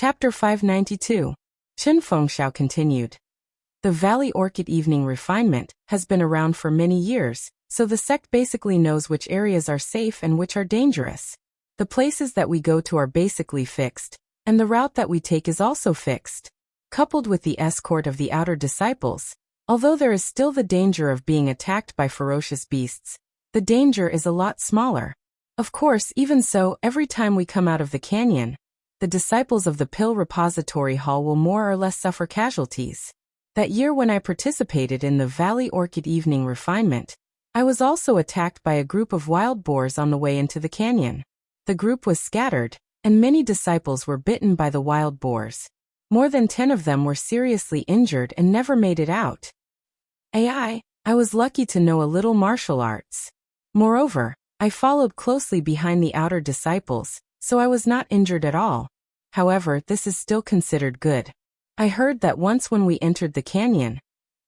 Chapter 592. Chen Fengxiao continued. The Valley Orchid Evening Refinement has been around for many years, so the sect basically knows which areas are safe and which are dangerous. The places that we go to are basically fixed, and the route that we take is also fixed. Coupled with the escort of the outer disciples, although there is still the danger of being attacked by ferocious beasts, the danger is a lot smaller. Of course, even so, every time we come out of the canyon, the disciples of the Pill Repository Hall will more or less suffer casualties. That year when I participated in the Valley Orchid Evening Refinement, I was also attacked by a group of wild boars on the way into the canyon. The group was scattered, and many disciples were bitten by the wild boars. More than 10 of them were seriously injured and never made it out. I was lucky to know a little martial arts. Moreover, I followed closely behind the outer disciples, so I was not injured at all. However, this is still considered good. I heard that once when we entered the canyon,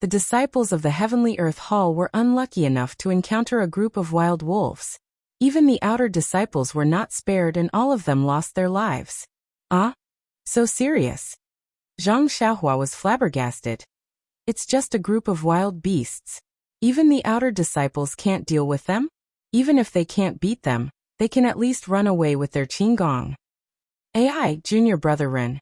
the disciples of the Heavenly Earth Hall were unlucky enough to encounter a group of wild wolves. Even the outer disciples were not spared and all of them lost their lives. Ah? So serious? Zhang Xiaohua was flabbergasted. It's just a group of wild beasts. Even the outer disciples can't deal with them? Even if they can't beat them, they can at least run away with their qinggong. Junior brother Ren.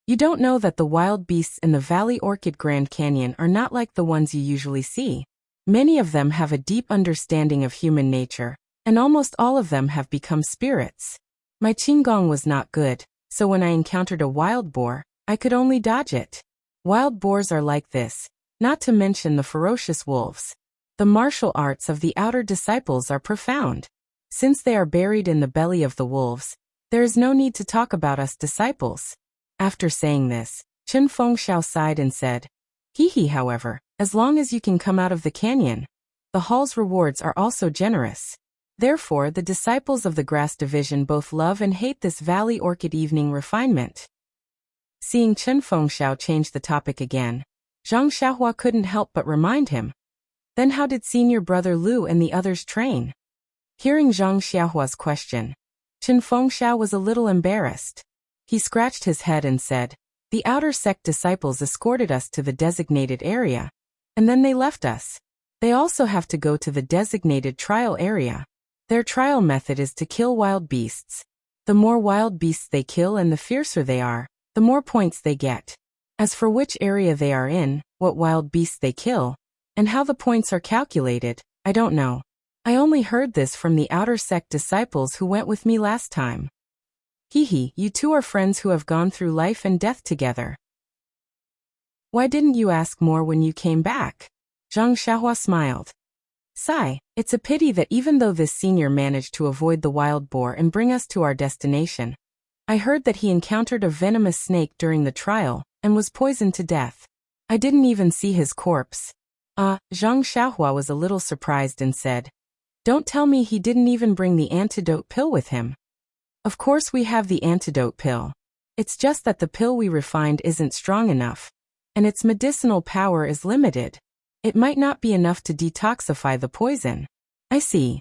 You don't know that the wild beasts in the Valley Orchid Grand Canyon are not like the ones you usually see. Many of them have a deep understanding of human nature, and almost all of them have become spirits. My qinggong was not good, so when I encountered a wild boar, I could only dodge it. Wild boars are like this, not to mention the ferocious wolves. The martial arts of the outer disciples are profound. Since they are buried in the belly of the wolves, there is no need to talk about us disciples. After saying this, Chen Fengxiao sighed and said, however, as long as you can come out of the canyon, the hall's rewards are also generous. Therefore, the disciples of the Grass Division both love and hate this Valley Orchid Evening Refinement. Seeing Chen Fengxiao change the topic again, Zhang Xiaohua couldn't help but remind him. Then how did senior brother Lu and the others train? Hearing Zhang Xiaohua's question, Chen Fengxiao was a little embarrassed. He scratched his head and said, the outer sect disciples escorted us to the designated area, and then they left us. They also have to go to the designated trial area. Their trial method is to kill wild beasts. The more wild beasts they kill and the fiercer they are, the more points they get. As for which area they are in, what wild beasts they kill, and how the points are calculated, I don't know. I only heard this from the outer sect disciples who went with me last time. You two are friends who have gone through life and death together. Why didn't you ask more when you came back? Zhang Xiaohua smiled. Sigh, it's a pity that even though this senior managed to avoid the wild boar and bring us to our destination, I heard that he encountered a venomous snake during the trial and was poisoned to death. I didn't even see his corpse. Zhang Xiaohua was a little surprised and said, don't tell me he didn't even bring the antidote pill with him. Of course we have the antidote pill. It's just that the pill we refined isn't strong enough, and its medicinal power is limited. It might not be enough to detoxify the poison. I see.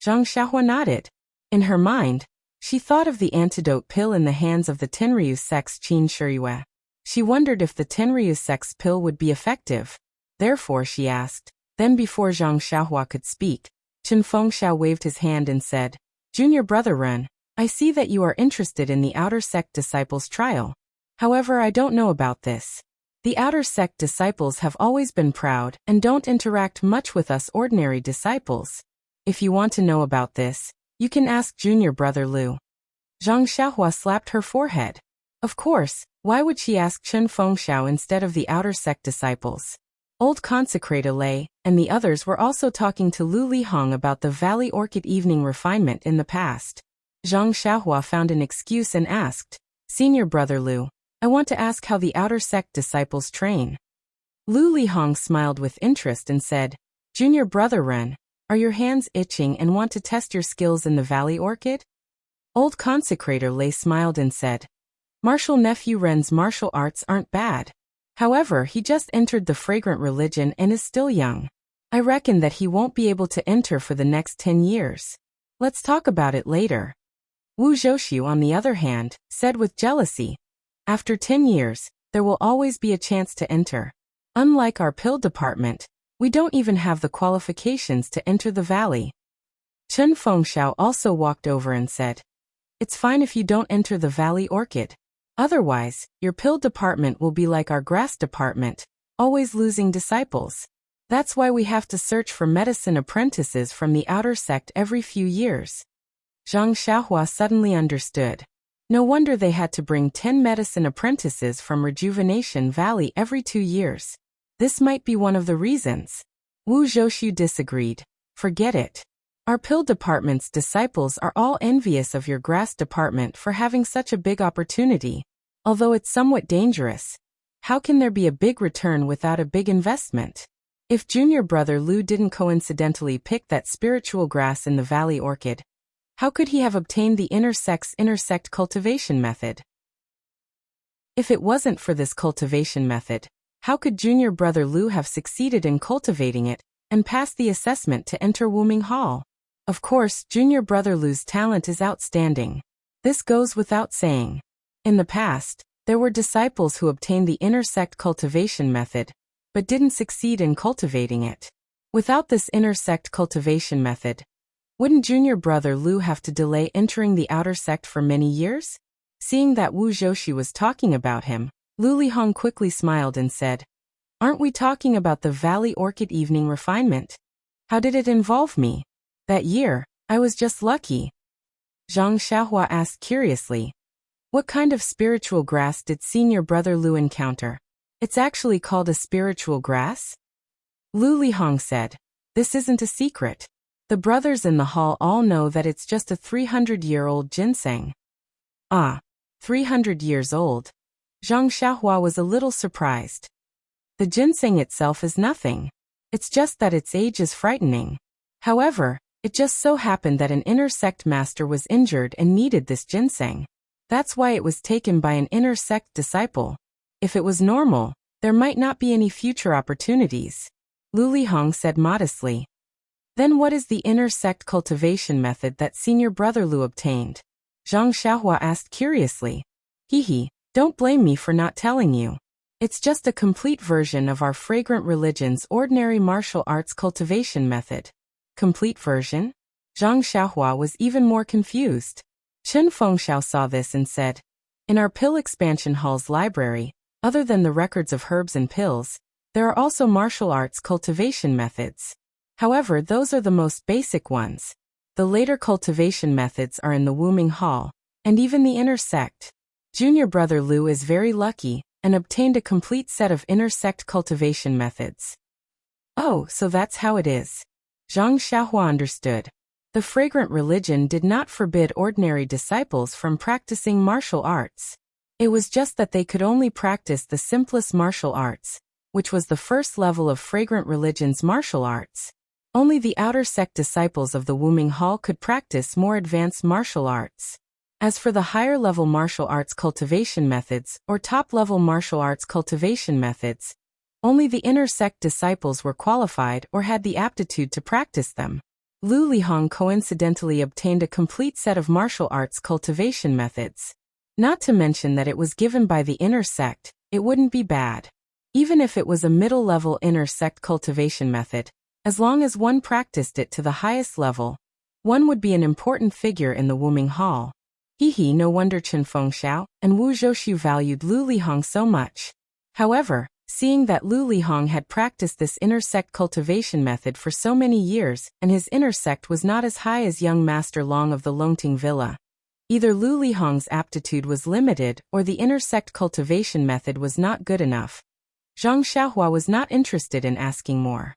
Zhang Xiaohua nodded. In her mind, she thought of the antidote pill in the hands of the Tenryu sect's Qin Shiyue. She wondered if the Tenryu sect's pill would be effective. Therefore she asked. Then before Zhang Xiaohua could speak, Chen Fengxiao waved his hand and said, Junior brother Ren, I see that you are interested in the outer sect disciples' trial. However, I don't know about this. The outer sect disciples have always been proud and don't interact much with us ordinary disciples. If you want to know about this, you can ask junior brother Lu. Zhang Xiaohua slapped her forehead. Of course, why would she ask Chen Fengxiao instead of the outer sect disciples? Old Consecrator Lei and the others were also talking to Lu Lihong about the Valley Orchid Evening Refinement in the past. Zhang Xiaohua found an excuse and asked, Senior brother Lu, I want to ask how the outer sect disciples train. Lu Lihong smiled with interest and said, Junior brother Ren, are your hands itching and want to test your skills in the Valley Orchid? Old Consecrator Lei smiled and said, Martial nephew Ren's martial arts aren't bad. However, he just entered the fragrant religion and is still young. I reckon that he won't be able to enter for the next 10 years. Let's talk about it later. Wu Zhouxiu, on the other hand, said with jealousy, After 10 years, there will always be a chance to enter. Unlike our pill department, we don't even have the qualifications to enter the valley. Chen Fengxiao also walked over and said, "It's fine if you don't enter the valley orchid. Otherwise, your pill department will be like our grass department, always losing disciples. That's why we have to search for medicine apprentices from the outer sect every few years." Zhang Xiaohua suddenly understood. No wonder they had to bring 10 medicine apprentices from Rejuvenation Valley every 2 years. This might be one of the reasons. Wu Zhouxiu disagreed. "Forget it. Our pill department's disciples are all envious of your grass department for having such a big opportunity. Although it's somewhat dangerous. How can there be a big return without a big investment?" If junior brother Lu didn't coincidentally pick that spiritual grass in the valley orchid, how could he have obtained the intersect cultivation method? If it wasn't for this cultivation method, how could junior brother Lu have succeeded in cultivating it and passed the assessment to enter Wuming Hall? Of course, junior brother Lu's talent is outstanding. This goes without saying. In the past, there were disciples who obtained the intersect cultivation method, but didn't succeed in cultivating it. Without this intersect cultivation method, wouldn't junior brother Lu have to delay entering the outer sect for many years? Seeing that Wu Zhouxiu was talking about him, Lu Lihong quickly smiled and said, "Aren't we talking about the Valley Orchid Evening Refinement? How did it involve me? That year, I was just lucky." Zhang Xiaohua asked curiously, "What kind of spiritual grass did senior brother Lu encounter?" "It's actually called a spiritual grass?" Lu Lihong said, "This isn't a secret. The brothers in the hall all know that it's just a 300-year-old ginseng." "Ah, 300 years old." Zhang Xiaohua was a little surprised. "The ginseng itself is nothing. It's just that its age is frightening. However, it just so happened that an intersect master was injured and needed this ginseng. That's why it was taken by an intersect disciple. If it was normal, there might not be any future opportunities," Lu Lihong said modestly. "Then what is the intersect cultivation method that senior brother Lu obtained?" Zhang Xiaohua asked curiously. "Hehe, don't blame me for not telling you. It's just a complete version of our fragrant religion's ordinary martial arts cultivation method." Complete version? Zhang Xiaohua was even more confused. Chen Fengxiao saw this and said, "In our pill expansion hall's library, other than the records of herbs and pills, there are also martial arts cultivation methods. However, those are the most basic ones. The later cultivation methods are in the Wuming Hall, and even the intersect. Junior brother Lu is very lucky and obtained a complete set of intersect cultivation methods." "Oh, so that's how it is." Zhang Xiaohua understood. The fragrant religion did not forbid ordinary disciples from practicing martial arts. It was just that they could only practice the simplest martial arts, which was the first level of fragrant religion's martial arts. Only the outer sect disciples of the Wuming Hall could practice more advanced martial arts. As for the higher level martial arts cultivation methods or top level martial arts cultivation methods, only the inner sect disciples were qualified or had the aptitude to practice them. Lu Lihong coincidentally obtained a complete set of martial arts cultivation methods. Not to mention that it was given by the inner sect, it wouldn't be bad. Even if it was a middle-level inner sect cultivation method, as long as one practiced it to the highest level, one would be an important figure in the Wuming Hall. Hehe, no wonder Chen Fengxiao and Wu Zhouxiu valued Lu Lihong so much. However, seeing that Lu Lihong had practiced this intersect cultivation method for so many years and his intersect was not as high as young Master Long of the Longting Villa, either Lu Lihong's aptitude was limited or the intersect cultivation method was not good enough. Zhang Xiaohua was not interested in asking more.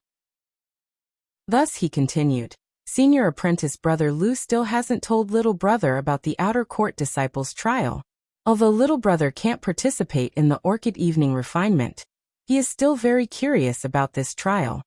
Thus he continued, "Senior apprentice brother Lu still hasn't told little brother about the outer court disciples' trial. Although little brother can't participate in the Orchid Evening Refinement, he is still very curious about this trial."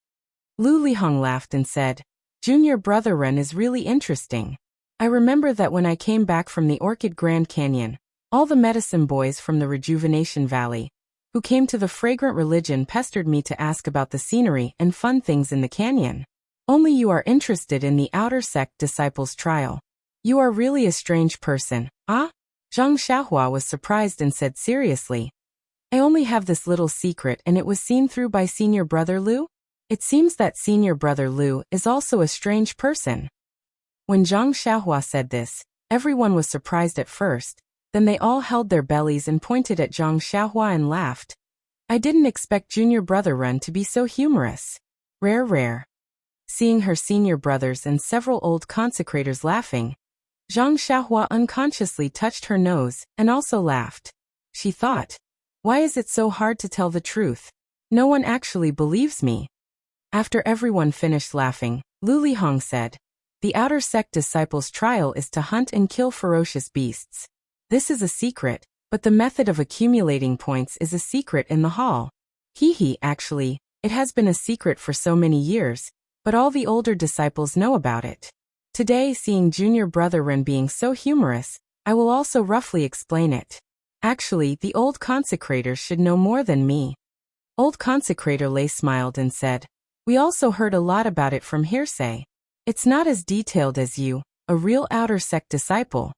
Lu Lihong laughed and said, "Junior brother Ren is really interesting. I remember that when I came back from the Orchid Grand Canyon, all the medicine boys from the Rejuvenation Valley, who came to the fragrant religion, pestered me to ask about the scenery and fun things in the canyon. Only you are interested in the outer sect disciples' trial. You are really a strange person, ah?" Zhang Xiaohua was surprised and said seriously, I only have this little secret and it was seen through by senior brother Lu? It seems that senior brother Lu is also a strange person. When Zhang Xiaohua said this, everyone was surprised at first, then they all held their bellies and pointed at Zhang Xiaohua and laughed. I didn't expect junior brother Ren to be so humorous. Rare. Seeing her senior brothers and several old consecrators laughing, Zhang Xiaohua unconsciously touched her nose and also laughed. She thought, why is it so hard to tell the truth? No one actually believes me. After everyone finished laughing, Lu Lihong said, the outer sect disciples' trial is to hunt and kill ferocious beasts. This is a secret, but the method of accumulating points is a secret in the hall. Actually, it has been a secret for so many years, but all the older disciples know about it. Today, seeing junior brother Ren being so humorous, I will also roughly explain it. Actually, the old consecrators should know more than me. Old consecrator Lei smiled and said, we also heard a lot about it from hearsay. It's not as detailed as you, a real outer sect disciple.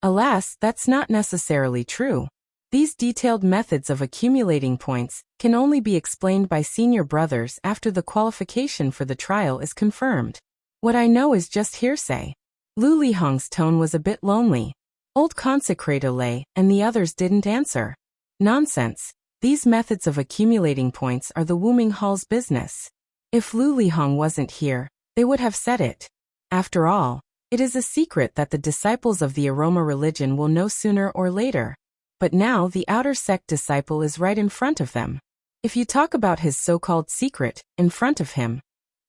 Alas, that's not necessarily true. These detailed methods of accumulating points can only be explained by senior brothers after the qualification for the trial is confirmed. What I know is just hearsay. Lu Lihong's tone was a bit lonely. Old consecrator Lei and the others didn't answer. Nonsense. These methods of accumulating points are the Wuming Hall's business. If Lu Lihong wasn't here, they would have said it. After all, it is a secret that the disciples of the aroma religion will know sooner or later. But now the outer sect disciple is right in front of them. If you talk about his so-called secret in front of him,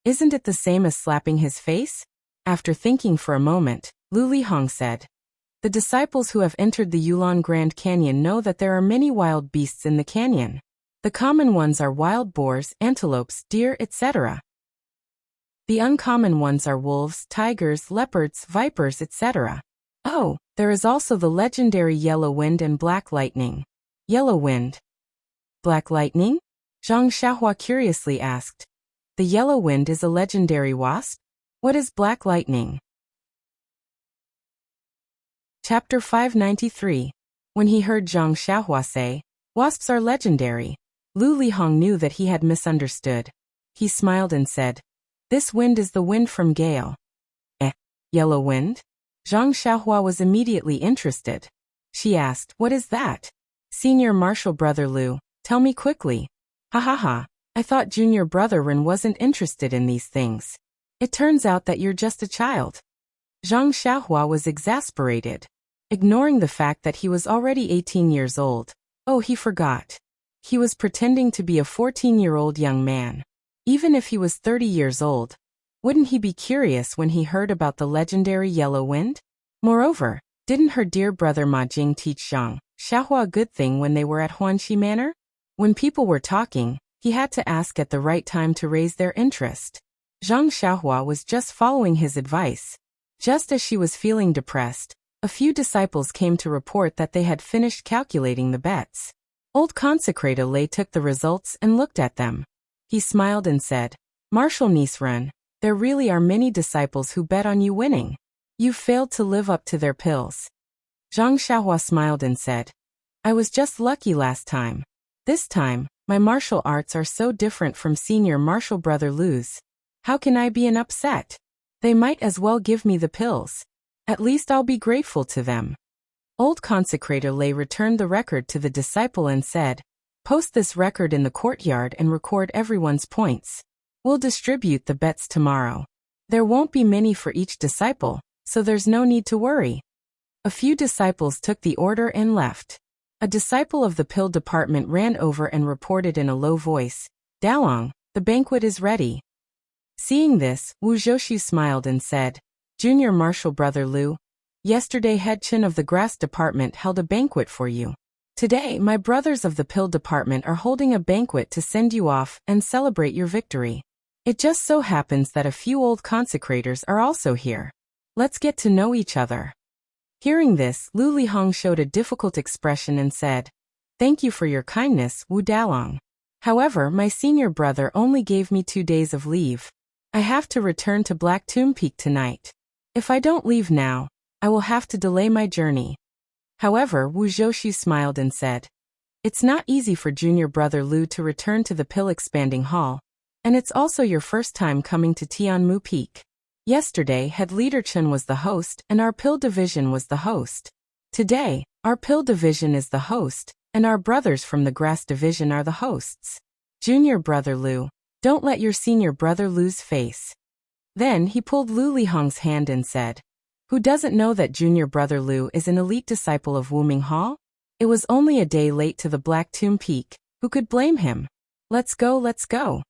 isn't it the same as slapping his face? After thinking for a moment, Lu Lihong said, the disciples who have entered the Yulon Grand Canyon know that there are many wild beasts in the canyon. The common ones are wild boars, antelopes, deer, etc. The uncommon ones are wolves, tigers, leopards, vipers, etc. Oh, there is also the legendary yellow wind and black lightning. Yellow wind. Black lightning? Zhang Xiaohua curiously asked. The yellow wind is a legendary wasp? What is black lightning? Chapter 593. When he heard Zhang Xiaohua say, wasps are legendary, Lu Lihong knew that he had misunderstood. He smiled and said, this wind is the wind from Gale. Yellow wind? Zhang Xiaohua was immediately interested. She asked, what is that? Senior Marshal Brother Lu, tell me quickly. Ha. I thought junior brother Ren wasn't interested in these things. It turns out that you're just a child. Zhang Xiaohua was exasperated, ignoring the fact that he was already 18 years old. Oh, he forgot. He was pretending to be a 14-year-old young man. Even if he was 30 years old, wouldn't he be curious when he heard about the legendary yellow wind? Moreover, didn't her dear brother Ma Jing teach Zhang Xiaohua a good thing when they were at Huanxi Manor? When people were talking, he had to ask at the right time to raise their interest. Zhang Xiaohua was just following his advice. Just as she was feeling depressed, a few disciples came to report that they had finished calculating the bets. Old consecrator Lei took the results and looked at them. He smiled and said, Marshal Nisren, there really are many disciples who bet on you winning. You've failed to live up to their pills. Zhang Xiaohua smiled and said, I was just lucky last time. This time, my martial arts are so different from senior martial brother Lu's. How can I be an upset? They might as well give me the pills. At least I'll be grateful to them. Old consecrator Lei returned the record to the disciple and said, post this record in the courtyard and record everyone's points. We'll distribute the bets tomorrow. There won't be many for each disciple, so there's no need to worry. A few disciples took the order and left. A disciple of the pill department ran over and reported in a low voice, Dalong, the banquet is ready. Seeing this, Wu Zhoushu smiled and said, Junior Marshal Brother Lu, yesterday Head Chin of the Grass Department held a banquet for you. Today, my brothers of the Pill Department are holding a banquet to send you off and celebrate your victory. It just so happens that a few old consecrators are also here. Let's get to know each other. Hearing this, Lu Lihong showed a difficult expression and said, Thank you for your kindness, Wu Dalong. However, my senior brother only gave me 2 days of leave. I have to return to Black Tomb Peak tonight. If I don't leave now, I will have to delay my journey. However, Wu Zhoushu smiled and said, "It's not easy for junior brother Lu to return to the pill-expanding hall, and it's also your first time coming to Tianmu Peak. Yesterday, head leader Chen was the host and our pill division was the host. Today, our pill division is the host, and our brothers from the grass division are the hosts. Junior brother Lu, don't let your senior brother lose face." Then he pulled Lu Lihong's hand and said, "Who doesn't know that junior brother Lu is an elite disciple of Wuming Hall? It was only a day late to the Black Tomb Peak. Who could blame him? Let's go, let's go."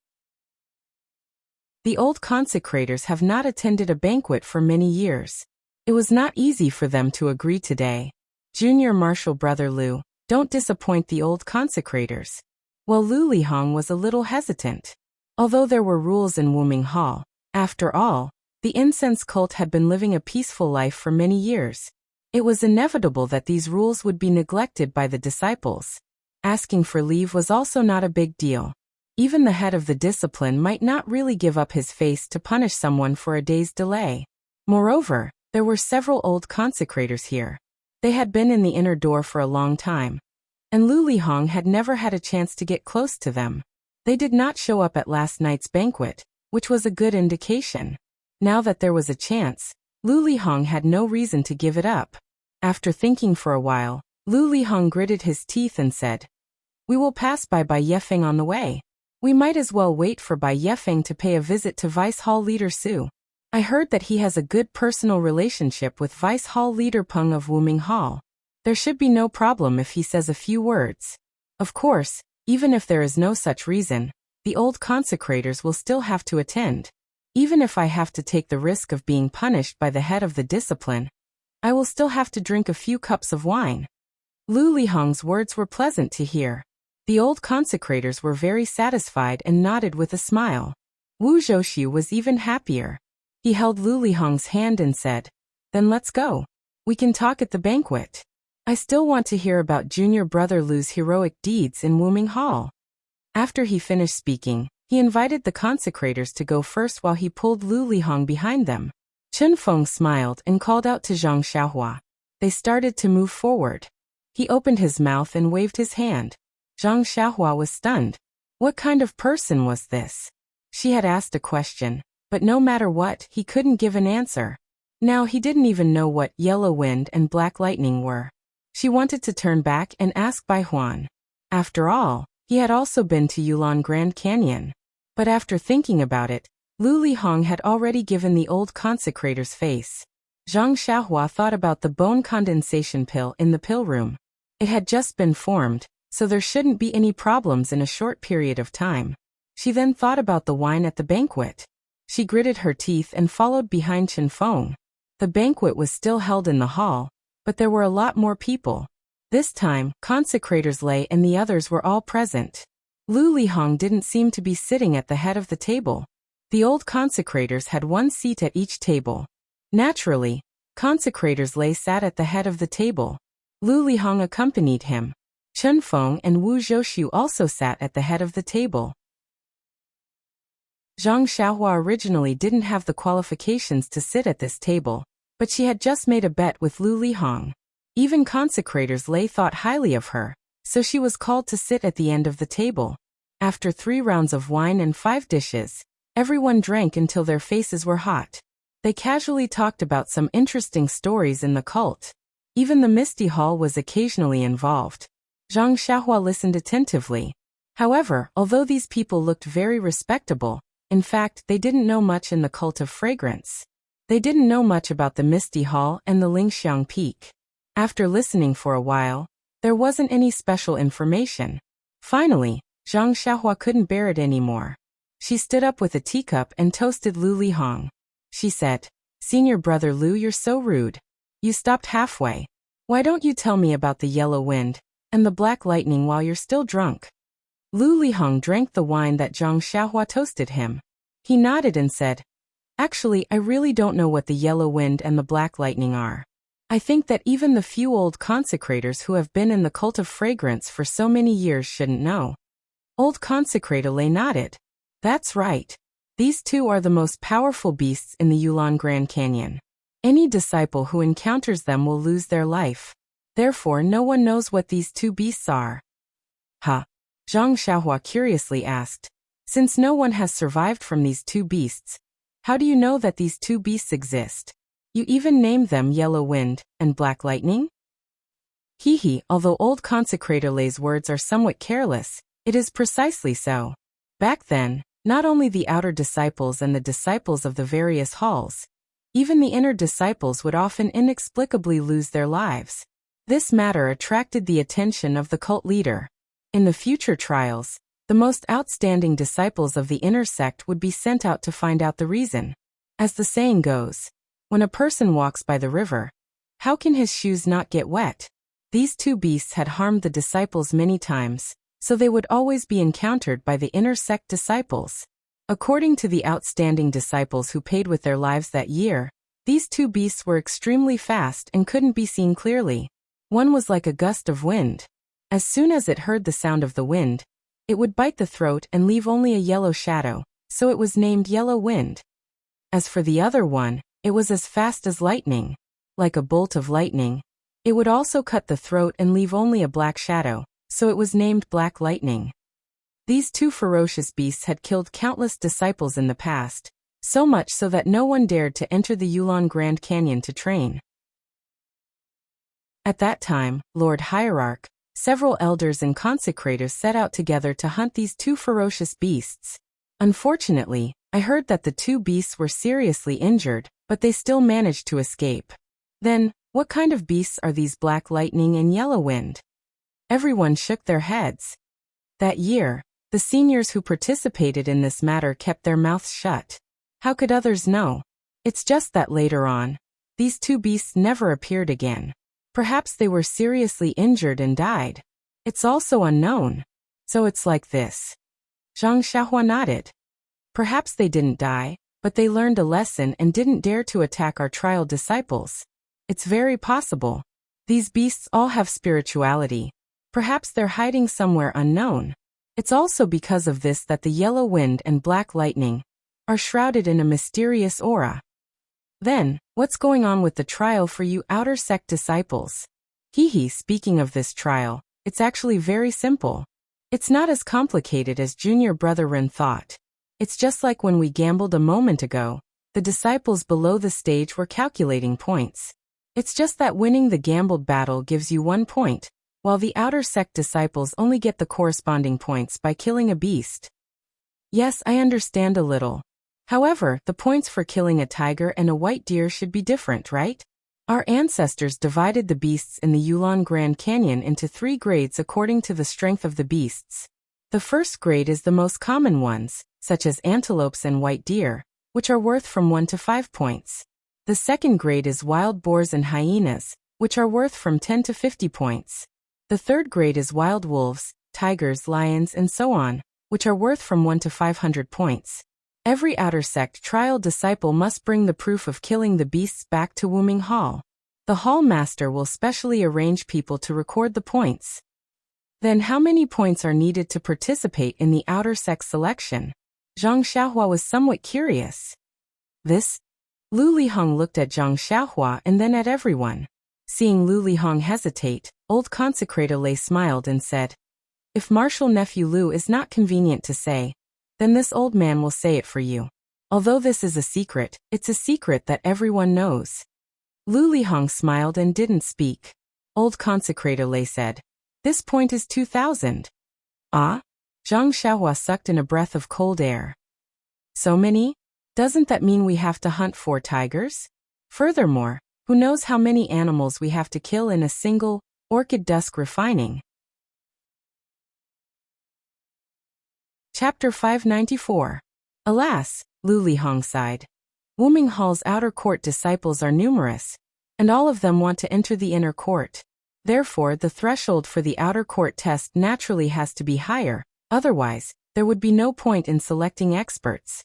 The old consecrators have not attended a banquet for many years. It was not easy for them to agree today. Junior martial brother Lu, don't disappoint the old consecrators. Well, Lu Lihong was a little hesitant. Although there were rules in Wuming Hall, after all, the incense cult had been living a peaceful life for many years. It was inevitable that these rules would be neglected by the disciples. Asking for leave was also not a big deal. Even the head of the discipline might not really give up his face to punish someone for a day's delay. Moreover, there were several old consecrators here. They had been in the inner door for a long time, and Lu Lihong had never had a chance to get close to them. They did not show up at last night's banquet, which was a good indication. Now that there was a chance, Lu Lihong had no reason to give it up. After thinking for a while, Lu Lihong gritted his teeth and said, "We will pass by Yefeng on the way. We might as well wait for Bai Yefeng to pay a visit to Vice Hall Leader Su. I heard that he has a good personal relationship with Vice Hall Leader Peng of Wuming Hall. There should be no problem if he says a few words. Of course, even if there is no such reason, the old consecrators will still have to attend. Even if I have to take the risk of being punished by the head of the discipline, I will still have to drink a few cups of wine." Lu Lihong's words were pleasant to hear. The old consecrators were very satisfied and nodded with a smile. Wu Zhoushu was even happier. He held Lu Lihong's hand and said, "Then let's go. We can talk at the banquet. I still want to hear about junior brother Lu's heroic deeds in Wuming Hall." After he finished speaking, he invited the consecrators to go first while he pulled Lu Lihong behind them. Chen Feng smiled and called out to Zhang Xiaohua. They started to move forward. He opened his mouth and waved his hand. Zhang Xiaohua was stunned. What kind of person was this? She had asked a question, but no matter what, he couldn't give an answer. Now he didn't even know what yellow wind and black lightning were. She wanted to turn back and ask Bai Huan. After all, he had also been to Yulon Grand Canyon. But after thinking about it, Lu Lihong had already given the old consecrator's face. Zhang Xiaohua thought about the bone condensation pill in the pill room. It had just been formed, so there shouldn't be any problems in a short period of time. She then thought about the wine at the banquet. She gritted her teeth and followed behind Chen Feng. The banquet was still held in the hall, but there were a lot more people. This time, consecrators Lei and the others were all present. Lu Lihong didn't seem to be sitting at the head of the table. The old consecrators had one seat at each table. Naturally, consecrators Lei sat at the head of the table. Lu Lihong accompanied him. Chen Feng and Wu Zhoushu also sat at the head of the table. Zhang Xiaohua originally didn't have the qualifications to sit at this table, but she had just made a bet with Lu Lihong. Even consecrators Lei thought highly of her, so she was called to sit at the end of the table. After 3 rounds of wine and 5 dishes, everyone drank until their faces were hot. They casually talked about some interesting stories in the cult. Even the Misty Hall was occasionally involved. Zhang Xiaohua listened attentively. However, although these people looked very respectable, in fact, they didn't know much in the cult of fragrance. They didn't know much about the Misty Hall and the Lingxiang Peak. After listening for a while, there wasn't any special information. Finally, Zhang Xiaohua couldn't bear it anymore. She stood up with a teacup and toasted Lu Lihong. She said, "Senior brother Lu, you're so rude. You stopped halfway. Why don't you tell me about the yellow wind and the black lightning while you're still drunk?" Lu Lihong drank the wine that Zhang Xiaohua toasted him. He nodded and said, "Actually, I really don't know what the yellow wind and the black lightning are. I think that even the few old consecrators who have been in the cult of fragrance for so many years shouldn't know." Old consecrator Lei nodded. "That's right. These two are the most powerful beasts in the Yulon Grand Canyon. Any disciple who encounters them will lose their life. Therefore no one knows what these two beasts are. Ha! Zhang Xiaohua curiously asked. Since no one has survived from these two beasts, how do you know that these two beasts exist? You even named them Yellow Wind and Black Lightning? Hee, although old Consecrator Lei's words are somewhat careless, it is precisely so. Back then, not only the outer disciples and the disciples of the various halls, even the inner disciples would often inexplicably lose their lives. This matter attracted the attention of the cult leader. In the future trials, the most outstanding disciples of the inner sect would be sent out to find out the reason. As the saying goes, when a person walks by the river, how can his shoes not get wet? These two beasts had harmed the disciples many times, so they would always be encountered by the inner sect disciples. According to the outstanding disciples who paid with their lives that year, these two beasts were extremely fast and couldn't be seen clearly. One was like a gust of wind. As soon as it heard the sound of the wind, it would bite the throat and leave only a yellow shadow, so it was named Yellow Wind. As for the other one, it was as fast as lightning. Like a bolt of lightning, it would also cut the throat and leave only a black shadow, so it was named Black Lightning. These two ferocious beasts had killed countless disciples in the past, so much so that no one dared to enter the Yulon Grand Canyon to train. At that time, Lord Hierarch, several elders and consecrators set out together to hunt these two ferocious beasts. Unfortunately, I heard that the two beasts were seriously injured, but they still managed to escape. Then, what kind of beasts are these Black Lightning and Yellow Wind? Everyone shook their heads. That year, the seniors who participated in this matter kept their mouths shut. How could others know? It's just that later on, these two beasts never appeared again. Perhaps they were seriously injured and died. It's also unknown. So it's like this. Zhang Xiaohua nodded. Perhaps they didn't die, but they learned a lesson and didn't dare to attack our trial disciples. It's very possible. These beasts all have spirituality. Perhaps they're hiding somewhere unknown. It's also because of this that the Yellow Wind and Black Lightning are shrouded in a mysterious aura. Then, what's going on with the trial for you outer sect disciples? Speaking of this trial, it's actually very simple. It's not as complicated as Junior Brother Ren thought. It's just like when we gambled a moment ago. The disciples below the stage were calculating points. It's just that winning the gambled battle gives you 1 point, while the outer sect disciples only get the corresponding points by killing a beast. Yes, I understand a little. However, the points for killing a tiger and a white deer should be different, right? Our ancestors divided the beasts in the Yulon Grand Canyon into 3 grades according to the strength of the beasts. The first grade is the most common ones, such as antelopes and white deer, which are worth from 1 to 5 points. The second grade is wild boars and hyenas, which are worth from 10 to 50 points. The third grade is wild wolves, tigers, lions, and so on, which are worth from 1 to 500 points. Every outer sect trial disciple must bring the proof of killing the beasts back to Wuming Hall. The hall master will specially arrange people to record the points. Then how many points are needed to participate in the outer sect selection? Zhang Xiaohua was somewhat curious. This? Lu Lihong looked at Zhang Xiaohua and then at everyone. Seeing Lu Lihong hesitate, old Consecrator Lei smiled and said, "If Marshal Nephew Lu is not convenient to say, then this old man will say it for you. Although this is a secret, it's a secret that everyone knows." Lu Lihong smiled and didn't speak. Old Consecrator Lei said, "This point is 2,000. Ah?" Zhang Xiaohua sucked in a breath of cold air. "So many? Doesn't that mean we have to hunt 4 tigers? Furthermore, who knows how many animals we have to kill in a single orchid dusk refining?" Chapter 594. Alas, Lu Lihong sighed. Wuming Hall's outer court disciples are numerous, and all of them want to enter the inner court. Therefore, the threshold for the outer court test naturally has to be higher, otherwise, there would be no point in selecting experts.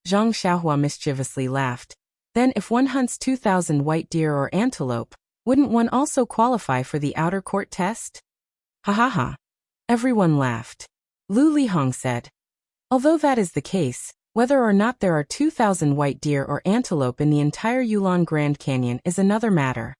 Zhang Xiaohua mischievously laughed. Then if one hunts 2,000 white deer or antelope, wouldn't one also qualify for the outer court test? Ha ha ha. Everyone laughed. Lu Lihong said, "Although that is the case, whether or not there are 2,000 white deer or antelope in the entire Yulon Grand Canyon is another matter.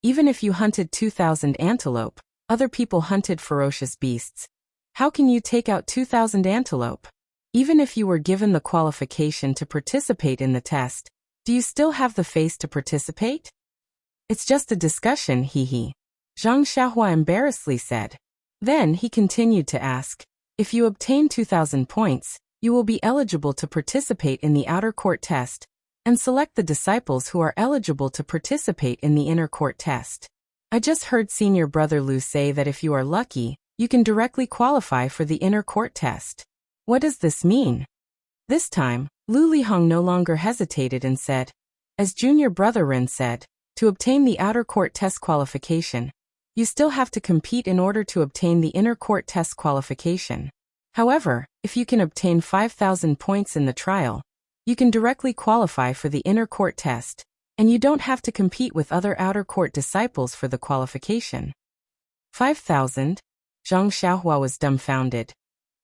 Even if you hunted 2,000 antelope, other people hunted ferocious beasts. How can you take out 2,000 antelope? Even if you were given the qualification to participate in the test, do you still have the face to participate? It's just a discussion, hee. Zhang Xiaohua embarrassedly said. Then he continued to ask, if you obtain 2,000 points, you will be eligible to participate in the outer court test, and select the disciples who are eligible to participate in the inner court test. I just heard senior brother Lu say that if you are lucky, you can directly qualify for the inner court test. What does this mean? This time, Lu Lihong no longer hesitated and said, as junior brother Ren said, to obtain the outer court test qualification, you still have to compete in order to obtain the inner court test qualification. However, if you can obtain 5,000 points in the trial, you can directly qualify for the inner court test, and you don't have to compete with other outer court disciples for the qualification. 5,000? Zhang Xiaohua was dumbfounded.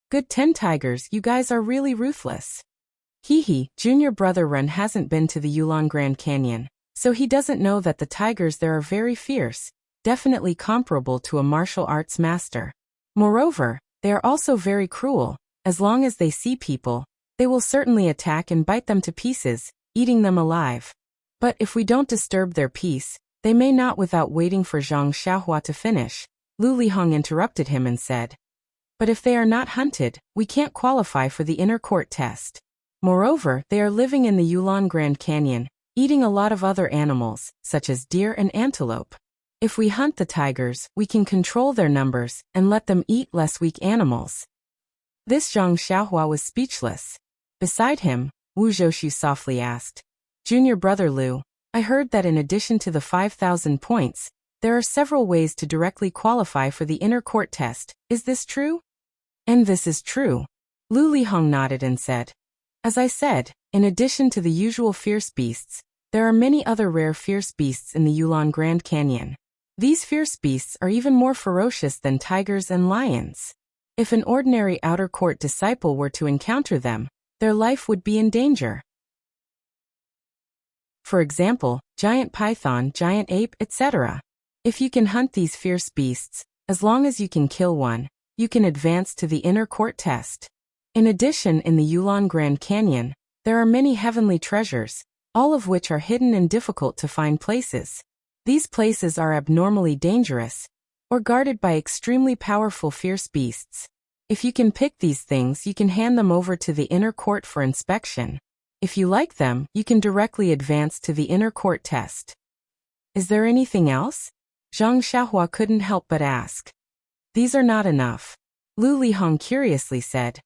Good 10 tigers, you guys are really ruthless. Hee, junior brother Ren hasn't been to the Yulon Grand Canyon, so he doesn't know that the tigers there are very fierce, definitely comparable to a martial arts master. Moreover, they are also very cruel. As long as they see people, they will certainly attack and bite them to pieces, eating them alive. But if we don't disturb their peace, they may not. Without waiting for Zhang Xiaohua to finish, Lu Lihong interrupted him and said, but if they are not hunted, we can't qualify for the inner court test. Moreover, they are living in the Yulon Grand Canyon, eating a lot of other animals, such as deer and antelope. If we hunt the tigers, we can control their numbers and let them eat less weak animals. This Zhang Xiaohua was speechless. Beside him, Wu Zhoushu softly asked, junior brother Lu, I heard that in addition to the 5,000 points, there are several ways to directly qualify for the inner court test. Is this true? And this is true. Lu Lihong nodded and said, as I said, in addition to the usual fierce beasts, there are many other rare fierce beasts in the Yulon Grand Canyon. These fierce beasts are even more ferocious than tigers and lions. If an ordinary outer court disciple were to encounter them, their life would be in danger. For example, giant python, giant ape, etc. If you can hunt these fierce beasts, as long as you can kill one, you can advance to the inner court test. In addition, in the Yulon Grand Canyon, there are many heavenly treasures, all of which are hidden and difficult to find places. These places are abnormally dangerous, or guarded by extremely powerful fierce beasts. If you can pick these things, you can hand them over to the inner court for inspection. If you like them, you can directly advance to the inner court test. Is there anything else? Zhang Xiaohua couldn't help but ask. These are not enough. Lu Lihong curiously said.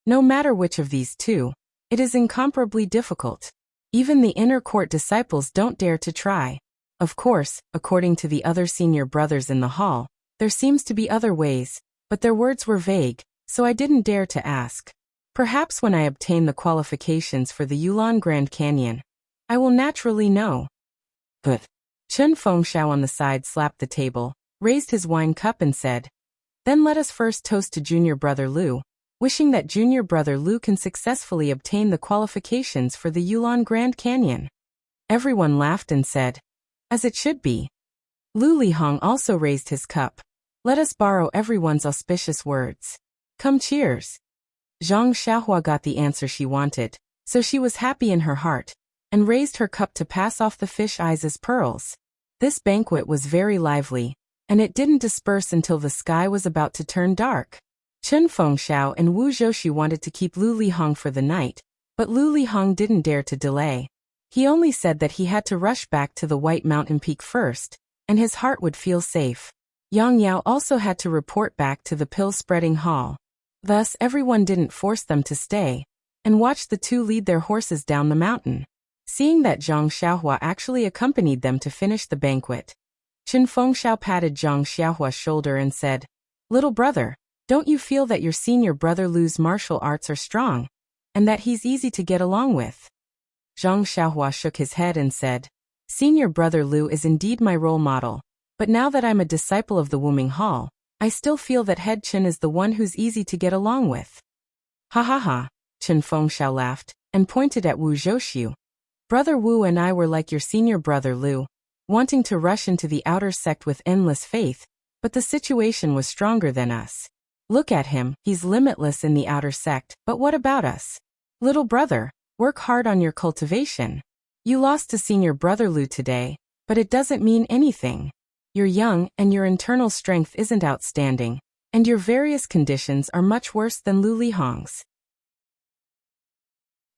No matter which of these two, it is incomparably difficult. Even the inner court disciples don't dare to try. Of course, according to the other senior brothers in the hall, there seems to be other ways, but their words were vague, so I didn't dare to ask. Perhaps when I obtain the qualifications for the Yulon Grand Canyon, I will naturally know. But Chen Fengxiao on the side slapped the table, raised his wine cup and said, then let us first toast to junior brother Lu, wishing that junior brother Lu can successfully obtain the qualifications for the Yulon Grand Canyon. Everyone laughed and said, as it should be. Lu Lihong also raised his cup. Let us borrow everyone's auspicious words. Come, cheers. Zhang Xiaohua got the answer she wanted, so she was happy in her heart, and raised her cup to pass off the fish eyes as pearls. This banquet was very lively, and it didn't disperse until the sky was about to turn dark. Chen Fengxiao and Wu Zhoushu wanted to keep Lu Lihong for the night, but Lu Lihong didn't dare to delay. He only said that he had to rush back to the White Mountain Peak first, and his heart would feel safe. Yang Yao also had to report back to the pill-spreading hall. Thus, everyone didn't force them to stay, and watched the two lead their horses down the mountain. Seeing that Zhang Xiaohua actually accompanied them to finish the banquet, Chen Fengxiao patted Zhang Xiaohua's shoulder and said, little brother, don't you feel that your senior brother Lu's martial arts are strong, and that he's easy to get along with? Zhang Xiaohua shook his head and said, senior brother Lu is indeed my role model, but now that I'm a disciple of the Wuming Hall, I still feel that head Chen is the one who's easy to get along with. Ha ha ha, Chen Fengxiao laughed, and pointed at Wu Zhoushu. Brother Wu and I were like your senior brother Lu, wanting to rush into the outer sect with endless faith, but the situation was stronger than us. Look at him, he's limitless in the outer sect, but what about us? Little brother, work hard on your cultivation. You lost to senior brother Lu today, but it doesn't mean anything. You're young, and your internal strength isn't outstanding, and your various conditions are much worse than Lu Lihong's.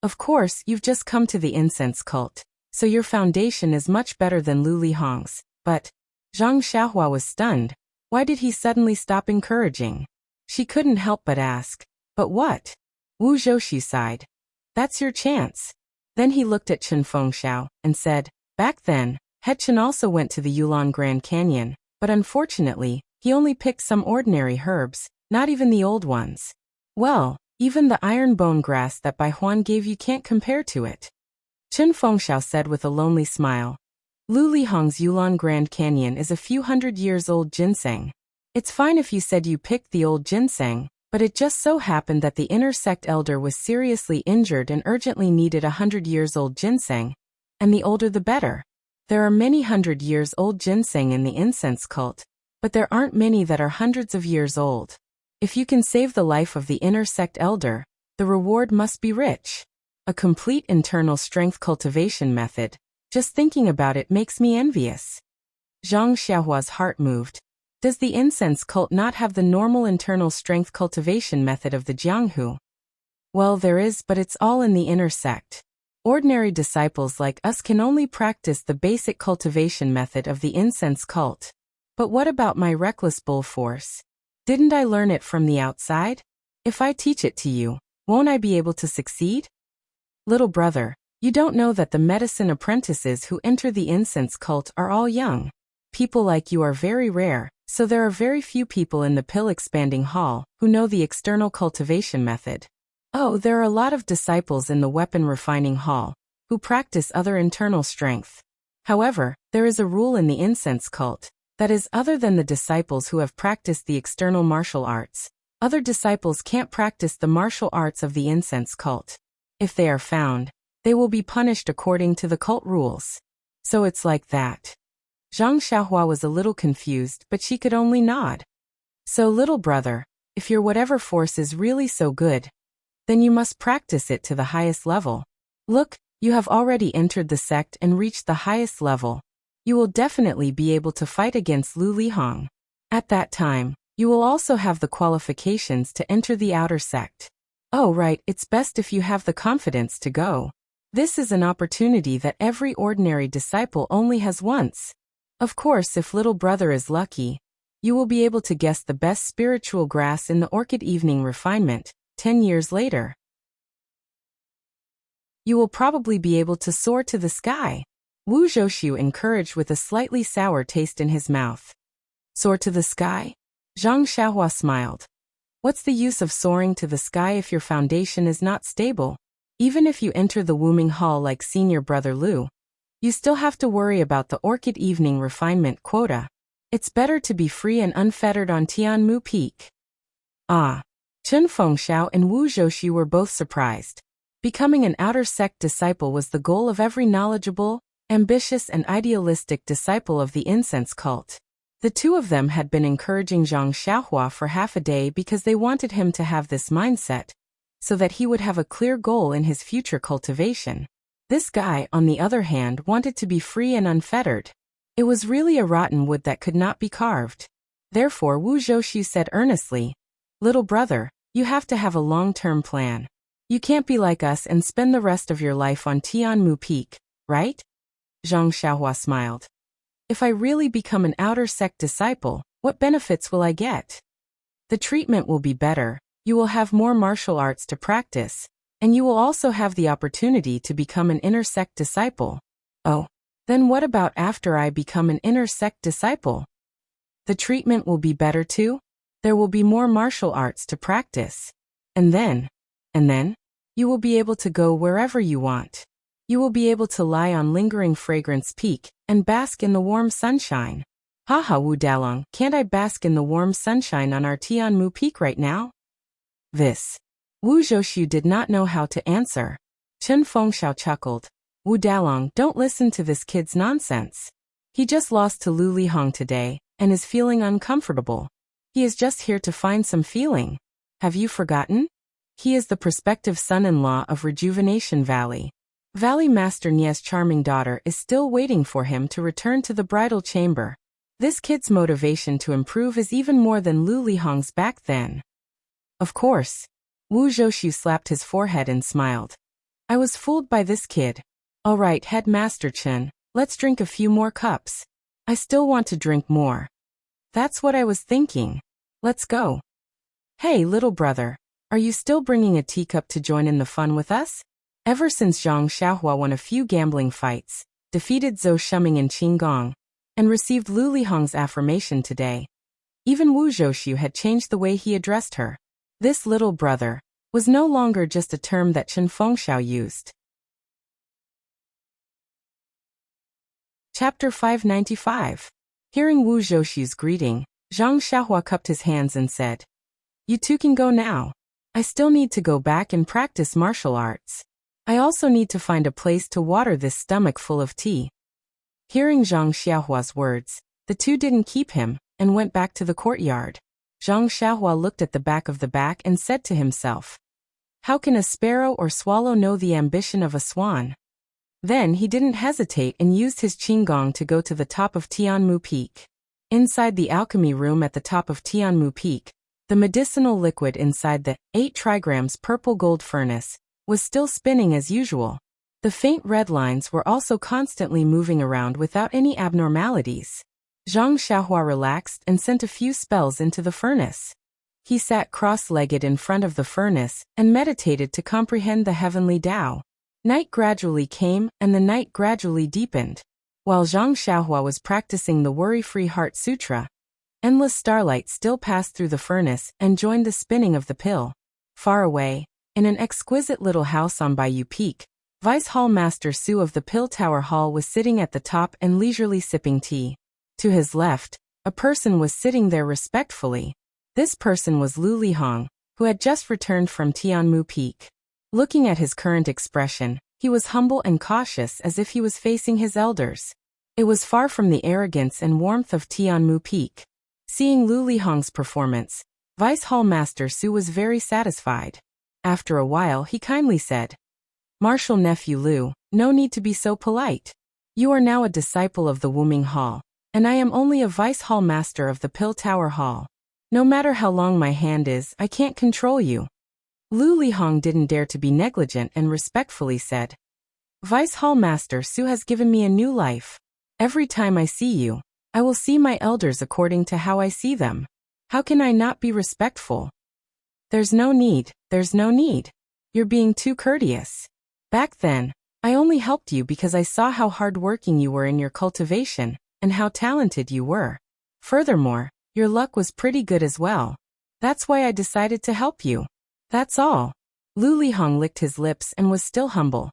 Of course, you've just come to the incense cult, so your foundation is much better than Lu Lihong's, but Zhang Xiaohua was stunned. Why did he suddenly stop encouraging? She couldn't help but ask, but what? Wu Zhouxu sighed. That's your chance. Then he looked at Chen Fengxiao and said, back then, He Chen also went to the Yulon Grand Canyon, but unfortunately, he only picked some ordinary herbs, not even the old ones. Well, even the iron bone grass that Bai Huan gave you can't compare to it. Chen Fengxiao said with a lonely smile. Lu Lihong's Yulon Grand Canyon is a few hundred years old ginseng. It's fine if you said you picked the old ginseng, but it just so happened that the inner sect elder was seriously injured and urgently needed 100 years old ginseng, and the older the better. There are many 100 years old ginseng in the incense cult, but there aren't many that are hundreds of years old. If you can save the life of the inner sect elder, the reward must be rich. A complete internal strength cultivation method. Just thinking about it makes me envious. Zhang Xiaohua's heart moved. Does the incense cult not have the normal internal strength cultivation method of the Jianghu? Well, there is, but it's all in the inner sect. Ordinary disciples like us can only practice the basic cultivation method of the incense cult. But what about my reckless bull force? Didn't I learn it from the outside? If I teach it to you, won't I be able to succeed? Little brother, you don't know that the medicine apprentices who enter the incense cult are all young. People like you are very rare, so there are very few people in the pill expanding hall who know the external cultivation method. Oh, there are a lot of disciples in the weapon refining hall who practice other internal strength. However, there is a rule in the incense cult, that is, other than the disciples who have practiced the external martial arts, other disciples can't practice the martial arts of the incense cult. If they are found, they will be punished according to the cult rules. So it's like that. Zhang Xiaohua was a little confused, but she could only nod. So little brother, if your whatever force is really so good, then you must practice it to the highest level. Look, you have already entered the sect and reached the highest level. You will definitely be able to fight against Lu Lihong. At that time, you will also have the qualifications to enter the outer sect. Oh right, it's best if you have the confidence to go. This is an opportunity that every ordinary disciple only has once. Of course, if little brother is lucky, you will be able to guess the best spiritual grass in the orchid evening refinement, 10 years later. You will probably be able to soar to the sky. Wu Zhouxu encouraged with a slightly sour taste in his mouth. Soar to the sky? Zhang Xiaohua smiled. What's the use of soaring to the sky if your foundation is not stable? Even if you enter the Wuming Hall like senior brother Lu, you still have to worry about the orchid evening refinement quota. It's better to be free and unfettered on Tianmu Peak. Ah. Chen Fengxiao and Wu Zhouxu were both surprised. Becoming an outer sect disciple was the goal of every knowledgeable, ambitious and idealistic disciple of the incense cult. The two of them had been encouraging Zhang Xiaohua for half a day because they wanted him to have this mindset, so that he would have a clear goal in his future cultivation. This guy, on the other hand, wanted to be free and unfettered. It was really a rotten wood that could not be carved. Therefore Wu Zhouxu said earnestly, "Little brother, you have to have a long-term plan. You can't be like us and spend the rest of your life on Tianmu Peak, right?" Zhang Xiaohua smiled. If I really become an outer sect disciple, what benefits will I get? The treatment will be better, you will have more martial arts to practice, and you will also have the opportunity to become an inner sect disciple. Oh, then what about after I become an inner sect disciple? The treatment will be better too? There will be more martial arts to practice. And then, you will be able to go wherever you want. You will be able to lie on lingering fragrance peak and bask in the warm sunshine. Haha Wu Dalong, can't I bask in the warm sunshine on our Tianmu Peak right now? This. Wu Zhouxu did not know how to answer. Chen Fengxiao chuckled. Wu Dalong, don't listen to this kid's nonsense. He just lost to Lu Lihong today, and is feeling uncomfortable. He is just here to find some feeling. Have you forgotten? He is the prospective son-in-law of Rejuvenation Valley. Valley Master Nie's charming daughter is still waiting for him to return to the bridal chamber. This kid's motivation to improve is even more than Lu Lihong's back then. Of course. Wu Zhouxiu slapped his forehead and smiled. I was fooled by this kid. All right, Headmaster Chen, let's drink a few more cups. I still want to drink more. That's what I was thinking. Let's go. Hey, little brother, are you still bringing a teacup to join in the fun with us? Ever since Zhang Xiaohua won a few gambling fights, defeated Zhou Shuming in Qinggong, and received Lu Lihong's affirmation today, even Wu Zhouxiu had changed the way he addressed her. This little brother was no longer just a term that Chen Fengxiao used. Chapter 595. Hearing Wu Zhouxiu's greeting, Zhang Xiaohua cupped his hands and said, You two can go now. I still need to go back and practice martial arts. I also need to find a place to water this stomach full of tea. Hearing Zhang Xiaohua's words, the two didn't keep him, and went back to the courtyard. Zhang Xiaohua looked at the back and said to himself, How can a sparrow or swallow know the ambition of a swan? Then he didn't hesitate and used his Qinggong to go to the top of Tianmu Peak. Inside the alchemy room at the top of Tianmu Peak, the medicinal liquid inside the 8 trigrams purple gold furnace was still spinning as usual. The faint red lines were also constantly moving around without any abnormalities. Zhang Xiaohua relaxed and sent a few spells into the furnace. He sat cross-legged in front of the furnace and meditated to comprehend the heavenly Tao. Night gradually came and the night gradually deepened. While Zhang Xiaohua was practicing the Worry-Free Heart Sutra, endless starlight still passed through the furnace and joined the spinning of the pill. Far away, in an exquisite little house on Baiyu Peak, Vice Hall Master Su of the Pill Tower Hall was sitting at the top and leisurely sipping tea. To his left, a person was sitting there respectfully. This person was Lu Lihong, who had just returned from Tianmu Peak. Looking at his current expression, he was humble and cautious as if he was facing his elders. It was far from the arrogance and warmth of Tianmu Peak. Seeing Lu Lihong's performance, Vice Hall Master Su was very satisfied. After a while he kindly said, Martial Nephew Lu, no need to be so polite. You are now a disciple of the Wuming Hall, and I am only a Vice Hall Master of the Pill Tower Hall. No matter how long my hand is, I can't control you. Lu Lihong didn't dare to be negligent and respectfully said, Vice Hall Master Su has given me a new life. Every time I see you, I will see my elders according to how I see them. How can I not be respectful? There's no need. You're being too courteous. Back then, I only helped you because I saw how hard-working you were in your cultivation, and how talented you were. Furthermore, your luck was pretty good as well. That's why I decided to help you. That's all. Lu Lihong licked his lips and was still humble.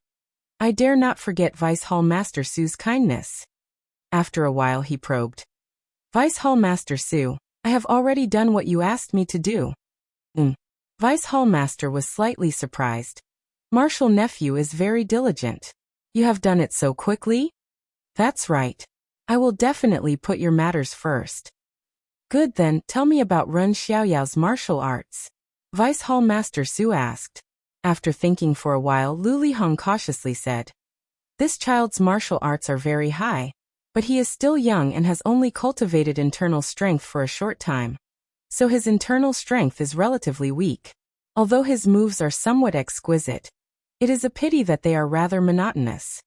I dare not forget Vice Hall Master Su's kindness. After a while he probed. Vice Hall Master Su, I have already done what you asked me to do. Vice Hall Master was slightly surprised. Martial Nephew is very diligent. You have done it so quickly? That's right. I will definitely put your matters first. Good then, tell me about Run Xiaoyao's martial arts. Vice Hall Master Su asked. After thinking for a while, Lu Lihong cautiously said, This child's martial arts are very high, but he is still young and has only cultivated internal strength for a short time. So his internal strength is relatively weak. Although his moves are somewhat exquisite, it is a pity that they are rather monotonous.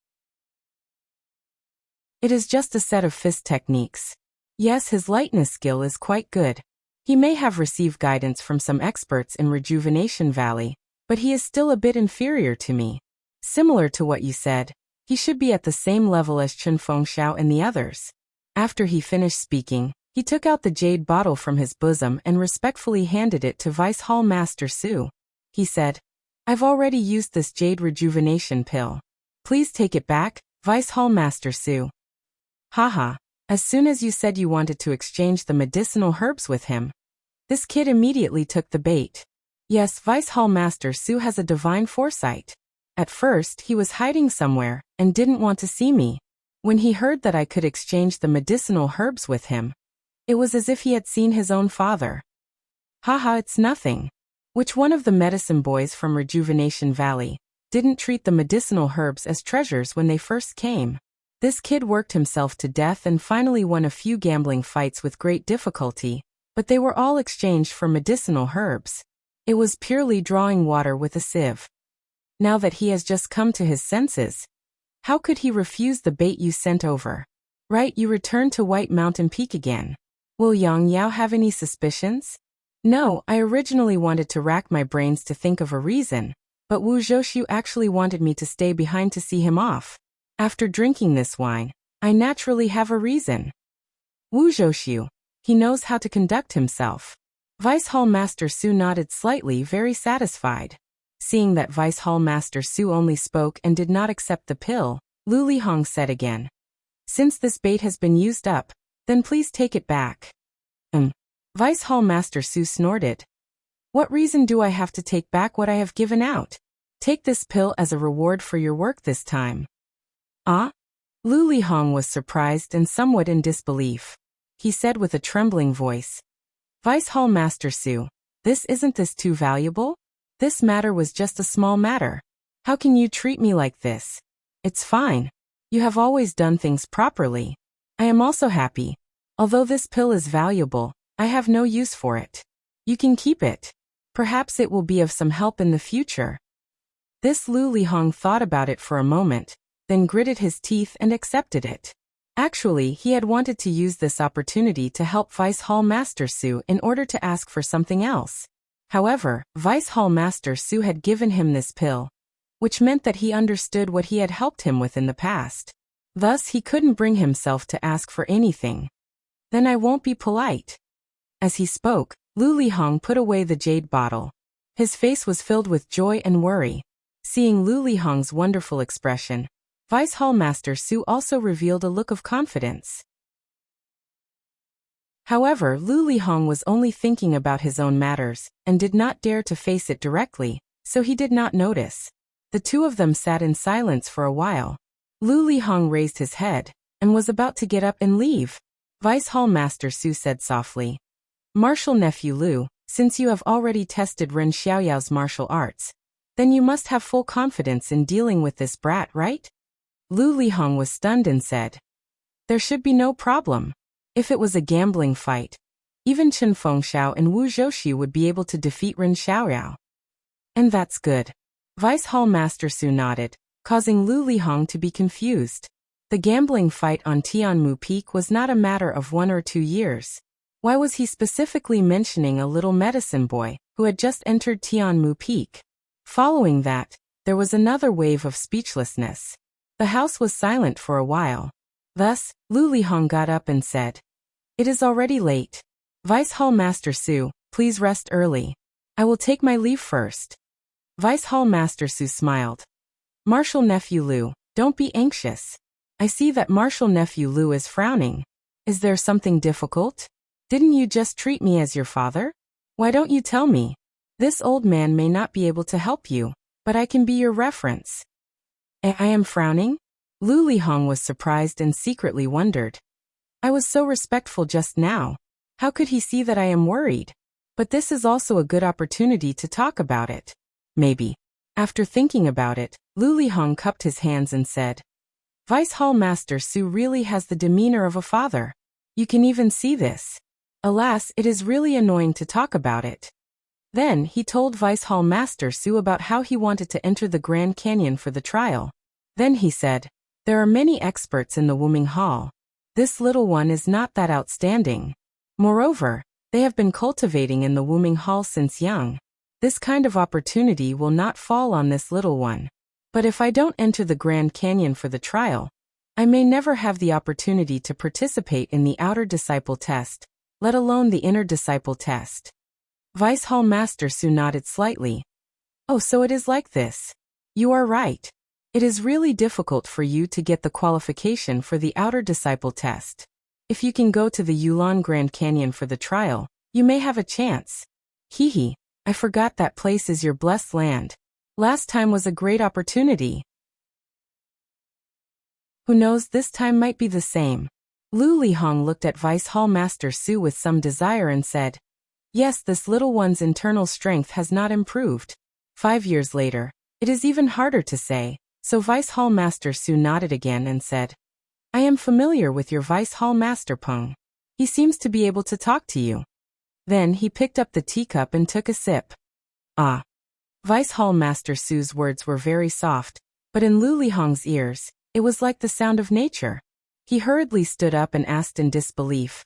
It is just a set of fist techniques. Yes, his lightness skill is quite good. He may have received guidance from some experts in Rejuvenation Valley, but he is still a bit inferior to me. Similar to what you said, he should be at the same level as Chen Fengxiao and the others. After he finished speaking, he took out the jade bottle from his bosom and respectfully handed it to Vice Hall Master Su. He said, I've already used this jade rejuvenation pill. Please take it back, Vice Hall Master Su. Haha, as soon as you said you wanted to exchange the medicinal herbs with him, this kid immediately took the bait. Yes, Vice Hall Master Su has a divine foresight. At first, he was hiding somewhere and didn't want to see me. When he heard that I could exchange the medicinal herbs with him, it was as if he had seen his own father. Haha, it's nothing. Which one of the medicine boys from Rejuvenation Valley didn't treat the medicinal herbs as treasures when they first came? This kid worked himself to death and finally won a few gambling fights with great difficulty, but they were all exchanged for medicinal herbs. It was purely drawing water with a sieve. Now that he has just come to his senses, how could he refuse the bait you sent over? Right, you returned to White Mountain Peak again. Will Yang Yao have any suspicions? No, I originally wanted to rack my brains to think of a reason, but Wu Zhoushu actually wanted me to stay behind to see him off. After drinking this wine, I naturally have a reason. Wu Zhoushu, he knows how to conduct himself. Vice Hall Master Su nodded slightly, very satisfied. Seeing that Vice Hall Master Su only spoke and did not accept the pill, Lu Lihong said again. Since this bait has been used up, then please take it back. Vice Hall Master Su snorted. What reason do I have to take back what I have given out? Take this pill as a reward for your work this time. Ah? Lu Lihong was surprised and somewhat in disbelief. He said with a trembling voice. Vice Hall Master Su, isn't this too valuable? This matter was just a small matter. How can you treat me like this? It's fine. You have always done things properly. I am also happy. Although this pill is valuable, I have no use for it. You can keep it. Perhaps it will be of some help in the future. This Lu Lihong thought about it for a moment, then gritted his teeth and accepted it. Actually, he had wanted to use this opportunity to help Vice Hall Master Su in order to ask for something else. However, Vice Hall Master Su had given him this pill, which meant that he understood what he had helped him with in the past. Thus, he couldn't bring himself to ask for anything. Then I won't be polite. As he spoke, Lu Lihong put away the jade bottle. His face was filled with joy and worry. Seeing Lu Lihong's wonderful expression, Vice Hall Master Su also revealed a look of confidence. However, Lu Lihong was only thinking about his own matters, and did not dare to face it directly, so he did not notice. The two of them sat in silence for a while. Lu Lihong raised his head, and was about to get up and leave. Vice Hall Master Su said softly. Martial Nephew Lu, since you have already tested Ren Xiaoyao's martial arts, then you must have full confidence in dealing with this brat, right? Lu Lihong was stunned and said. There should be no problem. If it was a gambling fight, even Chen Fengxiao and Wu Zhoushu would be able to defeat Ren Xiaoyao. And that's good. Vice Hall Master Su nodded, causing Lu Lihong to be confused. The gambling fight on Tianmu Peak was not a matter of 1 or 2 years. Why was he specifically mentioning a little medicine boy who had just entered Tianmu Peak? Following that, there was another wave of speechlessness. The house was silent for a while. Thus, Lu Lihong got up and said, It is already late. Vice Hall Master Su, please rest early. I will take my leave first. Vice Hall Master Su smiled. Martial Nephew Lu, don't be anxious. I see that Martial Nephew Lu is frowning. Is there something difficult? Didn't you just treat me as your father? Why don't you tell me? This old man may not be able to help you, but I can be your reference. I am frowning? Lu Lihong was surprised and secretly wondered. I was so respectful just now. How could he see that I am worried? But this is also a good opportunity to talk about it. Maybe. After thinking about it, Lu Lihong cupped his hands and said, Vice Hall Master Su really has the demeanor of a father. You can even see this. Alas, it is really annoying to talk about it. Then he told Vice Hall Master Su about how he wanted to enter the Grand Canyon for the trial. Then he said, There are many experts in the Wuming Hall. This little one is not that outstanding. Moreover, they have been cultivating in the Wuming Hall since young. This kind of opportunity will not fall on this little one. But if I don't enter the Grand Canyon for the trial, I may never have the opportunity to participate in the outer disciple test, let alone the inner disciple test. Vice Hall Master Su nodded slightly. Oh, so it is like this. You are right. It is really difficult for you to get the qualification for the outer disciple test. If you can go to the Yulon Grand Canyon for the trial, you may have a chance. Hee, I forgot that place is your blessed land. Last time was a great opportunity. Who knows, this time might be the same. Lu Lihong looked at Vice Hall Master Su with some desire and said, yes, this little one's internal strength has not improved. 5 years later, it is even harder to say, so Vice Hall Master Su nodded again and said, I am familiar with your Vice Hall Master Peng. He seems to be able to talk to you. Then he picked up the teacup and took a sip. Ah. Vice Hall Master Su's words were very soft, but in Lu Lihong's ears, it was like the sound of nature. He hurriedly stood up and asked in disbelief.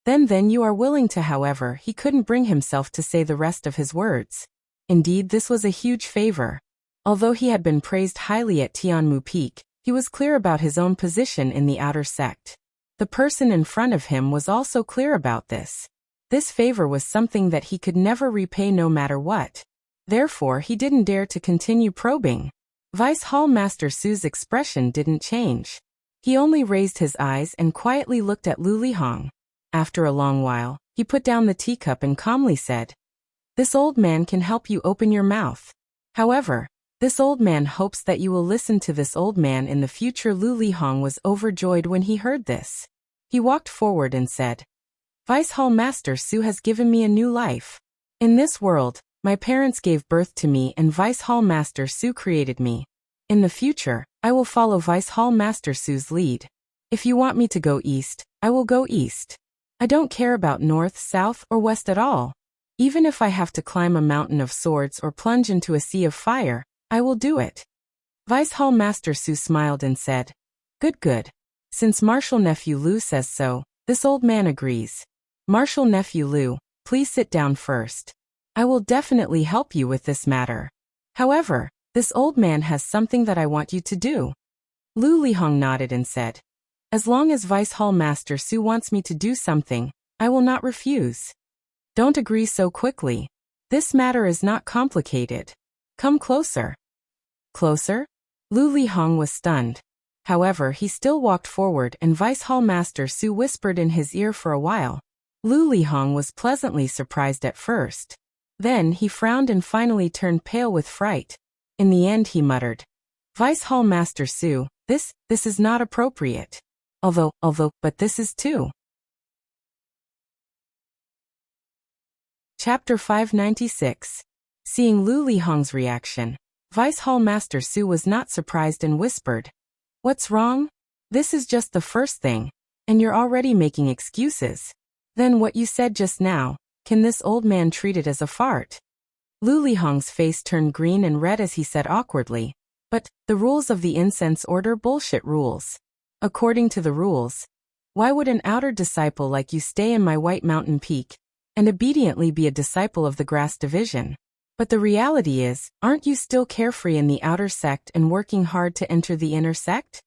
Then you are willing to, however, he couldn't bring himself to say the rest of his words. Indeed, this was a huge favor. Although he had been praised highly at Tianmu Peak, he was clear about his own position in the outer sect. The person in front of him was also clear about this. This favor was something that he could never repay no matter what. Therefore, he didn't dare to continue probing. Vice Hall Master Su's expression didn't change. He only raised his eyes and quietly looked at Lu Lihong. After a long while, he put down the teacup and calmly said, this old man can help you open your mouth. However, this old man hopes that you will listen to this old man in the future. Lu Lihong was overjoyed when he heard this. He walked forward and said, Vice Hall Master Su has given me a new life. In this world, my parents gave birth to me and Vice Hall Master Su created me. In the future, I will follow Vice Hall Master Su's lead. If you want me to go east, I will go east. I don't care about north, south, or west at all. Even if I have to climb a mountain of swords or plunge into a sea of fire, I will do it. Vice Hall Master Su smiled and said, Good. Since Marshal Nephew Lu says so, this old man agrees. Marshal Nephew Lu, please sit down first. I will definitely help you with this matter. However, this old man has something that I want you to do. Lu Lihong nodded and said, as long as Vice Hall Master Su wants me to do something, I will not refuse. Don't agree so quickly. This matter is not complicated. Come closer. Closer? Lu Lihong was stunned. However, he still walked forward and Vice Hall Master Su whispered in his ear for a while. Lu Lihong was pleasantly surprised at first. Then he frowned and finally turned pale with fright. In the end he muttered, Vice Hall Master Su, this is not appropriate. But this is too. Chapter 596. Seeing Lu Lihong's reaction, Vice Hall Master Su was not surprised and whispered, what's wrong? This is just the first thing, and you're already making excuses. Then what you said just now, can this old man treat it as a fart? Lu Lihong's face turned green and red as he said awkwardly, but the rules of the incense order bullshit rules. According to the rules, why would an outer disciple like you stay in my White Mountain Peak and obediently be a disciple of the Grass Division? But the reality is, aren't you still carefree in the outer sect and working hard to enter the inner sect?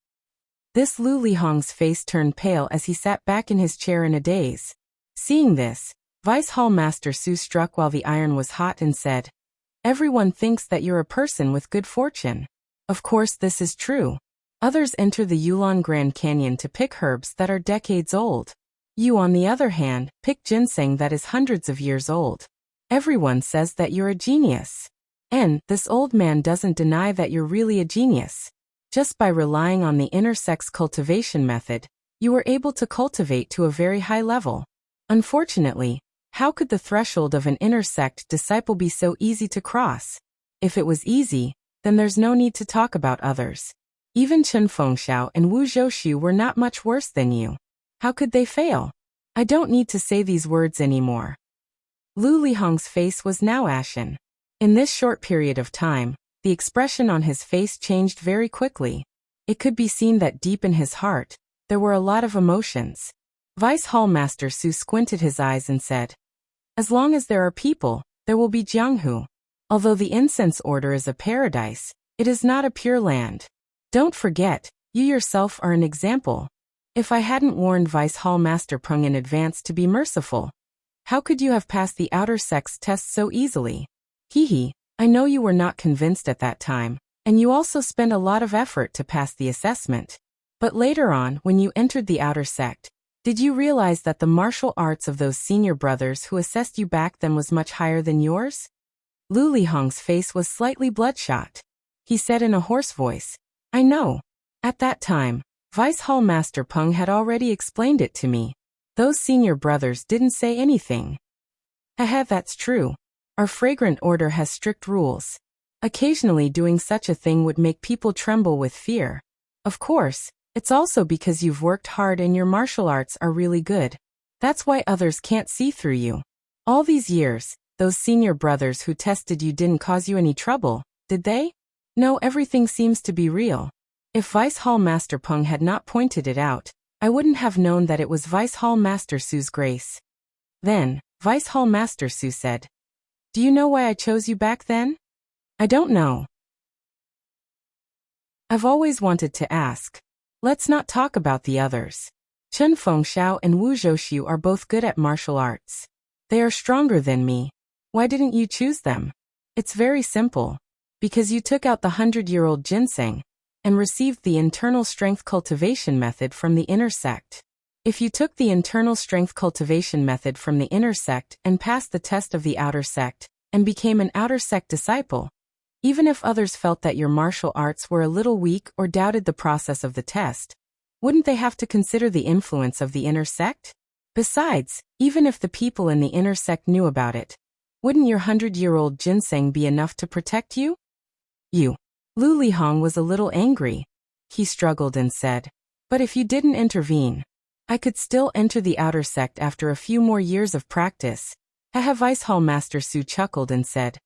This Lu Lihong's face turned pale as he sat back in his chair in a daze. Seeing this, Vice Hall Master Su struck while the iron was hot and said, everyone thinks that you're a person with good fortune. Of course this is true. Others enter the Yulon Grand Canyon to pick herbs that are decades old. You, on the other hand, pick ginseng that is hundreds of years old. Everyone says that you're a genius. And this old man doesn't deny that you're really a genius. Just by relying on the inner sex cultivation method, you were able to cultivate to a very high level. Unfortunately, how could the threshold of an inner sect disciple be so easy to cross? If it was easy, then there's no need to talk about others. Even Chen Fengxiao and Wu Zhouxu were not much worse than you. How could they fail? I don't need to say these words anymore. Lu Lihong's face was now ashen. In this short period of time, the expression on his face changed very quickly. It could be seen that deep in his heart, there were a lot of emotions. Vice Hall Master Su squinted his eyes and said, as long as there are people, there will be Jianghu. Although the incense order is a paradise, it is not a pure land. Don't forget, you yourself are an example. If I hadn't warned Vice Hall Master Peng in advance to be merciful, how could you have passed the outer sex test so easily? I know you were not convinced at that time, and you also spent a lot of effort to pass the assessment. But later on, when you entered the outer sect, did you realize that the martial arts of those senior brothers who assessed you back then was much higher than yours? Lu Lihong's face was slightly bloodshot. He said in a hoarse voice, I know. At that time, Vice Hall Master Peng had already explained it to me. Those senior brothers didn't say anything. Haha, that's true. Our fragrant order has strict rules. Occasionally doing such a thing would make people tremble with fear. Of course, it's also because you've worked hard and your martial arts are really good. That's why others can't see through you. All these years, those senior brothers who tested you didn't cause you any trouble, did they? No, everything seems to be real. If Vice Hall Master Peng had not pointed it out, I wouldn't have known that it was Vice Hall Master Su's grace. Then, Vice Hall Master Su said, "Do you know why I chose you back then?" "I don't know. I've always wanted to ask. Let's not talk about the others. Chen Fengxiao and Wu Zhouxiu are both good at martial arts. They are stronger than me. Why didn't you choose them?" "It's very simple. Because you took out the 100-year-old ginseng and received the internal strength cultivation method from the inner sect. If you took the internal strength cultivation method from the inner sect and passed the test of the outer sect and became an outer sect disciple, even if others felt that your martial arts were a little weak or doubted the process of the test, wouldn't they have to consider the influence of the inner sect? Besides, even if the people in the inner sect knew about it, wouldn't your 100-year-old ginseng be enough to protect you?" Lu Lihong was a little angry. He struggled and said, "But if you didn't intervene, I could still enter the outer sect after a few more years of practice." Haha, Vice Hall Master Su chuckled and said,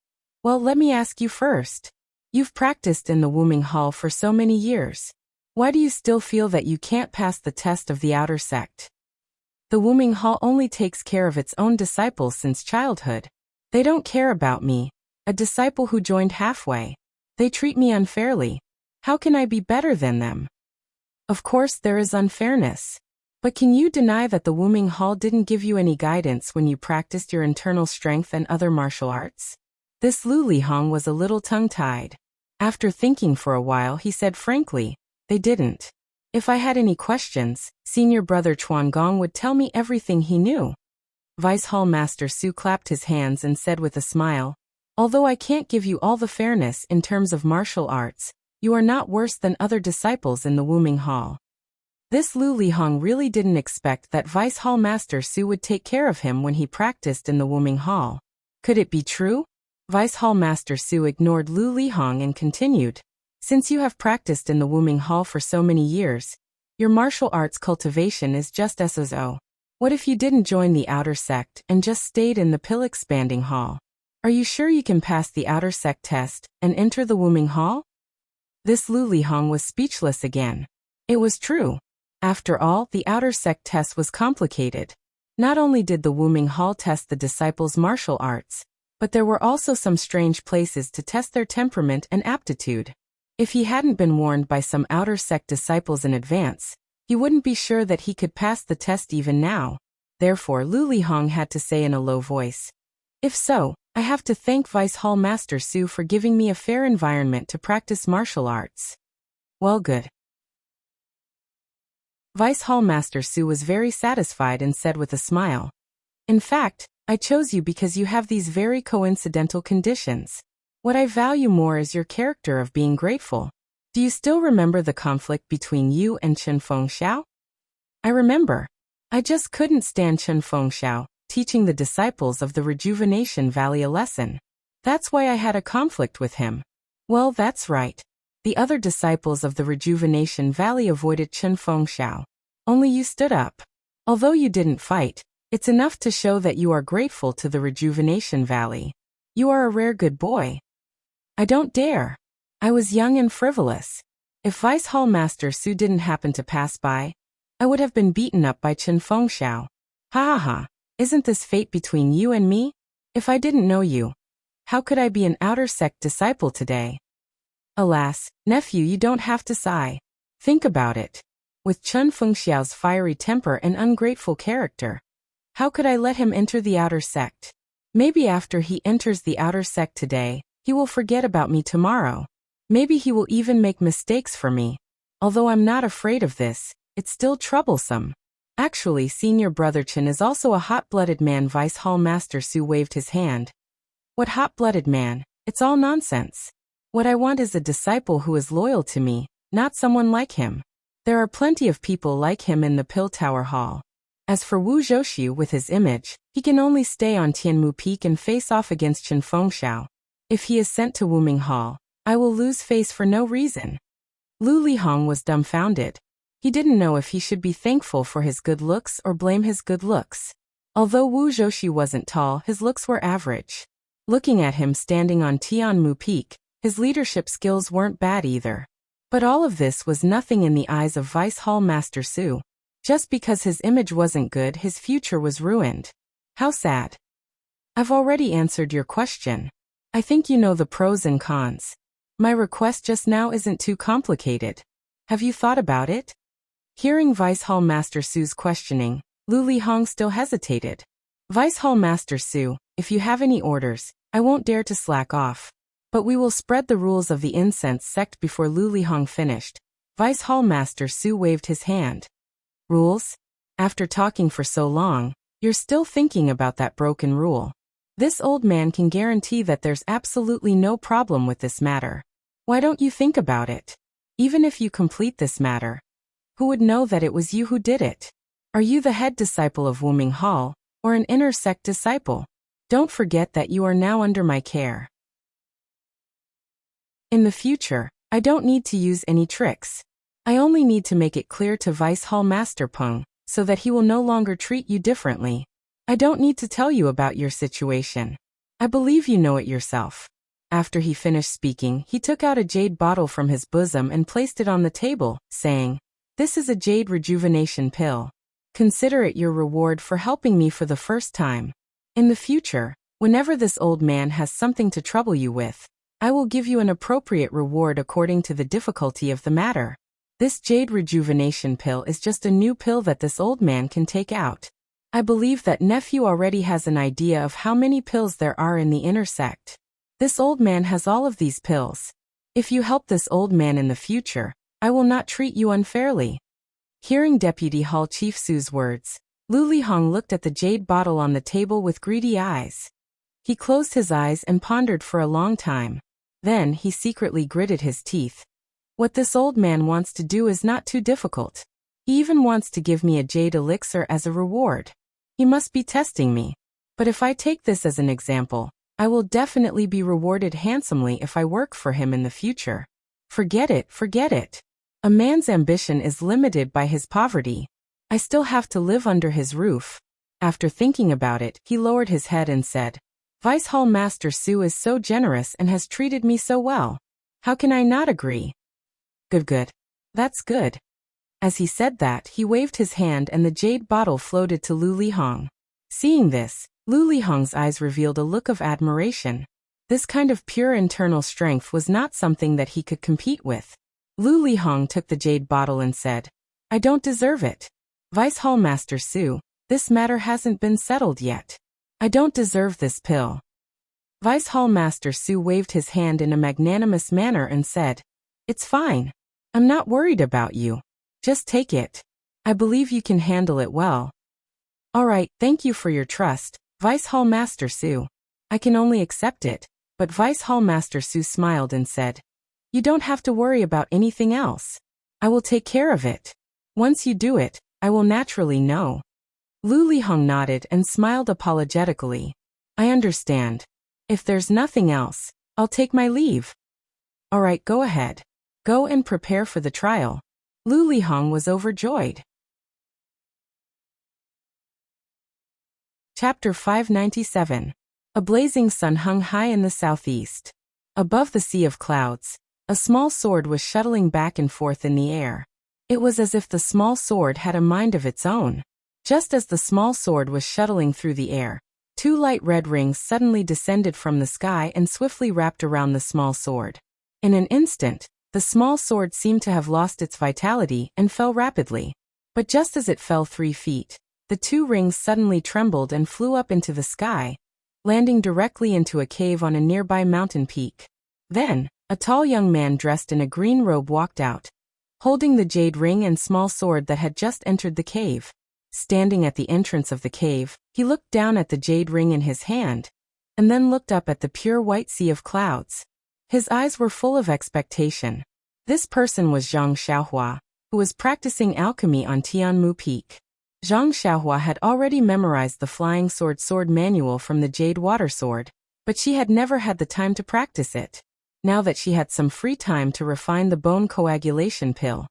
"Well, let me ask you first. You've practiced in the Wuming Hall for so many years. Why do you still feel that you can't pass the test of the outer sect?" "The Wuming Hall only takes care of its own disciples since childhood. They don't care about me, a disciple who joined halfway. They treat me unfairly. How can I be better than them?" "Of course there is unfairness. But can you deny that the Wuming Hall didn't give you any guidance when you practiced your internal strength and other martial arts?" This Lu Lihong was a little tongue-tied. After thinking for a while, he said frankly, "They didn't. If I had any questions, Senior Brother Chuan Gong would tell me everything he knew." Vice Hall Master Su clapped his hands and said with a smile, "Although I can't give you all the fairness in terms of martial arts, you are not worse than other disciples in the Wuming Hall." This Lu Lihong really didn't expect that Vice Hall Master Su would take care of him when he practiced in the Wuming Hall. Could it be true? Vice Hall Master Su ignored Lu Lihong and continued, "Since you have practiced in the Wuming Hall for so many years, your martial arts cultivation is just so. What if you didn't join the outer sect and just stayed in the pill expanding hall? Are you sure you can pass the outer sect test and enter the Wuming Hall?" This Lu Lihong was speechless again. It was true. After all, the outer sect test was complicated. Not only did the Wuming Hall test the disciples' martial arts, but there were also some strange places to test their temperament and aptitude. If he hadn't been warned by some outer sect disciples in advance, he wouldn't be sure that he could pass the test even now. Therefore, Lu Lihong had to say in a low voice, "If so, I have to thank Vice Hall Master Su for giving me a fair environment to practice martial arts." "Well, good." Vice Hall Master Su was very satisfied and said with a smile, "In fact, I chose you because you have these very coincidental conditions. What I value more is your character of being grateful. Do you still remember the conflict between you and Chen Fengxiao?" "I remember. I just couldn't stand Chen Fengxiao teaching the disciples of the Rejuvenation Valley a lesson. That's why I had a conflict with him." "Well, that's right. The other disciples of the Rejuvenation Valley avoided Chen Fengxiao. Only you stood up. Although you didn't fight, it's enough to show that you are grateful to the Rejuvenation Valley. You are a rare good boy." "I don't dare. I was young and frivolous. If Vice Hall Master Su didn't happen to pass by, I would have been beaten up by Chen Fengxiao. Ha ha ha. Isn't this fate between you and me? If I didn't know you, how could I be an outer sect disciple today?" "Alas, nephew, you don't have to sigh. Think about it. With Chen Fengxiao's fiery temper and ungrateful character, how could I let him enter the outer sect? Maybe after he enters the outer sect today, he will forget about me tomorrow. Maybe he will even make mistakes for me. Although I'm not afraid of this, it's still troublesome. Actually, Senior Brother Chen is also a hot-blooded man." Vice Hall Master Su waved his hand. "What hot-blooded man? It's all nonsense. What I want is a disciple who is loyal to me, not someone like him." There are plenty of people like him in the Pill Tower Hall. As for Wu Zhoxiu with his image, he can only stay on Tianmu Peak and face off against Chen Fengxiao. If he is sent to Wuming Hall, I will lose face for no reason. Lu Lihong was dumbfounded. He didn't know if he should be thankful for his good looks or blame his good looks. Although Wu Zhoxiu wasn't tall, his looks were average. Looking at him standing on Tianmu Peak, his leadership skills weren't bad either. But all of this was nothing in the eyes of Vice Hall Master Su. Just because his image wasn't good, his future was ruined. How sad. I've already answered your question. I think you know the pros and cons. My request just now isn't too complicated. Have you thought about it? Hearing Vice Hall Master Su's questioning, Lu Lihong still hesitated. Vice Hall Master Su, if you have any orders, I won't dare to slack off. But we will spread the rules of the incense sect before Lu Lihong finished. Vice Hall Master Su waved his hand. Rules? After talking for so long, you're still thinking about that broken rule. This old man can guarantee that there's absolutely no problem with this matter. Why don't you think about it? Even if you complete this matter, who would know that it was you who did it? Are you the head disciple of Wuming Hall, or an inner sect disciple? Don't forget that you are now under my care. In the future, I don't need to use any tricks. I only need to make it clear to Vice Hall Master Peng, so that he will no longer treat you differently. I don't need to tell you about your situation. I believe you know it yourself. After he finished speaking, he took out a jade bottle from his bosom and placed it on the table, saying, "This is a jade rejuvenation pill. Consider it your reward for helping me for the first time. In the future, whenever this old man has something to trouble you with, I will give you an appropriate reward according to the difficulty of the matter. This jade rejuvenation pill is just a new pill that this old man can take out. I believe that nephew already has an idea of how many pills there are in the inner sect. This old man has all of these pills. If you help this old man in the future, I will not treat you unfairly." Hearing Deputy Hall Chief Su's words, Lu Lihong looked at the jade bottle on the table with greedy eyes. He closed his eyes and pondered for a long time. Then he secretly gritted his teeth. What this old man wants to do is not too difficult. He even wants to give me a jade elixir as a reward. He must be testing me. But if I take this as an example, I will definitely be rewarded handsomely if I work for him in the future. Forget it, forget it. A man's ambition is limited by his poverty. I still have to live under his roof. After thinking about it, he lowered his head and said, Vice Hall Master Su is so generous and has treated me so well. How can I not agree? Good. That's good. As he said that, he waved his hand and the jade bottle floated to Lu Lihong. Seeing this, Lu Lihong's eyes revealed a look of admiration. This kind of pure internal strength was not something that he could compete with. Lu Lihong took the jade bottle and said, I don't deserve it. Vice Hall Master Su, this matter hasn't been settled yet. I don't deserve this pill. Vice Hall Master Su waved his hand in a magnanimous manner and said, It's fine. I'm not worried about you. Just take it. I believe you can handle it well. All right, thank you for your trust, Vice Hall Master Su. I can only accept it. But Vice Hall Master Su smiled and said, You don't have to worry about anything else. I will take care of it. Once you do it, I will naturally know. Lu Lihong nodded and smiled apologetically. I understand. If there's nothing else, I'll take my leave. All right, go ahead. Go and prepare for the trial. Lu Lihong was overjoyed. Chapter 597. A blazing sun hung high in the southeast. Above the sea of clouds, a small sword was shuttling back and forth in the air. It was as if the small sword had a mind of its own. Just as the small sword was shuttling through the air, two light red rings suddenly descended from the sky and swiftly wrapped around the small sword. In an instant, the small sword seemed to have lost its vitality and fell rapidly. But just as it fell 3 feet, the two rings suddenly trembled and flew up into the sky, landing directly into a cave on a nearby mountain peak. Then, a tall young man dressed in a green robe walked out, holding the jade ring and small sword that had just entered the cave. Standing at the entrance of the cave, he looked down at the jade ring in his hand, and then looked up at the pure white sea of clouds. His eyes were full of expectation. This person was Zhang Xiaohua, who was practicing alchemy on Tianmu Peak. Zhang Xiaohua had already memorized the flying sword manual from the Jade Water Sword, but she had never had the time to practice it. Now that she had some free time to refine the bone coagulation pill,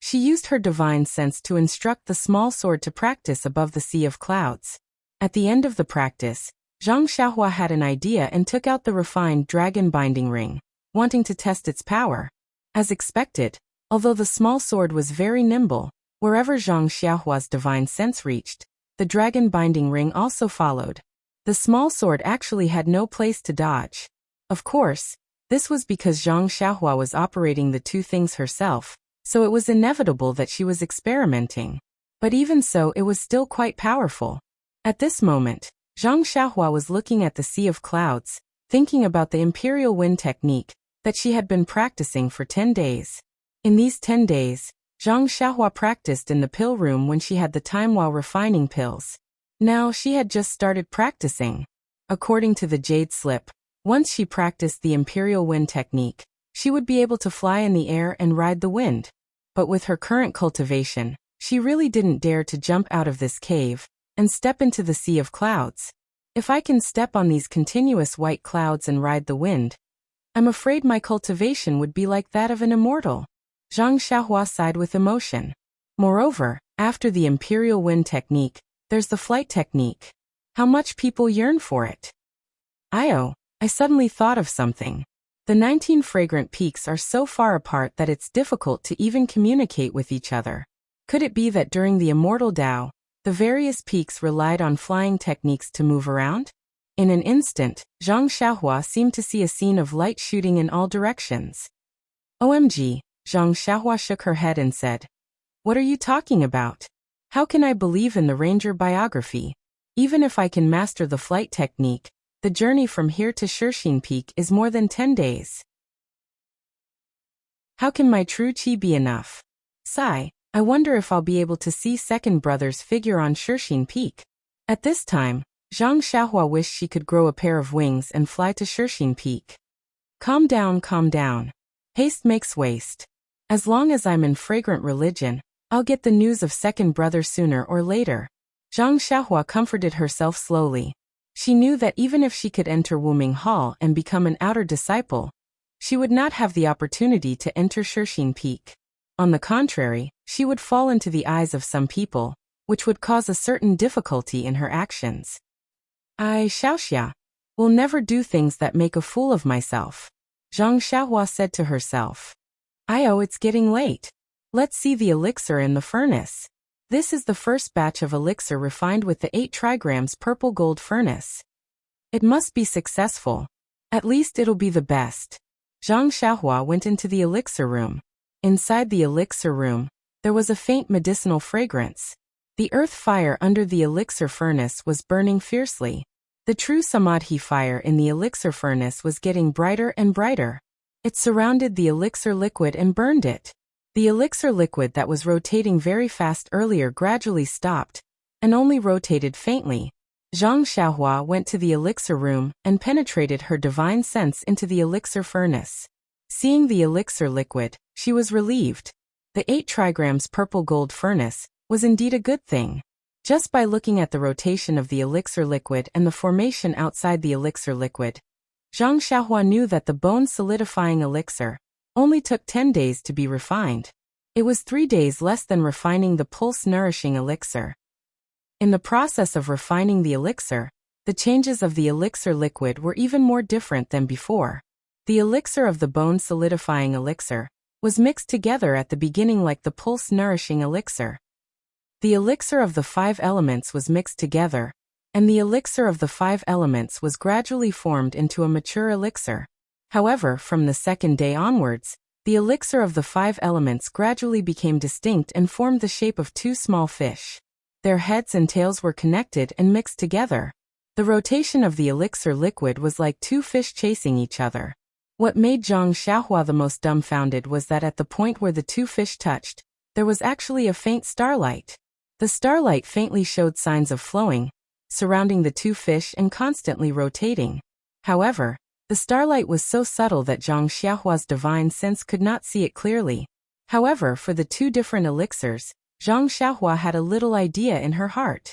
she used her divine sense to instruct the small sword to practice above the sea of clouds. At the end of the practice, Zhang Xiaohua had an idea and took out the refined dragon binding ring, wanting to test its power. As expected, although the small sword was very nimble, wherever Zhang Xiaohua's divine sense reached, the dragon binding ring also followed. The small sword actually had no place to dodge. Of course, this was because Zhang Xiaohua was operating the two things herself, so it was inevitable that she was experimenting. But even so, it was still quite powerful. At this moment, Zhang Xiaohua was looking at the sea of clouds, thinking about the imperial wind technique that she had been practicing for 10 days. In these 10 days, Zhang Xiaohua practiced in the pill room when she had the time while refining pills. Now she had just started practicing. According to the Jade Slip, once she practiced the imperial wind technique, she would be able to fly in the air and ride the wind. But with her current cultivation, she really didn't dare to jump out of this cave and step into the sea of clouds. If I can step on these continuous white clouds and ride the wind, I'm afraid my cultivation would be like that of an immortal. Zhang Xiaohua sighed with emotion. Moreover, after the imperial wind technique, there's the flight technique. How much people yearn for it. I suddenly thought of something. The 19 fragrant peaks are so far apart that it's difficult to even communicate with each other. Could it be that during the immortal Tao, the various peaks relied on flying techniques to move around? In an instant, Zhang Xiaohua seemed to see a scene of light shooting in all directions. OMG, Zhang Xiaohua shook her head and said, "What are you talking about? How can I believe in the ranger biography? Even if I can master the flight technique, the journey from here to Shirxin Peak is more than 10 days. How can my true qi be enough? Sigh, I wonder if I'll be able to see second brother's figure on Shirxin Peak." At this time, Zhang Xiaohua wished she could grow a pair of wings and fly to Shirxin Peak. Calm down, calm down. Haste makes waste. As long as I'm in fragrant religion, I'll get the news of second brother sooner or later. Zhang Xiaohua comforted herself slowly. She knew that even if she could enter Wuming Hall and become an outer disciple, she would not have the opportunity to enter Shirxin Peak. On the contrary, she would fall into the eyes of some people, which would cause a certain difficulty in her actions. I, Xiaoxia, will never do things that make a fool of myself, Zhang Xiaohua said to herself. It's getting late. Let's see the elixir in the furnace. This is the first batch of elixir refined with the 8 trigrams purple gold furnace. It must be successful. At least it'll be the best. Zhang Xiaohua went into the elixir room. Inside the elixir room, there was a faint medicinal fragrance. The earth fire under the elixir furnace was burning fiercely. The true samadhi fire in the elixir furnace was getting brighter and brighter. It surrounded the elixir liquid and burned it. The elixir liquid that was rotating very fast earlier gradually stopped, and only rotated faintly. Zhang Xiaohua went to the elixir room and penetrated her divine sense into the elixir furnace. Seeing the elixir liquid, she was relieved. The 8 trigrams purple gold furnace was indeed a good thing. Just by looking at the rotation of the elixir liquid and the formation outside the elixir liquid, Zhang Xiaohua knew that the bone solidifying elixir only took 10 days to be refined. It was 3 days less than refining the pulse-nourishing elixir. In the process of refining the elixir, the changes of the elixir liquid were even more different than before. The elixir of the bone-solidifying elixir was mixed together at the beginning like the pulse-nourishing elixir. The elixir of the 5 elements was mixed together, and the elixir of the 5 elements was gradually formed into a mature elixir. However, from the second day onwards, the elixir of the 5 elements gradually became distinct and formed the shape of 2 small fish. Their heads and tails were connected and mixed together. The rotation of the elixir liquid was like 2 fish chasing each other. What made Zhang Xiaohua the most dumbfounded was that at the point where the 2 fish touched, there was actually a faint starlight. The starlight faintly showed signs of flowing, surrounding the 2 fish and constantly rotating. However, the starlight was so subtle that Zhang Xiaohua's divine sense could not see it clearly. However, for the two different elixirs, Zhang Xiaohua had a little idea in her heart.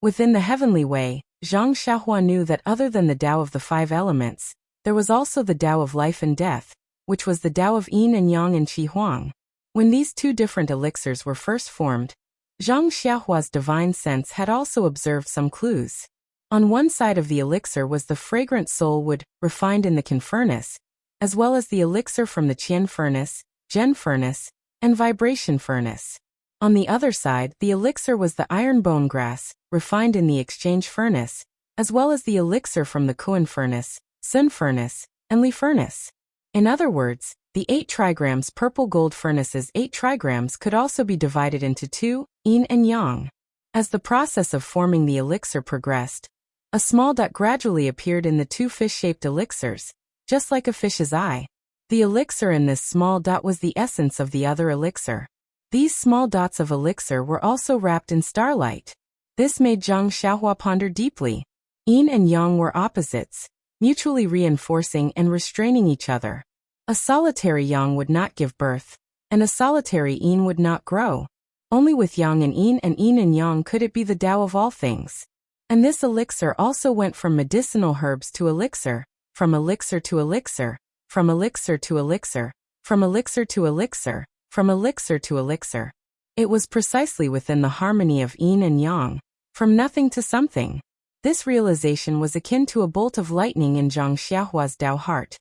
Within the heavenly way, Zhang Xiaohua knew that other than the Tao of the five elements, there was also the Tao of life and death, which was the Tao of yin and yang and qi huang. When these two different elixirs were first formed, Zhang Xiaohua's divine sense had also observed some clues. On one side of the elixir was the fragrant soul wood, refined in the Qin furnace, as well as the elixir from the Qian furnace, Zhen furnace, and vibration furnace. On the other side, the elixir was the iron bone grass, refined in the exchange furnace, as well as the elixir from the Kuan furnace, Sun furnace, and Li furnace. In other words, the 8 trigrams purple gold furnace's 8 trigrams could also be divided into 2, yin and yang. As the process of forming the elixir progressed, a small dot gradually appeared in the 2 fish-shaped elixirs, just like a fish's eye. The elixir in this small dot was the essence of the other elixir. These small dots of elixir were also wrapped in starlight. This made Zhang Xiaohua ponder deeply. Yin and yang were opposites, mutually reinforcing and restraining each other. A solitary yang would not give birth, and a solitary yin would not grow. Only with yang and yin and yang could it be the Tao of all things. And this elixir also went from medicinal herbs to elixir, from elixir to elixir, from elixir to elixir, from elixir to elixir, from elixir to elixir. It was precisely within the harmony of yin and yang, from nothing to something. This realization was akin to a bolt of lightning in Zhang Xiaohua's Tao heart,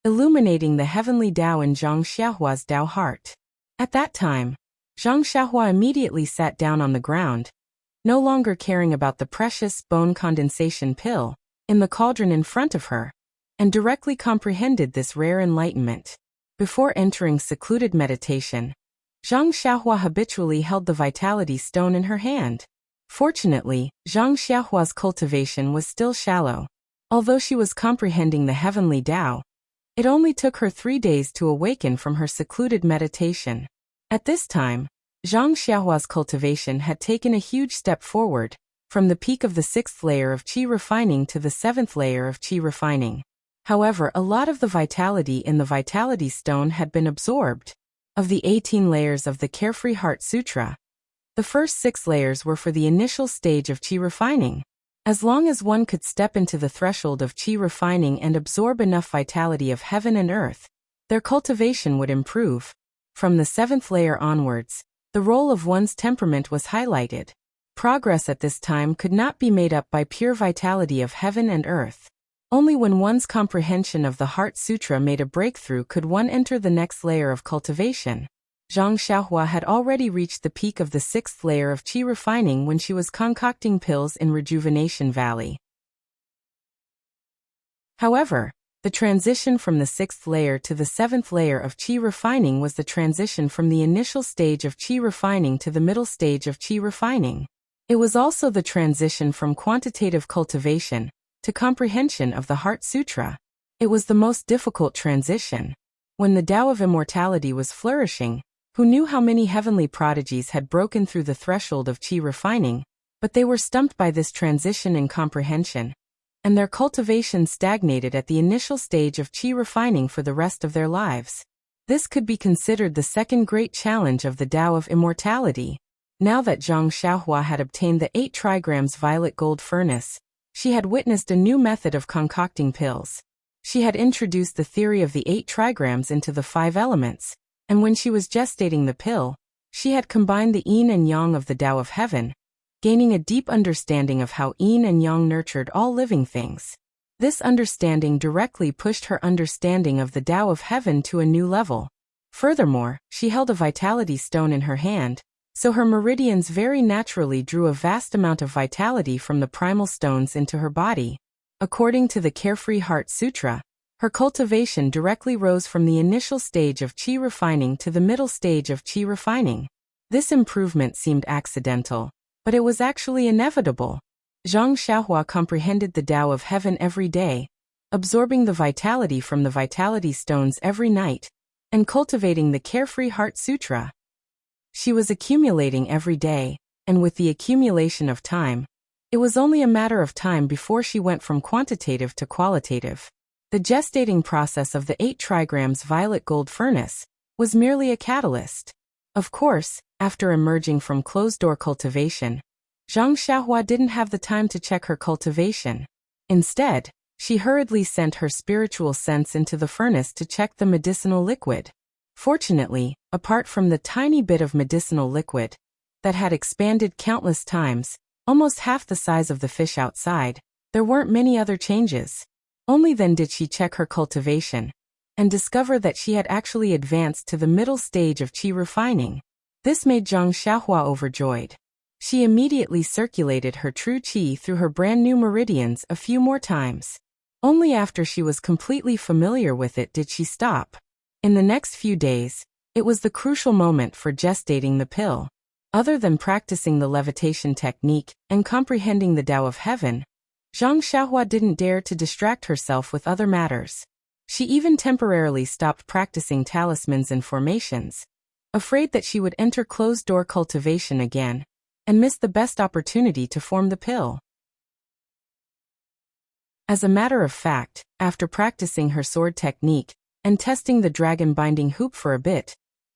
illuminating the heavenly Tao in Zhang Xiaohua's Tao heart. At that time, Zhang Xiaohua immediately sat down on the ground, no longer caring about the precious bone condensation pill in the cauldron in front of her, and directly comprehended this rare enlightenment. Before entering secluded meditation, Zhang Xiaohua habitually held the vitality stone in her hand. Fortunately, Zhang Xiaohua's cultivation was still shallow. Although she was comprehending the heavenly Tao, it only took her 3 days to awaken from her secluded meditation. At this time, Zhang Xiaohua's cultivation had taken a huge step forward, from the peak of the 6th layer of qi refining to the 7th layer of qi refining. However, a lot of the vitality in the vitality stone had been absorbed. Of the 18 layers of the Carefree Heart Sutra, the first 6 layers were for the initial stage of qi refining. As long as one could step into the threshold of qi refining and absorb enough vitality of heaven and earth, their cultivation would improve. From the 7th layer onwards, the role of one's temperament was highlighted. Progress at this time could not be made up by pure vitality of heaven and earth. Only when one's comprehension of the Heart Sutra made a breakthrough could one enter the next layer of cultivation. Zhang Xiaohua had already reached the peak of the 6th layer of qi refining when she was concocting pills in Rejuvenation Valley. However, the transition from the 6th layer to the 7th layer of qi refining was the transition from the initial stage of qi refining to the middle stage of qi refining. It was also the transition from quantitative cultivation to comprehension of the Heart Sutra. It was the most difficult transition. When the Tao of immortality was flourishing, who knew how many heavenly prodigies had broken through the threshold of qi refining, but they were stumped by this transition in comprehension, and their cultivation stagnated at the initial stage of qi refining for the rest of their lives. This could be considered the second great challenge of the Tao of immortality. Now that Zhang Xiaohua had obtained the 8 trigrams violet gold furnace, she had witnessed a new method of concocting pills. She had introduced the theory of the 8 trigrams into the 5 elements, and when she was gestating the pill, she had combined the yin and yang of the Tao of heaven, gaining a deep understanding of how yin and yang nurtured all living things. This understanding directly pushed her understanding of the Tao of heaven to a new level. Furthermore, she held a vitality stone in her hand, so her meridians very naturally drew a vast amount of vitality from the primal stones into her body. According to the Carefree Heart Sutra, her cultivation directly rose from the initial stage of qi refining to the middle stage of qi refining. This improvement seemed accidental, but it was actually inevitable. Zhang Xiaohua comprehended the Tao of heaven every day, absorbing the vitality from the vitality stones every night, and cultivating the Carefree Heart Sutra. She was accumulating every day, and with the accumulation of time, it was only a matter of time before she went from quantitative to qualitative. The gestating process of the 8 trigrams violet gold furnace was merely a catalyst. Of course, after emerging from closed-door cultivation, Zhang Xiaohua didn't have the time to check her cultivation. Instead, she hurriedly sent her spiritual sense into the furnace to check the medicinal liquid. Fortunately, apart from the tiny bit of medicinal liquid that had expanded countless times, almost half the size of the fish outside, there weren't many other changes. Only then did she check her cultivation and discover that she had actually advanced to the middle stage of qi refining. This made Zhang Xiaohua overjoyed. She immediately circulated her true qi through her brand new meridians a few more times. Only after she was completely familiar with it did she stop. In the next few days, it was the crucial moment for gestating the pill. Other than practicing the levitation technique and comprehending the Tao of Heaven, Zhang Xiaohua didn't dare to distract herself with other matters. She even temporarily stopped practicing talismans and formations, afraid that she would enter closed-door cultivation again and miss the best opportunity to form the pill. As a matter of fact, after practicing her sword technique and testing the dragon-binding hoop for a bit,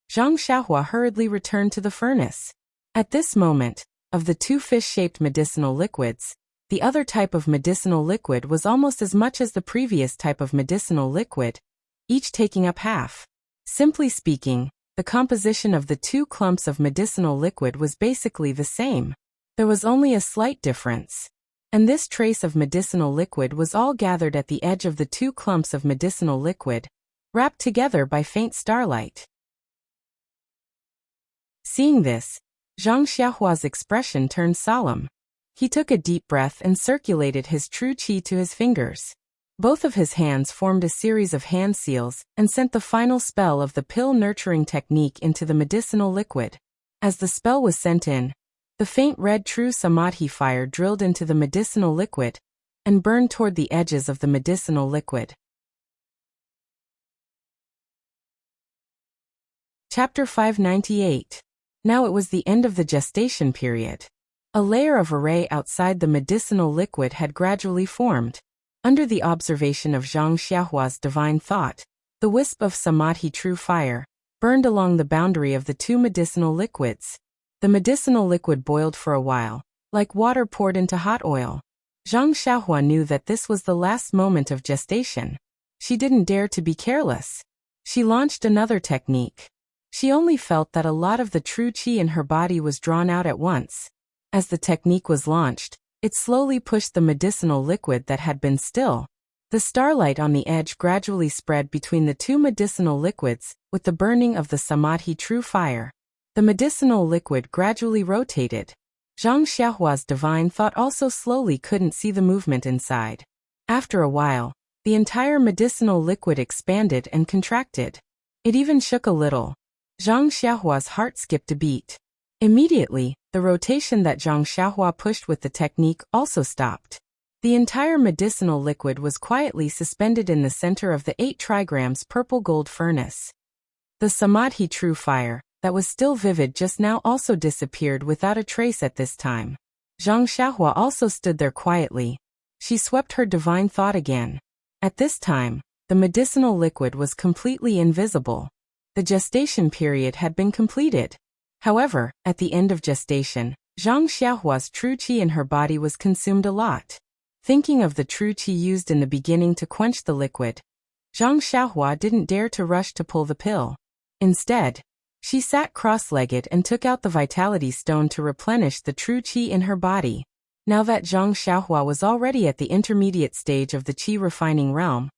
Zhang Xiaohua hurriedly returned to the furnace. At this moment, of the 2 fish-shaped medicinal liquids, the other type of medicinal liquid was almost as much as the previous type of medicinal liquid, each taking up half. Simply speaking, the composition of the 2 clumps of medicinal liquid was basically the same. There was only a slight difference. And this trace of medicinal liquid was all gathered at the edge of the 2 clumps of medicinal liquid, wrapped together by faint starlight. Seeing this, Zhang Xiaohua's expression turned solemn. He took a deep breath and circulated his true qi to his fingers. Both of his hands formed a series of hand seals and sent the final spell of the pill nurturing technique into the medicinal liquid. As the spell was sent in, the faint red true samadhi fire drilled into the medicinal liquid and burned toward the edges of the medicinal liquid. Chapter 598. Now it was the end of the gestation period. A layer of array outside the medicinal liquid had gradually formed. Under the observation of Zhang Xiaohua's divine thought, the wisp of samadhi true fire burned along the boundary of the 2 medicinal liquids. The medicinal liquid boiled for a while, like water poured into hot oil. Zhang Xiaohua knew that this was the last moment of gestation. She didn't dare to be careless. She launched another technique. She only felt that a lot of the true qi in her body was drawn out at once. As the technique was launched, it slowly pushed the medicinal liquid that had been still. The starlight on the edge gradually spread between the 2 medicinal liquids with the burning of the samadhi true fire. The medicinal liquid gradually rotated. Zhang Xiaohua's divine thought also slowly couldn't see the movement inside. After a while, the entire medicinal liquid expanded and contracted. It even shook a little. Zhang Xiaohua's heart skipped a beat. Immediately, the rotation that Zhang Xiaohua pushed with the technique also stopped. The entire medicinal liquid was quietly suspended in the center of the 8 trigrams purple gold furnace. The samadhi true fire, that was still vivid just now, also disappeared without a trace at this time. Zhang Xiaohua also stood there quietly. She swept her divine thought again. At this time, the medicinal liquid was completely invisible. The gestation period had been completed. However, at the end of gestation, Zhang Xiaohua's true qi in her body was consumed a lot. Thinking of the true qi used in the beginning to quench the liquid, Zhang Xiaohua didn't dare to rush to pull the pill. Instead, she sat cross-legged and took out the vitality stone to replenish the true qi in her body. Now that Zhang Xiaohua was already at the intermediate stage of the qi refining realm,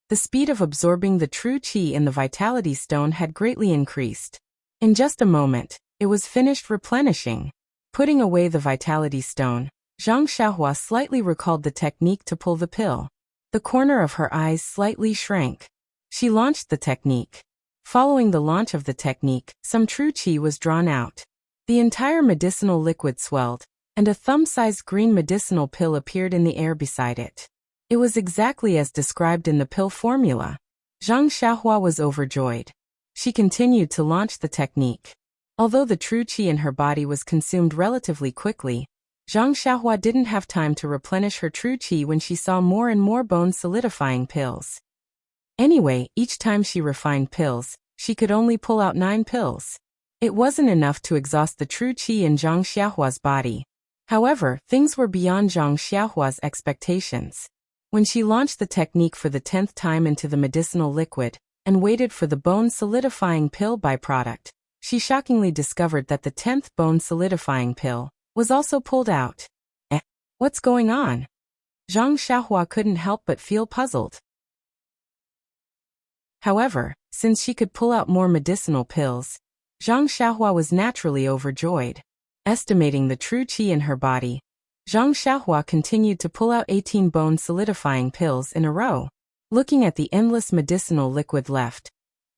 the speed of absorbing the true qi in the vitality stone had greatly increased. In just a moment, it was finished replenishing. Putting away the vitality stone, Zhang Xiaohua slightly recalled the technique to pull the pill. The corner of her eyes slightly shrank. She launched the technique. Following the launch of the technique, some true qi was drawn out. The entire medicinal liquid swelled, and a thumb-sized green medicinal pill appeared in the air beside it. It was exactly as described in the pill formula. Zhang Xiaohua was overjoyed. She continued to launch the technique. Although the true qi in her body was consumed relatively quickly, Zhang Xiaohua didn't have time to replenish her true qi when she saw more and more bone-solidifying pills. Anyway, each time she refined pills, she could only pull out 9 pills. It wasn't enough to exhaust the true qi in Zhang Xiaohua's body. However, things were beyond Zhang Xiaohua's expectations. When she launched the technique for the 10th time into the medicinal liquid, and waited for the bone-solidifying pill byproduct, she shockingly discovered that the 10th bone-solidifying pill was also pulled out. What's going on? Zhang Xiaohua couldn't help but feel puzzled. However, since she could pull out more medicinal pills, Zhang Xiaohua was naturally overjoyed. Estimating the true qi in her body, Zhang Xiaohua continued to pull out 18 bone-solidifying pills in a row. Looking at the endless medicinal liquid left,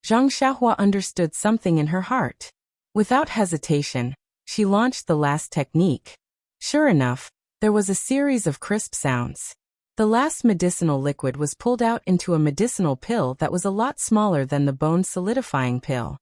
Zhang Xiaohua understood something in her heart. Without hesitation, she launched the last technique. Sure enough, there was a series of crisp sounds. The last medicinal liquid was pulled out into a medicinal pill that was a lot smaller than the bone-solidifying pill.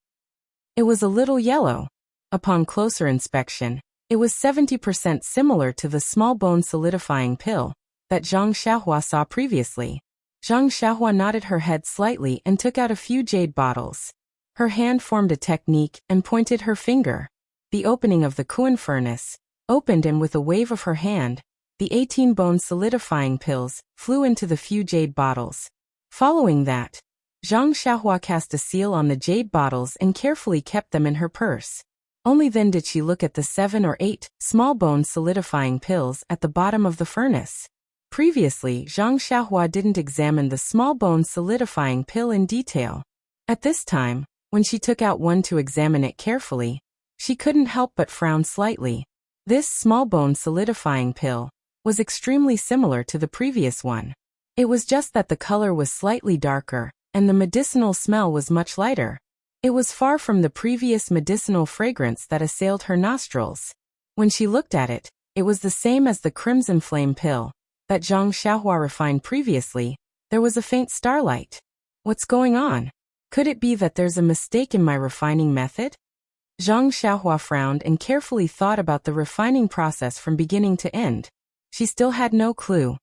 It was a little yellow. Upon closer inspection, it was 70% similar to the small bone-solidifying pill that Zhang Xiaohua saw previously. Zhang Xiaohua nodded her head slightly and took out a few jade bottles. Her hand formed a technique and pointed her finger. The opening of the Kuan furnace opened, and with a wave of her hand, the 18 bone-solidifying pills flew into the few jade bottles. Following that, Zhang Xiaohua cast a seal on the jade bottles and carefully kept them in her purse. Only then did she look at the 7 or 8 small bone-solidifying pills at the bottom of the furnace. Previously, Zhang Xiaohua didn't examine the small bone-solidifying pill in detail. At this time, when she took out one to examine it carefully, she couldn't help but frown slightly. This small bone-solidifying pill was extremely similar to the previous one. It was just that the color was slightly darker, and the medicinal smell was much lighter. It was far from the previous medicinal fragrance that assailed her nostrils. When she looked at it, it was the same as the crimson flame pill that Zhang Xiaohua refined previously. There was a faint starlight. What's going on? Could it be that there's a mistake in my refining method? Zhang Xiaohua frowned and carefully thought about the refining process from beginning to end. She still had no clue.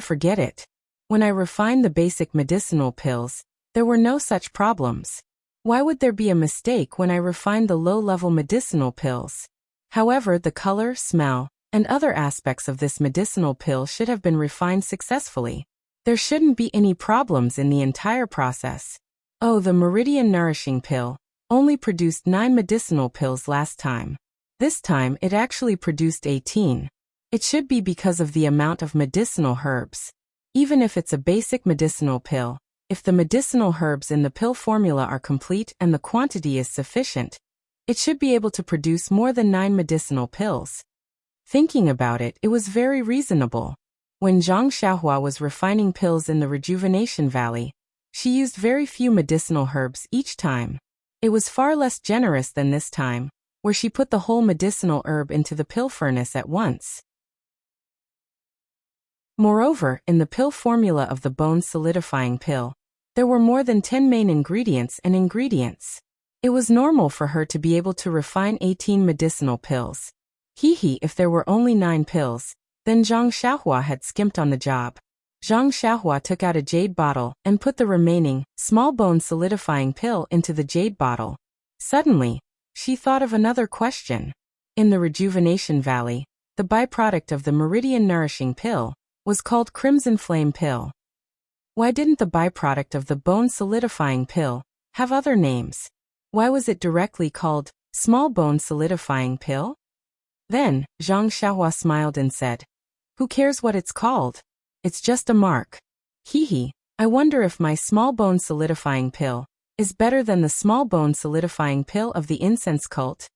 Forget it. When I refined the basic medicinal pills, there were no such problems. Why would there be a mistake when I refined the low-level medicinal pills? However, the color, smell, and other aspects of this medicinal pill should have been refined successfully. There shouldn't be any problems in the entire process. Oh, the Meridian Nourishing Pill only produced 9 medicinal pills last time. This time, it actually produced 18. It should be because of the amount of medicinal herbs. Even if it's a basic medicinal pill, if the medicinal herbs in the pill formula are complete and the quantity is sufficient, it should be able to produce more than 9 medicinal pills. Thinking about it, it was very reasonable. When Zhang Xiaohua was refining pills in the Rejuvenation Valley, she used very few medicinal herbs each time. It was far less generous than this time, where she put the whole medicinal herb into the pill furnace at once. Moreover, in the pill formula of the bone-solidifying pill, there were more than 10 main ingredients and ingredients. It was normal for her to be able to refine 18 medicinal pills. If there were only 9 pills, then Zhang Xiaohua had skimped on the job. Zhang Xiaohua took out a jade bottle and put the remaining, small bone-solidifying pill into the jade bottle. Suddenly, she thought of another question. In the Rejuvenation Valley, the byproduct of the Meridian Nourishing Pill was called Crimson Flame Pill. Why didn't the byproduct of the bone-solidifying pill have other names? Why was it directly called Small Bone Solidifying Pill? Then, Zhang Xiaohua smiled and said, "Who cares what it's called? It's just a mark. I wonder if my small bone solidifying pill is better than the small bone solidifying pill of the incense cult."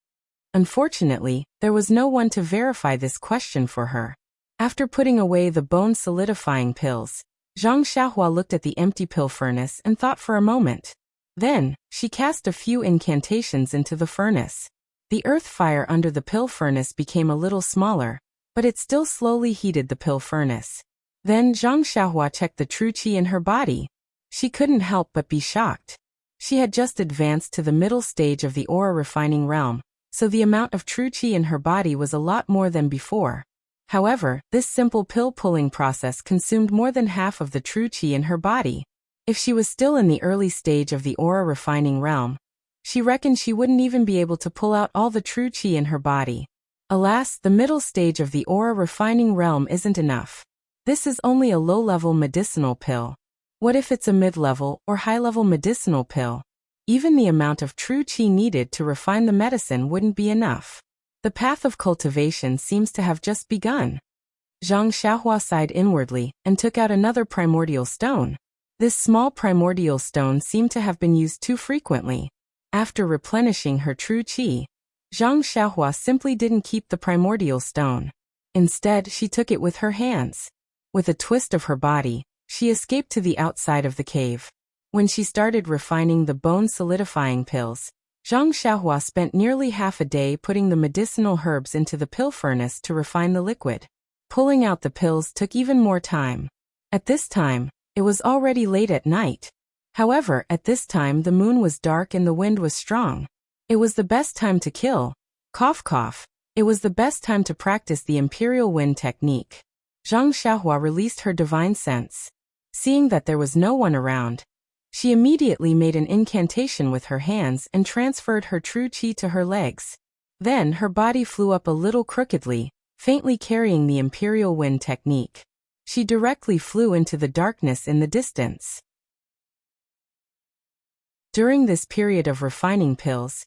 Unfortunately, there was no one to verify this question for her. After putting away the bone-solidifying pills, Zhang Xiaohua looked at the empty pill furnace and thought for a moment. Then, she cast a few incantations into the furnace. The earth fire under the pill furnace became a little smaller, but it still slowly heated the pill furnace. Then Zhang Xiaohua checked the true qi in her body. She couldn't help but be shocked. She had just advanced to the middle stage of the aura refining realm, so the amount of true qi in her body was a lot more than before. However, this simple pill-pulling process consumed more than half of the true qi in her body. If she was still in the early stage of the aura refining realm, she reckoned she wouldn't even be able to pull out all the true qi in her body. Alas, the middle stage of the aura refining realm isn't enough. This is only a low-level medicinal pill. What if it's a mid-level or high-level medicinal pill? Even the amount of true qi needed to refine the medicine wouldn't be enough. The path of cultivation seems to have just begun. Zhang Xiaohua sighed inwardly and took out another primordial stone. This small primordial stone seemed to have been used too frequently. After replenishing her true qi, Zhang Xiaohua simply didn't keep the primordial stone. Instead, she took it with her hands. With a twist of her body, she escaped to the outside of the cave. When she started refining the bone-solidifying pills, Zhang Xiaohua spent nearly half a day putting the medicinal herbs into the pill furnace to refine the liquid. Pulling out the pills took even more time. At this time, it was already late at night. However, at this time the moon was dark and the wind was strong. It was the best time to kill. Cough cough. It was the best time to practice the Imperial Wind technique. Zhang Xiaohua released her divine sense. Seeing that there was no one around, she immediately made an incantation with her hands and transferred her true qi to her legs. Then her body flew up a little crookedly, faintly carrying the Imperial Wind technique. She directly flew into the darkness in the distance. During this period of refining pills,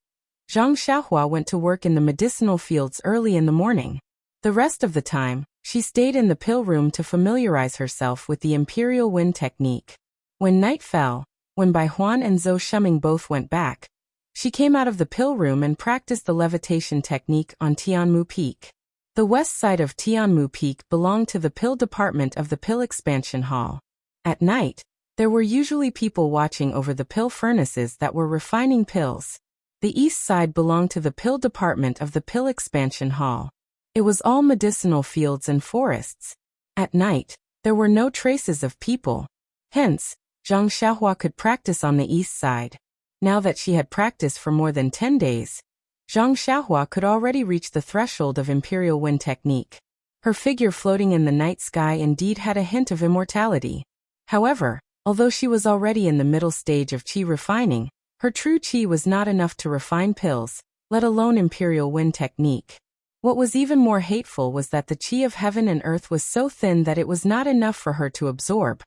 Zhang Xiaohua went to work in the medicinal fields early in the morning. The rest of the time, she stayed in the pill room to familiarize herself with the Imperial Wind technique. When night fell, when Bai Huan and Zhou Shuming both went back, she came out of the pill room and practiced the levitation technique on Tianmu Peak. The west side of Tianmu Peak belonged to the pill department of the pill expansion hall. At night, there were usually people watching over the pill furnaces that were refining pills. The east side belonged to the pill department of the pill expansion hall. It was all medicinal fields and forests. At night, there were no traces of people. Hence, Zhang Xiaohua could practice on the east side. Now that she had practiced for more than 10 days, Zhang Xiaohua could already reach the threshold of Imperial Wind technique. Her figure floating in the night sky indeed had a hint of immortality. However, although she was already in the middle stage of qi refining, her true qi was not enough to refine pills, let alone Imperial Wind technique. What was even more hateful was that the qi of heaven and earth was so thin that it was not enough for her to absorb,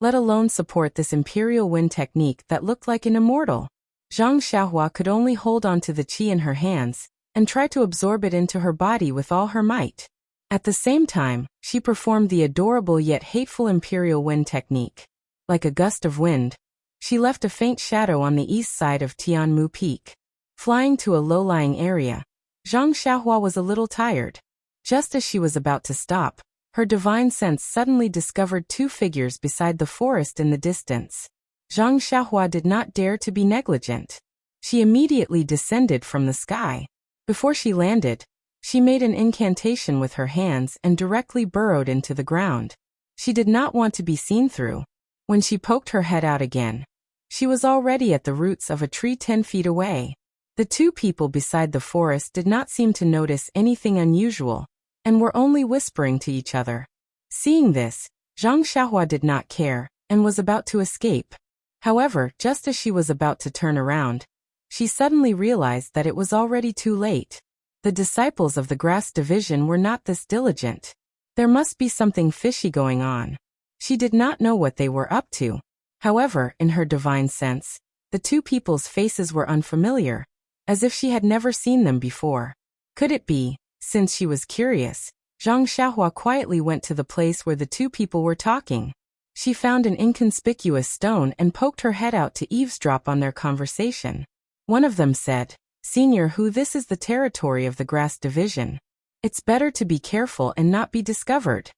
let alone support this Imperial Wind technique that looked like an immortal. Zhang Xiaohua could only hold on to the qi in her hands and try to absorb it into her body with all her might. At the same time, she performed the adorable yet hateful Imperial Wind technique. Like a gust of wind, she left a faint shadow on the east side of Tianmu Peak. Flying to a low-lying area, Zhang Xiaohua was a little tired. Just as she was about to stop, her divine sense suddenly discovered two figures beside the forest in the distance. Zhang Xiaohua did not dare to be negligent. She immediately descended from the sky. Before she landed, she made an incantation with her hands and directly burrowed into the ground. She did not want to be seen through. When she poked her head out again, she was already at the roots of a tree 10 feet away. The two people beside the forest did not seem to notice anything unusual, and were only whispering to each other. Seeing this, Zhang Xiaohua did not care, and was about to escape. However, just as she was about to turn around, she suddenly realized that it was already too late. The disciples of the grass division were not this diligent. There must be something fishy going on. She did not know what they were up to. However, in her divine sense, the two people's faces were unfamiliar, as if she had never seen them before. Could it be? Since she was curious, Zhang Xiaohua quietly went to the place where the two people were talking. She found an inconspicuous stone and poked her head out to eavesdrop on their conversation. One of them said, "Senior Hu, this is the territory of the grass division. It's better to be careful and not be discovered."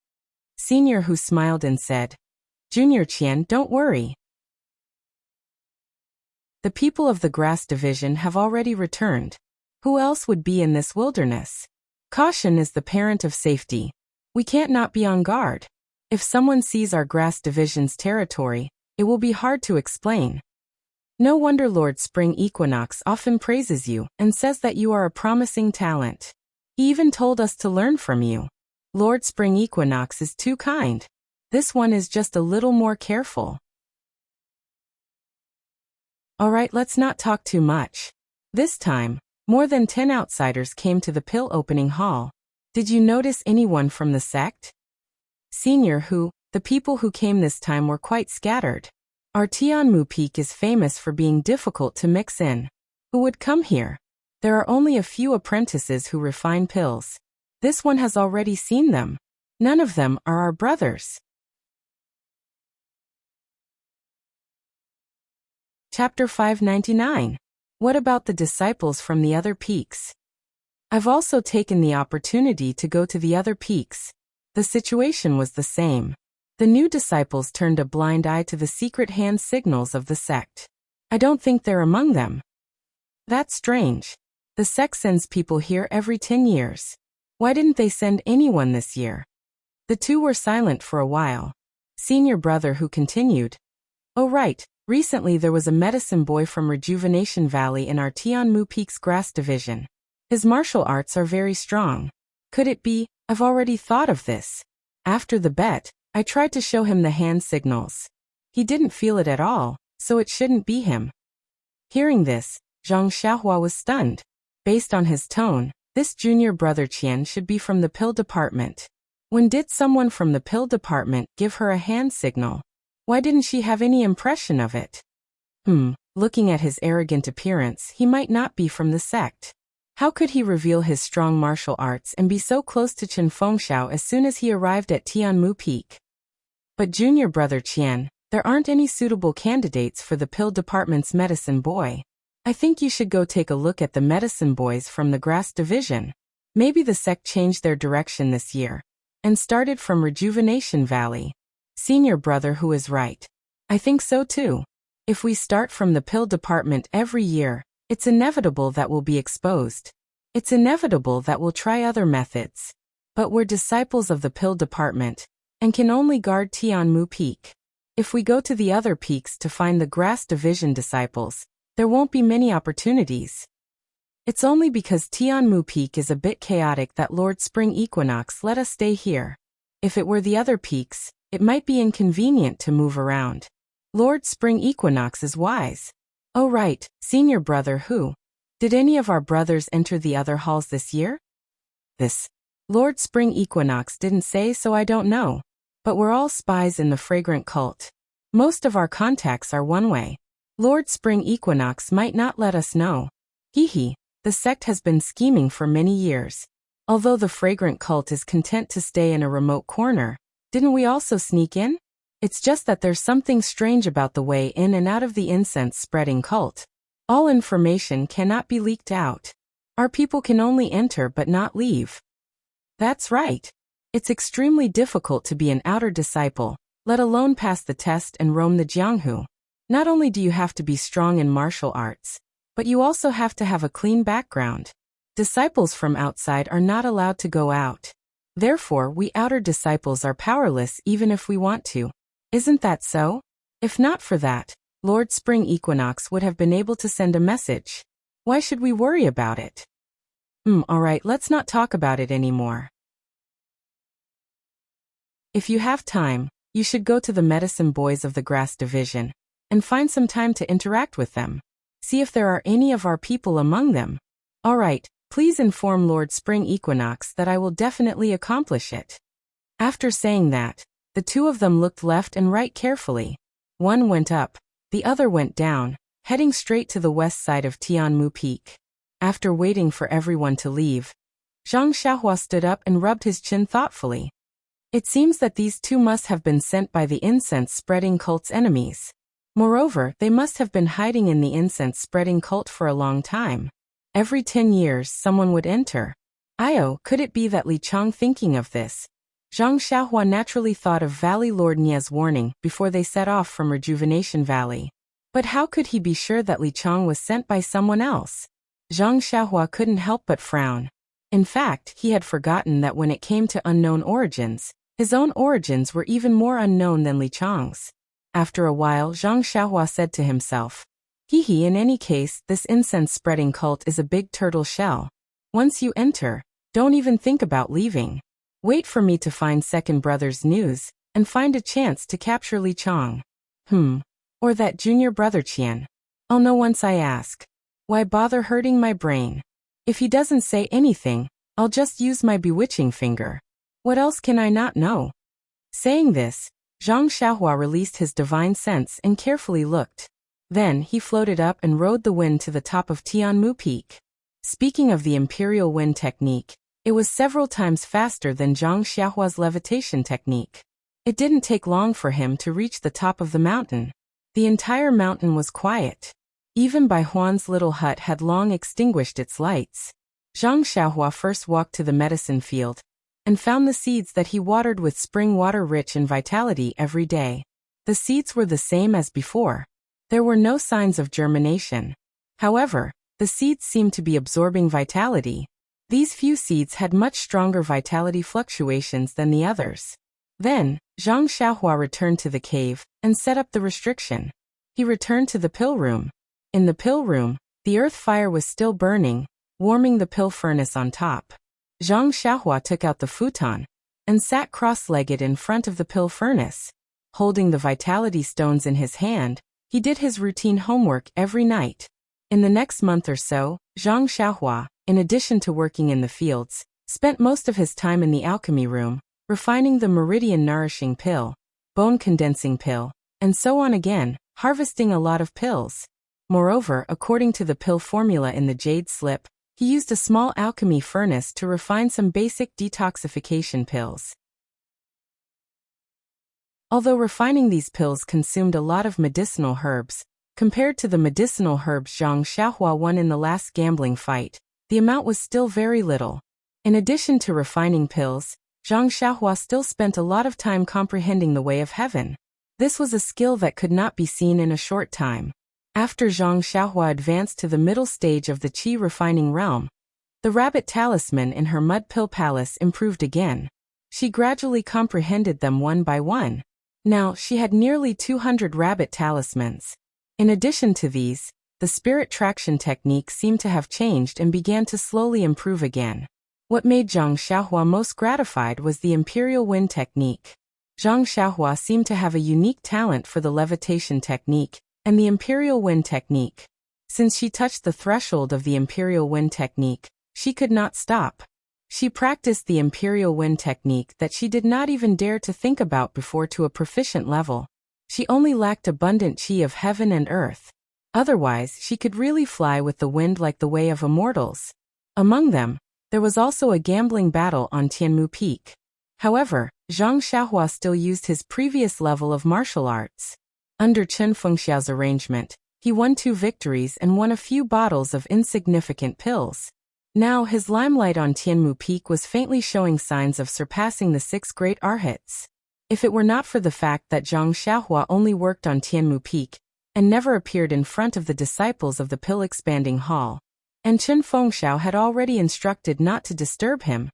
Senior Hu smiled and said, "Junior Qian, don't worry. The people of the grass division have already returned. Who else would be in this wilderness? Caution is the parent of safety. We can't not be on guard. If someone sees our grass division's territory, it will be hard to explain. No wonder Lord Spring Equinox often praises you and says that you are a promising talent. He even told us to learn from you. Lord Spring Equinox is too kind. This one is just a little more careful." Alright, let's not talk too much. This time, more than 10 outsiders came to the pill opening hall. Did you notice anyone from the sect? Senior the people who came this time were quite scattered. Our Tianmu Peak is famous for being difficult to mix in. Who would come here? There are only a few apprentices who refine pills. This one has already seen them. None of them are our brothers. Chapter 599. What about the disciples from the other peaks? I've also taken the opportunity to go to the other peaks. The situation was the same. The new disciples turned a blind eye to the secret hand signals of the sect. I don't think they're among them. That's strange. The sect sends people here every 10 years. Why didn't they send anyone this year? The two were silent for a while. Senior brother who continued. Oh right, recently there was a medicine boy from Rejuvenation Valley in our Tianmu Peak's grass division. His martial arts are very strong. Could it be? I've already thought of this. After the bet, I tried to show him the hand signals. He didn't feel it at all, so it shouldn't be him. Hearing this, Zhang Xiaohua was stunned. Based on his tone, this junior brother Qian should be from the pill department. When did someone from the pill department give her a hand signal? Why didn't she have any impression of it? Looking at his arrogant appearance, he might not be from the sect. How could he reveal his strong martial arts and be so close to Chen Fengxiao as soon as he arrived at Tianmu Peak? But junior brother Qian, there aren't any suitable candidates for the pill department's medicine boy. I think you should go take a look at the medicine boys from the grass division. Maybe the sect changed their direction this year and started from Rejuvenation Valley. Senior brother who is right. I think so too. If we start from the pill department every year, it's inevitable that we'll be exposed. It's inevitable that we'll try other methods. But we're disciples of the pill department and can only guard Tianmu Peak. If we go to the other peaks to find the grass division disciples, there won't be many opportunities. It's only because Tianmu Peak is a bit chaotic that Lord Spring Equinox let us stay here. If it were the other peaks, it might be inconvenient to move around. Lord Spring Equinox is wise. Oh right, senior brother who? Did any of our brothers enter the other halls this year? This Lord Spring Equinox didn't say, so I don't know. But we're all spies in the fragrant cult. Most of our contacts are one way. Lord Spring Equinox might not let us know. The sect has been scheming for many years. Although the fragrant cult is content to stay in a remote corner, didn't we also sneak in? It's just that there's something strange about the way in and out of the incense-spreading cult. All information cannot be leaked out. Our people can only enter but not leave. That's right. It's extremely difficult to be an outer disciple, let alone pass the test and roam the Jianghu. Not only do you have to be strong in martial arts, but you also have to have a clean background. Disciples from outside are not allowed to go out. Therefore, we outer disciples are powerless even if we want to. Isn't that so? If not for that, Lord Spring Equinox would have been able to send a message. Why should we worry about it? Alright, let's not talk about it anymore. If you have time, you should go to the medicine boys of the grass division and find some time to interact with them. See if there are any of our people among them. Alright, please inform Lord Spring Equinox that I will definitely accomplish it. After saying that, the two of them looked left and right carefully. One went up, the other went down, heading straight to the west side of Tianmu Peak. After waiting for everyone to leave, Zhang Xiaohua stood up and rubbed his chin thoughtfully. It seems that these two must have been sent by the incense-spreading cult's enemies. Moreover, they must have been hiding in the incense-spreading cult for a long time. Every 10 years someone would enter. Could it be that Li Chang thinking of this? Zhang Xiaohua naturally thought of Valley Lord Nie's warning before they set off from Rejuvenation Valley. But how could he be sure that Li Chang was sent by someone else? Zhang Xiaohua couldn't help but frown. In fact, he had forgotten that when it came to unknown origins, his own origins were even more unknown than Li Chang's. After a while, Zhang Xiaohua said to himself, in any case, this incense-spreading cult is a big turtle shell. Once you enter, don't even think about leaving. Wait for me to find second brother's news, and find a chance to capture Li Chang. Or that junior brother Qian. I'll know once I ask. Why bother hurting my brain? If he doesn't say anything, I'll just use my bewitching finger. What else can I not know? Saying this, Zhang Xiaohua released his divine sense and carefully looked. Then he floated up and rode the wind to the top of Tianmu Peak. Speaking of the imperial wind technique, it was several times faster than Zhang Xiaohua's levitation technique. It didn't take long for him to reach the top of the mountain. The entire mountain was quiet. Even Bai Huan's little hut had long extinguished its lights. Zhang Xiaohua first walked to the medicine field and found the seeds that he watered with spring water rich in vitality every day. The seeds were the same as before. There were no signs of germination. However, the seeds seemed to be absorbing vitality. These few seeds had much stronger vitality fluctuations than the others. Then, Zhang Xiaohua returned to the cave and set up the restriction. He returned to the pill room. In the pill room, the earth fire was still burning, warming the pill furnace on top. Zhang Xiaohua took out the futon and sat cross-legged in front of the pill furnace. Holding the vitality stones in his hand, he did his routine homework every night. In the next month or so, Zhang Xiaohua, in addition to working in the fields, spent most of his time in the alchemy room, refining the meridian nourishing pill, bone condensing pill, and so on again, harvesting a lot of pills. Moreover, according to the pill formula in the jade slip, he used a small alchemy furnace to refine some basic detoxification pills. Although refining these pills consumed a lot of medicinal herbs, compared to the medicinal herbs Zhang Xiaohua won in the last gambling fight, the amount was still very little. In addition to refining pills, Zhang Xiaohua still spent a lot of time comprehending the way of heaven. This was a skill that could not be seen in a short time. After Zhang Xiaohua advanced to the middle stage of the qi refining realm, the rabbit talisman in her mud pill palace improved again. She gradually comprehended them one by one. Now, she had nearly 200 rabbit talismans. In addition to these, the spirit traction technique seemed to have changed and began to slowly improve again. What made Zhang Xiaohua most gratified was the imperial wind technique. Zhang Xiaohua seemed to have a unique talent for the levitation technique and the imperial wind technique. Since she touched the threshold of the imperial wind technique, she could not stop. She practiced the imperial wind technique that she did not even dare to think about before to a proficient level. She only lacked abundant qi of heaven and earth. Otherwise, she could really fly with the wind like the way of immortals. Among them, there was also a gambling battle on Tianmu Peak. However, Zhang Xiaohua still used his previous level of martial arts. Under Chen Fengxiao's arrangement, he won 2 victories and won a few bottles of insignificant pills. Now his limelight on Tianmu Peak was faintly showing signs of surpassing the 6 great arhats. If it were not for the fact that Zhang Xiaohua only worked on Tianmu Peak and never appeared in front of the disciples of the pill expanding hall, and Chen Fengxiao had already instructed not to disturb him,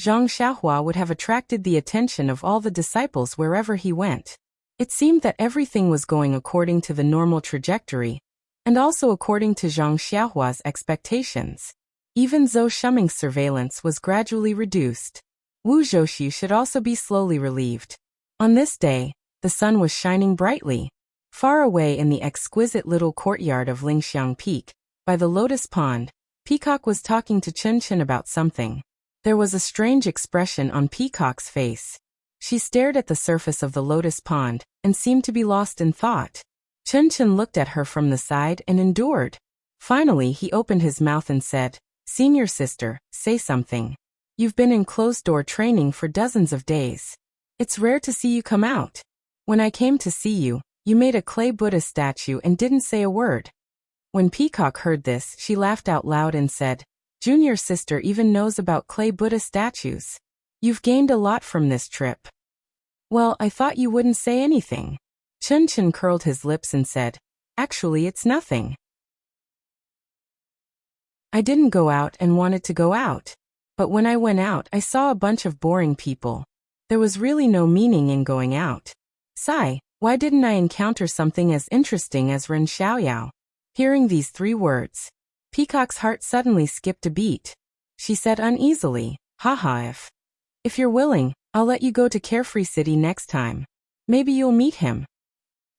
Zhang Xiaohua would have attracted the attention of all the disciples wherever he went. It seemed that everything was going according to the normal trajectory, and also according to Zhang Xiaohua's expectations. Even Zhou Shuming's surveillance was gradually reduced. Wu Zhouxu should also be slowly relieved. On this day, the sun was shining brightly. Far away in the exquisite little courtyard of Lingxiang Peak, by the lotus pond, Peacock was talking to Chen Chen about something. There was a strange expression on Peacock's face. She stared at the surface of the lotus pond and seemed to be lost in thought. Chen Chen looked at her from the side and endured. Finally, he opened his mouth and said, "Senior sister, say something. You've been in closed-door training for dozens of days. It's rare to see you come out. When I came to see you, you made a clay Buddha statue and didn't say a word." When Peacock heard this, she laughed out loud and said, "Junior sister even knows about clay Buddha statues. You've gained a lot from this trip." "Well, I thought you wouldn't say anything." Chen Chen curled his lips and said, "Actually, it's nothing. I didn't go out and wanted to go out. But when I went out, I saw a bunch of boring people. There was really no meaning in going out. Sigh, why didn't I encounter something as interesting as Ren Xiaoyao?" Hearing these 3 words, Peacock's heart suddenly skipped a beat. She said uneasily, "Haha, if you're willing, I'll let you go to Carefree City next time. Maybe you'll meet him."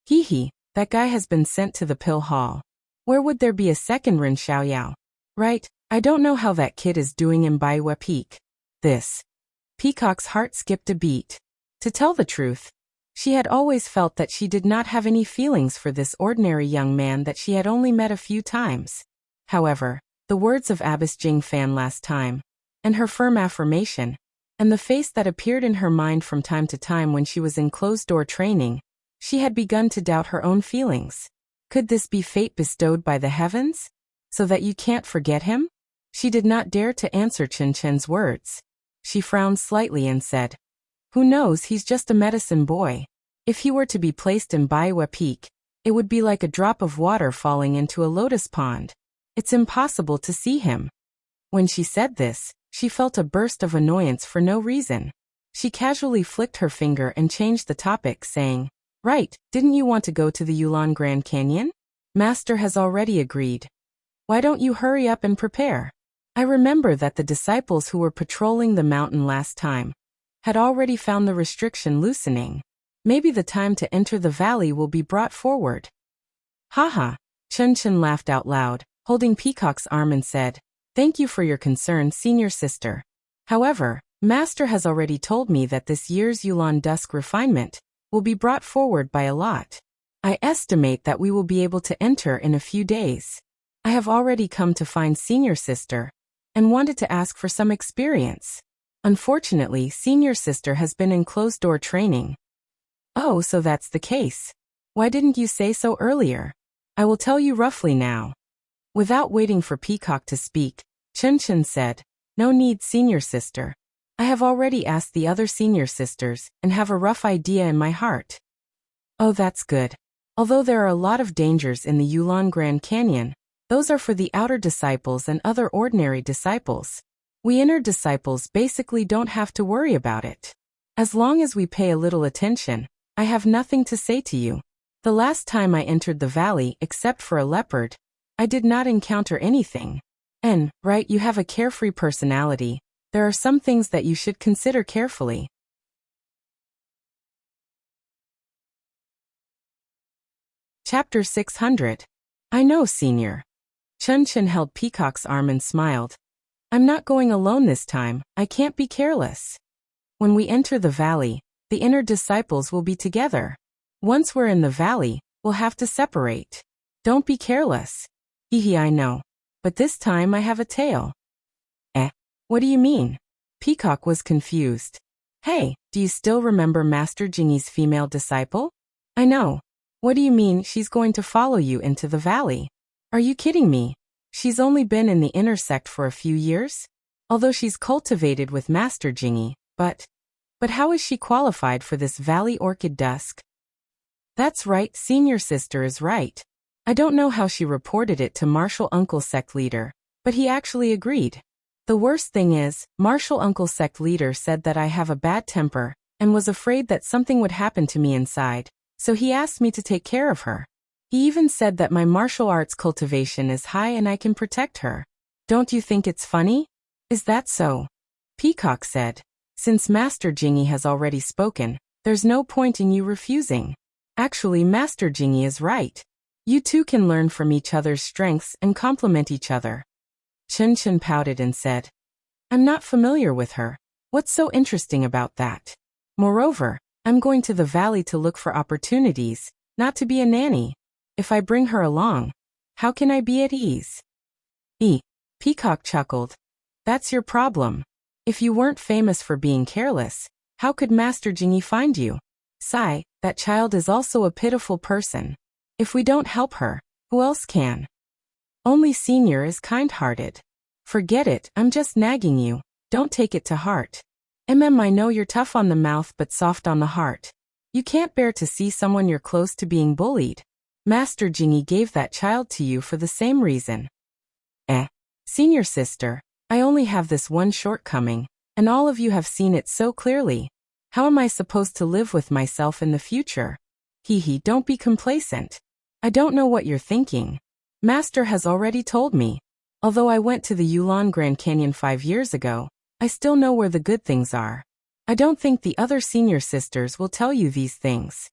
Hee, that guy has been sent to the pill hall. Where would there be a second Rin Xiaoyao? Right, I don't know how that kid is doing in Baiwa Peak. This. Peacock's heart skipped a beat. To tell the truth, she had always felt that she did not have any feelings for this ordinary young man that she had only met a few times. However, the words of Abbess Jing Fan last time, and her firm affirmation, and the face that appeared in her mind from time to time when she was in closed-door training, she had begun to doubt her own feelings. Could this be fate bestowed by the heavens? So that you can't forget him? She did not dare to answer Chen Chen's words. She frowned slightly and said, "Who knows, he's just a medicine boy. If he were to be placed in Baiwa Peak, it would be like a drop of water falling into a lotus pond. It's impossible to see him." When she said this, she felt a burst of annoyance for no reason. She casually flicked her finger and changed the topic, saying, "Right, didn't you want to go to the Yulon Grand Canyon? Master has already agreed. Why don't you hurry up and prepare? I remember that the disciples who were patrolling the mountain last time had already found the restriction loosening. Maybe the time to enter the valley will be brought forward." "Haha," Chen Chen laughed out loud, holding Peacock's arm and said, "Thank you for your concern, senior sister. However, Master has already told me that this year's Yulon Dusk refinement will be brought forward by a lot. I estimate that we will be able to enter in a few days. I have already come to find senior sister and wanted to ask for some experience. Unfortunately, senior sister has been in closed-door training." "Oh, so that's the case. Why didn't you say so earlier? I will tell you roughly now." Without waiting for Peacock to speak, Chen Chen said, "No need, senior sister. I have already asked the other senior sisters and have a rough idea in my heart." "Oh, that's good. Although there are a lot of dangers in the Yulon Grand Canyon, those are for the outer disciples and other ordinary disciples. We inner disciples basically don't have to worry about it. As long as we pay a little attention, I have nothing to say to you. The last time I entered the valley, except for a leopard, I did not encounter anything. And, right, you have a carefree personality. There are some things that you should consider carefully." Chapter 600. I know, senior. Chen Chen held Peacock's arm and smiled. "I'm not going alone this time. I can't be careless. When we enter the valley, the inner disciples will be together. Once we're in the valley, we'll have to separate. Don't be careless." "Hehe, I know. But this time I have a tail." What do you mean?" Peacock was confused. "Hey, do you still remember Master Jingyi's female disciple?" "I know. What do you mean she's going to follow you into the valley? Are you kidding me? She's only been in the inner sect for a few years? Although she's cultivated with Master Jingyi, but how is she qualified for this Valley Orchid Dusk?" "That's right, senior sister is right. I don't know how she reported it to Martial Uncle sect leader, but he actually agreed. The worst thing is, Martial Uncle sect leader said that I have a bad temper and was afraid that something would happen to me inside, so he asked me to take care of her. He even said that my martial arts cultivation is high and I can protect her. Don't you think it's funny?" "Is that so?" Peacock said. "Since Master Jingyi has already spoken, there's no point in you refusing. Actually, Master Jingyi is right. You two can learn from each other's strengths and complement each other." Chen Chen pouted and said, "I'm not familiar with her. What's so interesting about that? Moreover, I'm going to the valley to look for opportunities, not to be a nanny. If I bring her along, how can I be at ease?" Peacock chuckled. "That's your problem. If you weren't famous for being careless, how could Master Jingyi find you? Sigh, that child is also a pitiful person. If we don't help her, who else can? Only senior is kind-hearted. Forget it, I'm just nagging you. Don't take it to heart. I know you're tough on the mouth but soft on the heart. You can't bear to see someone you're close to being bullied. Master Jingyi gave that child to you for the same reason." Senior sister, I only have this one shortcoming, and all of you have seen it so clearly. How am I supposed to live with myself in the future? Don't be complacent. I don't know what you're thinking. Master has already told me. Although I went to the Yulon Grand Canyon 5 years ago, I still know where the good things are. I don't think the other senior sisters will tell you these things."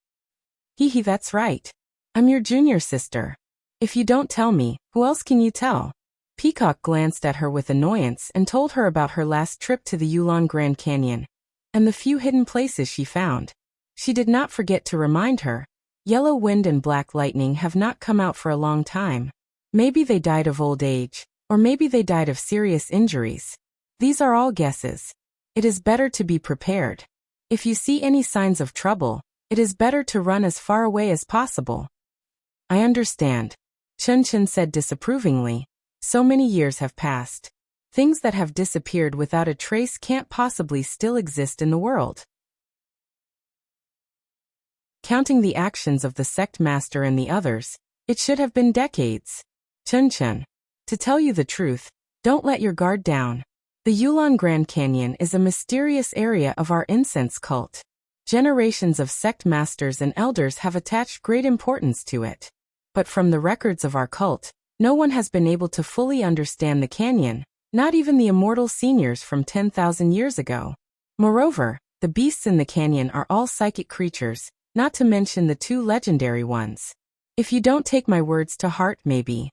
That's right. I'm your junior sister. If you don't tell me, who else can you tell? Peacock glanced at her with annoyance and told her about her last trip to the Yulon Grand Canyon and the few hidden places she found. She did not forget to remind her, yellow wind and black lightning have not come out for a long time. Maybe they died of old age, or maybe they died of serious injuries. These are all guesses. It is better to be prepared. If you see any signs of trouble, it is better to run as far away as possible. I understand, Chen Chen said disapprovingly. So many years have passed. Things that have disappeared without a trace can't possibly still exist in the world. Counting the actions of the sect master and the others, it should have been decades. Chen Chen. To tell you the truth, don't let your guard down. The Yulon Grand Canyon is a mysterious area of our incense cult. Generations of sect masters and elders have attached great importance to it. But from the records of our cult, no one has been able to fully understand the canyon, not even the immortal seniors from 10,000 years ago. Moreover, the beasts in the canyon are all psychic creatures, not to mention the two legendary ones. If you don't take my words to heart, maybe.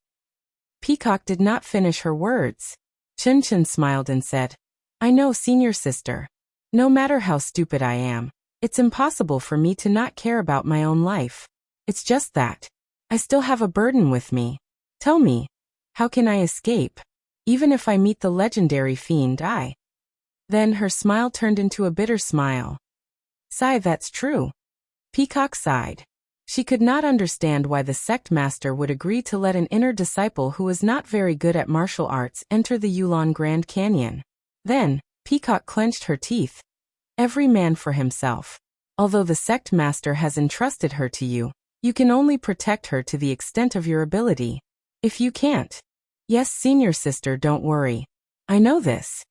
Peacock did not finish her words. Chen Chen smiled and said, I know, senior sister. No matter how stupid I am, it's impossible for me to not care about my own life. It's just that I still have a burden with me. Tell me, how can I escape? Even if I meet the legendary fiend, Then her smile turned into a bitter smile. Sigh, that's true. Peacock sighed. She could not understand why the sect master would agree to let an inner disciple who was not very good at martial arts enter the Yulon Grand Canyon. Then, Peacock clenched her teeth. Every man for himself. Although the sect master has entrusted her to you, you can only protect her to the extent of your ability. If you can't. Yes, senior sister, don't worry. I know this.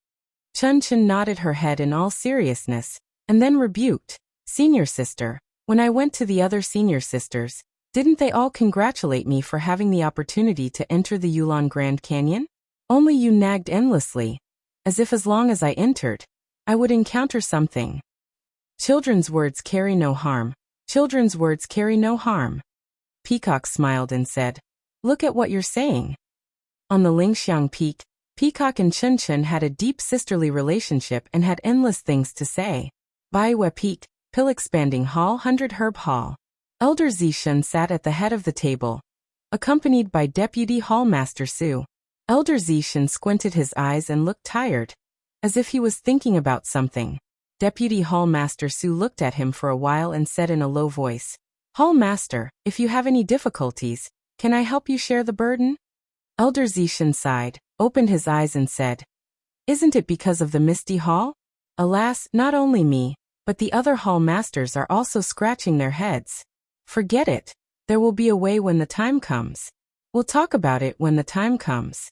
Chen Chen nodded her head in all seriousness, and then rebuked, Senior sister, when I went to the other senior sisters, didn't they all congratulate me for having the opportunity to enter the Yulon Grand Canyon? Only you nagged endlessly, as if as long as I entered, I would encounter something. Children's words carry no harm. Children's words carry no harm. Peacock smiled and said, Look at what you're saying. On the Lingxiang Peak, Peacock and Chen Chen had a deep sisterly relationship and had endless things to say. Baiwe Peak, Pill Expanding Hall 100 Herb Hall. Elder Zishan sat at the head of the table, accompanied by Deputy Hall Master Su. Elder Zishan squinted his eyes and looked tired, as if he was thinking about something. Deputy Hall Master Su looked at him for a while and said in a low voice, Hall Master, if you have any difficulties, can I help you share the burden? Elder Zishan sighed, opened his eyes and said, Isn't it because of the Misty Hall? Alas, not only me, but the other hall masters are also scratching their heads. Forget it. There will be a way when the time comes. We'll talk about it when the time comes.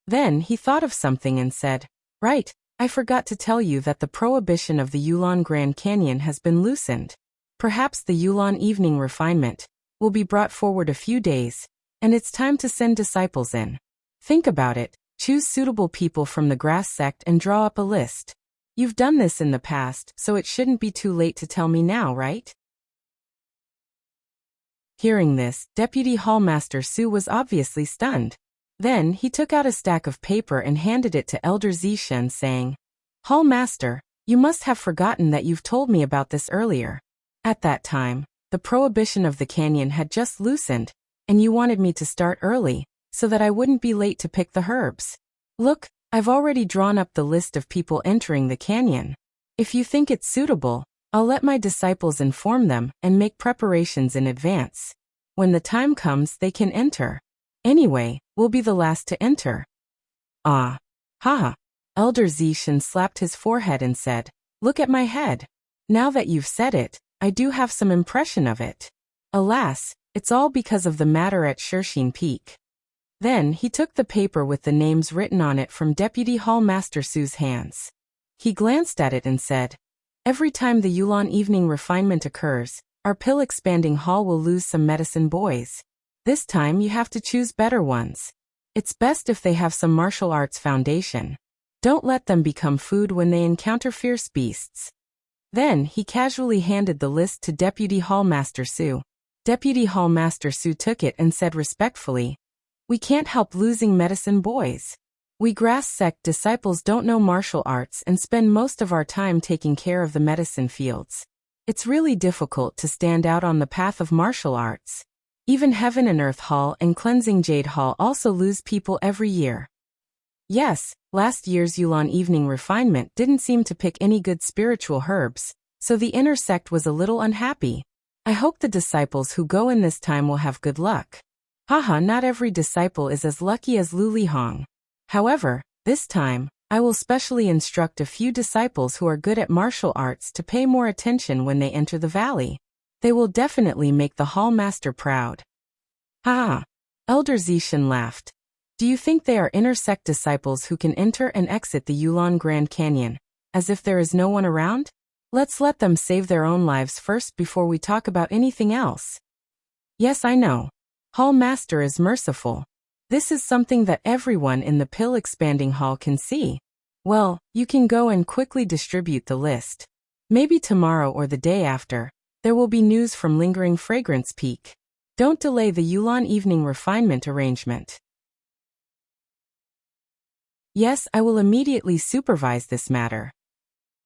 Then he thought of something and said, Right, I forgot to tell you that the prohibition of the Yulon Grand Canyon has been loosened. Perhaps the Yulon evening refinement will be brought forward a few days, and it's time to send disciples in. Think about it, choose suitable people from the grass sect and draw up a list. You've done this in the past, so it shouldn't be too late to tell me now, right? Hearing this, Deputy Hallmaster Su was obviously stunned. Then he took out a stack of paper and handed it to Elder Zishan, saying, Hallmaster, you must have forgotten that you've told me about this earlier. At that time, the prohibition of the canyon had just loosened, and you wanted me to start early, so that I wouldn't be late to pick the herbs. Look, I've already drawn up the list of people entering the canyon. If you think it's suitable, I'll let my disciples inform them and make preparations in advance. When the time comes, they can enter. Anyway, we'll be the last to enter. Ah. Haha. Elder Zishan slapped his forehead and said, Look at my head. Now that you've said it, I do have some impression of it. Alas, it's all because of the matter at Shershin Peak. Then he took the paper with the names written on it from Deputy Hall Master Su's hands. He glanced at it and said, Every time the Yulon evening refinement occurs, our pill-expanding hall will lose some medicine boys. This time you have to choose better ones. It's best if they have some martial arts foundation. Don't let them become food when they encounter fierce beasts. Then he casually handed the list to Deputy Hall Master Su. Deputy Hall Master Su took it and said respectfully, "We can't help losing medicine boys. We grass sect disciples don't know martial arts and spend most of our time taking care of the medicine fields. It's really difficult to stand out on the path of martial arts. Even Heaven and Earth Hall and Cleansing Jade Hall also lose people every year." Yes, last year's Yulan Evening Refinement didn't seem to pick any good spiritual herbs, so the inner sect was a little unhappy. I hope the disciples who go in this time will have good luck. Haha, not every disciple is as lucky as Lu Lihong. However, this time, I will specially instruct a few disciples who are good at martial arts to pay more attention when they enter the valley. They will definitely make the hall master proud. Haha. Elder Zishan laughed. Do you think they are inner sect disciples who can enter and exit the Yulan Grand Canyon, as if there is no one around? Let's let them save their own lives first before we talk about anything else. Yes, I know. Hall Master is merciful. This is something that everyone in the pill expanding hall can see. Well, you can go and quickly distribute the list. Maybe tomorrow or the day after, there will be news from Lingering Fragrance Peak. Don't delay the Yulan Evening Refinement arrangement. Yes, I will immediately supervise this matter.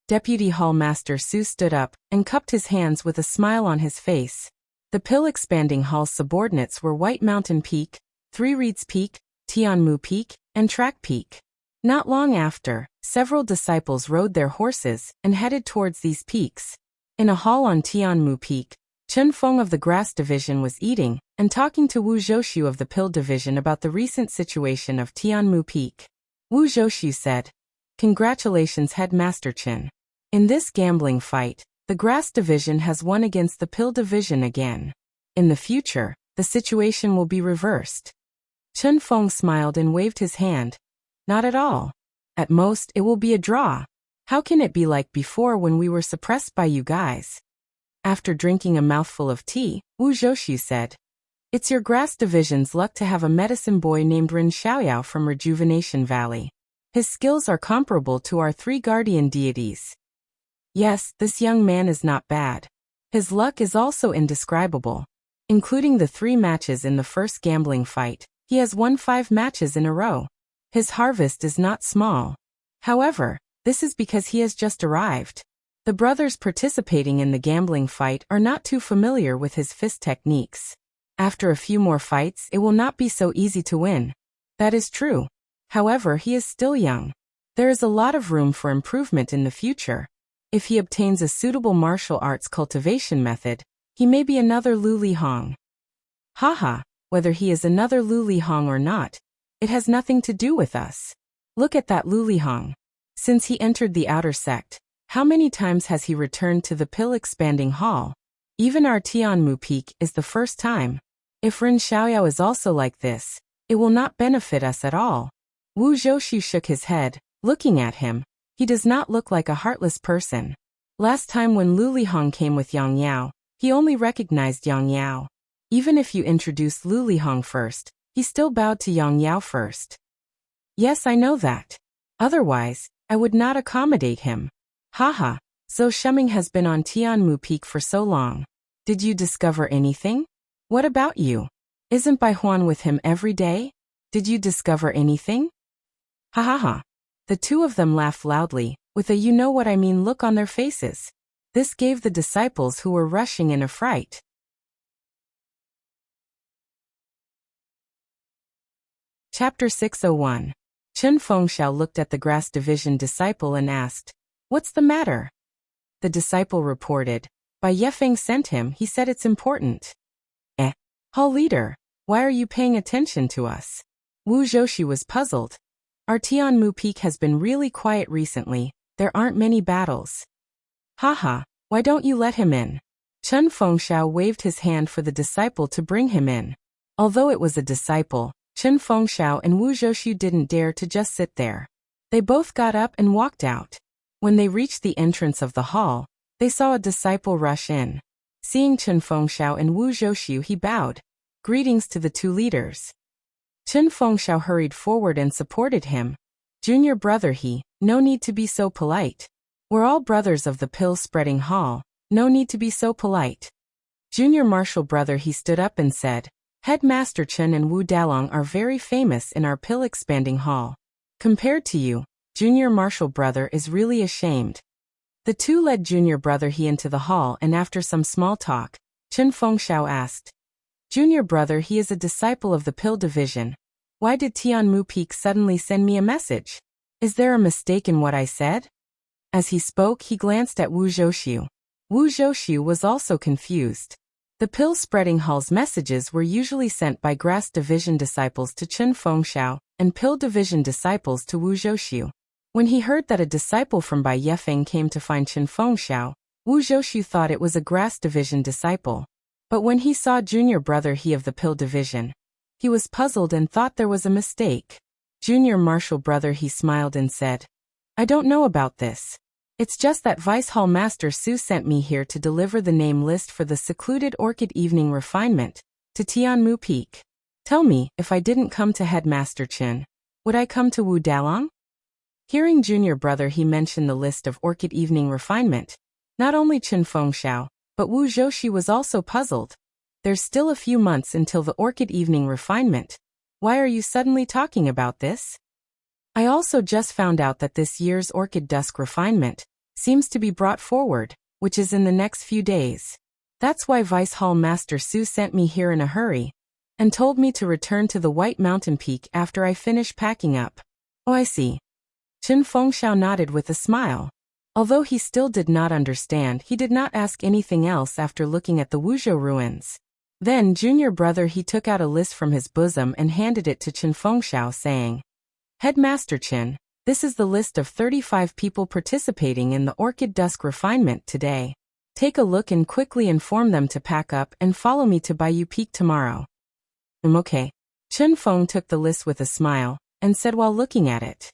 Deputy Hall Master Su stood up and cupped his hands with a smile on his face. The pill expanding hall's subordinates were White Mountain Peak, Three Reeds Peak, Tianmu Peak, and Track Peak. Not long after, several disciples rode their horses and headed towards these peaks. In a hall on Tianmu Peak, Chen Feng of the Grass Division was eating and talking to Wu Zhoushu of the Pill Division about the recent situation of Tianmu Peak. Wu Zhoushu said, "Congratulations, Headmaster Chen. In this gambling fight, the Grass Division has won against the Pill Division again. In the future, the situation will be reversed." Chen Feng smiled and waved his hand. "Not at all. At most, it will be a draw. How can it be like before when we were suppressed by you guys?" After drinking a mouthful of tea, Wu Zhoushu said, "It's your Grass Division's luck to have a medicine boy named Ren Xiaoyao from Rejuvenation Valley. His skills are comparable to our 3 guardian deities. Yes, this young man is not bad. His luck is also indescribable. Including the 3 matches in the first gambling fight, he has won 5 matches in a row. His harvest is not small. However, this is because he has just arrived. The brothers participating in the gambling fight are not too familiar with his fist techniques. After a few more fights, it will not be so easy to win. That is true. However, he is still young. There is a lot of room for improvement in the future. If he obtains a suitable martial arts cultivation method, he may be another Lu Lihong." Haha, whether he is another Lu Lihong or not, it has nothing to do with us. Look at that Lu Lihong. Since he entered the outer sect, how many times has he returned to the pill expanding hall? Even our Tianmu Peak is the first time. If Ren Xiaoyao is also like this, it will not benefit us at all. Wu Zhoushu shook his head, looking at him. He does not look like a heartless person. Last time when Lu Lihong came with Yang Yao, he only recognized Yang Yao. Even if you introduced Lu Lihong first, he still bowed to Yang Yao first. Yes, I know that. Otherwise, I would not accommodate him. Haha, so Shuming has been on Tianmu Peak for so long. Did you discover anything? What about you? Isn't Bai Huan with him every day? Did you discover anything? Ha ha ha. The two of them laughed loudly, with a you-know-what-I-mean look on their faces. This gave the disciples who were rushing in a fright. Chapter 601. Chen Fengxiao looked at the Grass Division disciple and asked, "What's the matter?" The disciple reported, "By Yefeng sent him, he said it's important." Hall leader, why are you paying attention to us? Wu Zhoushu was puzzled. Our Tianmu Peak has been really quiet recently, there aren't many battles. Haha, why don't you let him in? Chen Fengxiao waved his hand for the disciple to bring him in. Although it was a disciple, Chen Fengxiao and Wu Zhoushu didn't dare to just sit there. They both got up and walked out. When they reached the entrance of the hall, they saw a disciple rush in. Seeing Chen Fengxiao and Wu Zhoushu, he bowed. Greetings to the 2 leaders. Chen Fengxiao hurried forward and supported him. Junior brother no need to be so polite. We're all brothers of the pill-spreading hall, no need to be so polite. Junior martial brother he stood up and said, Headmaster Chen and Wu Dalong are very famous in our pill-expanding hall. Compared to you, Junior martial brother is really ashamed. The two led Junior brother he into the hall, and after some small talk, Chen Fengxiao asked, Junior brother he is a disciple of the pill division. Why did Tianmu Peak suddenly send me a message? Is there a mistake in what I said? As he spoke, he glanced at Wu Zhouxiu. Wu Zhouxiu was also confused. The pill-spreading hall's messages were usually sent by Grass Division disciples to Chen Fengxiao and Pill Division disciples to Wu Zhouxiu. When he heard that a disciple from Bai Yefeng came to find Chen Fengxiao, Wu Zhouxiu thought it was a Grass Division disciple. But when he saw Junior brother he of the Pill Division, he was puzzled and thought there was a mistake. Junior martial brother he smiled and said, I don't know about this. It's just that Vice Hall Master Su sent me here to deliver the name list for the secluded Orchid Evening Refinement to Tianmu Peak. Tell me, if I didn't come to Headmaster Chen, would I come to Wu Dalong? Hearing Junior brother he mention the list of Orchid Evening Refinement, not only Chen Fengxiao, but Wu Zhouxiu was also puzzled. There's still a few months until the Orchid Evening Refinement. Why are you suddenly talking about this? I also just found out that this year's Orchid Dusk Refinement seems to be brought forward, which is in the next few days. That's why Vice Hall Master Su sent me here in a hurry, and told me to return to the White Mountain Peak after I finish packing up. Oh, I see. Chen Fengxiao nodded with a smile. Although he still did not understand, he did not ask anything else after looking at the Wuzhou ruins. Then Junior brother he took out a list from his bosom and handed it to Chen Fengxiao, saying, Headmaster Chen, this is the list of 35 people participating in the Orchid Dusk Refinement today. Take a look and quickly inform them to pack up and follow me to Baiyu Peak tomorrow. Okay. Chen Feng took the list with a smile and said while looking at it.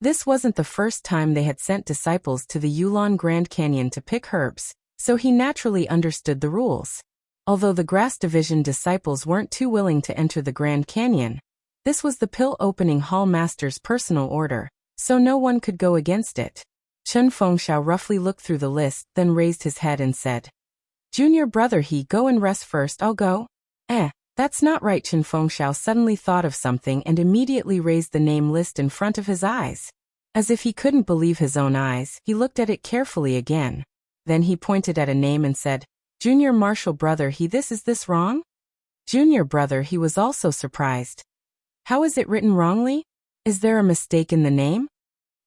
This wasn't the first time they had sent disciples to the Yulon Grand Canyon to pick herbs, so he naturally understood the rules. Although the Grass Division disciples weren't too willing to enter the Grand Canyon, this was the pill opening hall master's personal order, so no one could go against it. Chen Fengxiao roughly looked through the list, then raised his head and said, Junior brother he go and rest first, I'll go. That's not right. Chen Fengxiao suddenly thought of something and immediately raised the name list in front of his eyes. As if he couldn't believe his own eyes, he looked at it carefully again. Then he pointed at a name and said, Junior martial brother he is this wrong? Junior brother he was also surprised. How is it written wrongly? Is there a mistake in the name?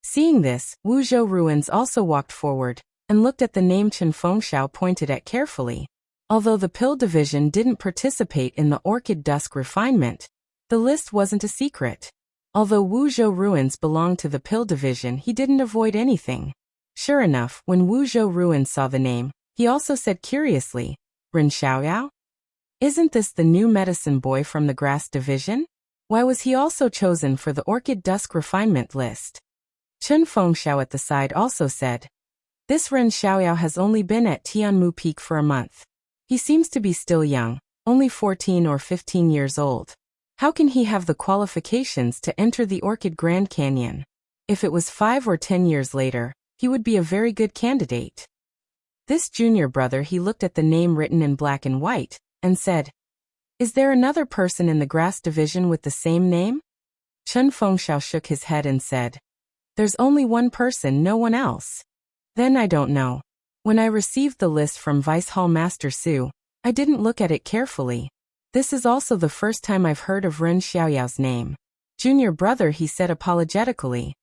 Seeing this, Wuzhou Ruins also walked forward and looked at the name Chen Fengxiao pointed at carefully. Although the Pill Division didn't participate in the Orchid Dusk Refinement, the list wasn't a secret. Although Wuzhou Ruins belonged to the Pill Division, he didn't avoid anything. Sure enough, when Wuzhou Ruins saw the name, he also said curiously, Ren Xiaoyao? Isn't this the new medicine boy from the Grass Division? Why was he also chosen for the Orchid Dusk Refinement list? Chen Fengxiao at the side also said, This Ren Xiaoyao has only been at Tianmu Peak for a month. He seems to be still young, only 14 or 15 years old. How can he have the qualifications to enter the Orchid Grand Canyon? If it was 5 or 10 years later, he would be a very good candidate. This junior brother he looked at the name written in black and white, and said, Is there another person in the Grass Division with the same name? Chen Fengxiao shook his head and said, There's only one person, no one else. Then I don't know. When I received the list from Vice Hall Master Su, I didn't look at it carefully. This is also the first time I've heard of Ren Xiaoyao's name. Junior brother he said apologetically.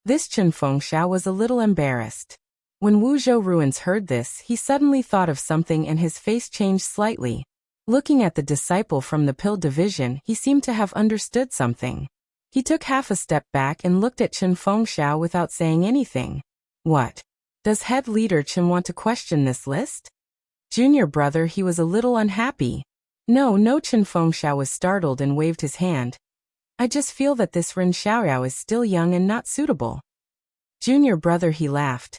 This Chen Fengxiao was a little embarrassed. When Wuzhou Ruins heard this, he suddenly thought of something and his face changed slightly. Looking at the disciple from the Pill Division, he seemed to have understood something. He took half a step back and looked at Chen Fengxiao without saying anything. What? Does head leader Chen want to question this list? Junior brother he was a little unhappy. No, Chen Fengxiao was startled and waved his hand. I just feel that this Ren Xiaoyao is still young and not suitable. Junior brother he laughed.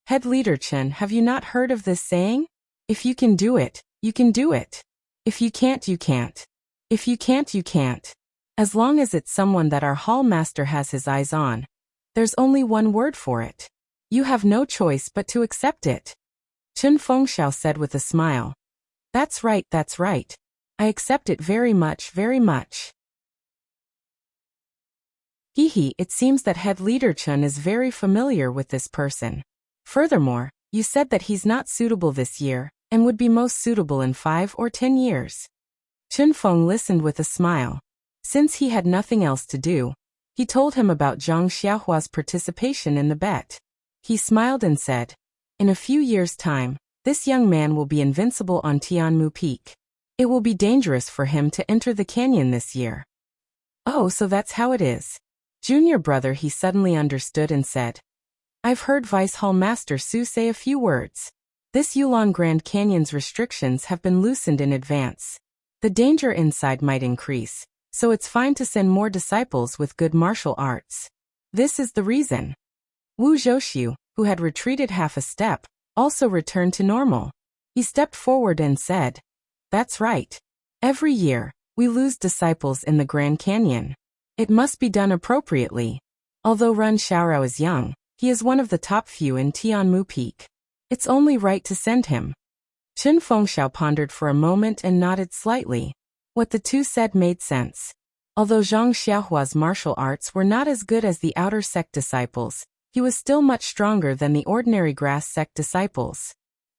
Head leader Chen, have you not heard of this saying? If you can do it, you can do it. If you can't, you can't. If you can't, you can't. As long as it's someone that our hall master has his eyes on, there's only one word for it. You have no choice but to accept it. Chen Fengxiao said with a smile. That's right, that's right. I accept it very much, very much. Hehe, it seems that head leader Chen is very familiar with this person. Furthermore, you said that he's not suitable this year, and would be most suitable in 5 or 10 years. Chen Feng listened with a smile. Since he had nothing else to do, he told him about Zhang Xiaohua's participation in the bet. He smiled and said, in a few years' time, this young man will be invincible on Tianmu Peak. It will be dangerous for him to enter the canyon this year. Oh, so that's how it is. Junior brother, he suddenly understood and said, I've heard Vice Hall Master Su say a few words. This Yulon Grand Canyon's restrictions have been loosened in advance. The danger inside might increase, so it's fine to send more disciples with good martial arts. This is the reason. Wu Zhouxiu, who had retreated half a step, also returned to normal. He stepped forward and said, That's right. Every year, we lose disciples in the Grand Canyon. It must be done appropriately. Although Ren Xiaorao is young, he is one of the top few in Tianmu Peak. It's only right to send him. Chen Fengxiao pondered for a moment and nodded slightly. What the two said made sense. Although Zhang Xiaohua's martial arts were not as good as the outer sect disciples, he was still much stronger than the ordinary grass sect disciples.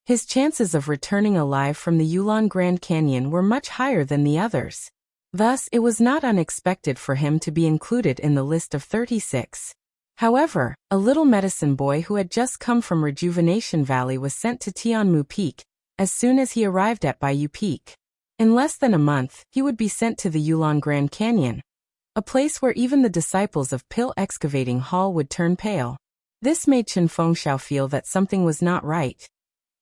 His chances of returning alive from the Yulon Grand Canyon were much higher than the others. Thus, it was not unexpected for him to be included in the list of 36. However, a little medicine boy who had just come from Rejuvenation Valley was sent to Tianmu Peak as soon as he arrived at Baiyu Peak. In less than a month, he would be sent to the Yulon Grand Canyon, a place where even the disciples of Pill Excavating Hall would turn pale. This made Chen Fengxiao feel that something was not right.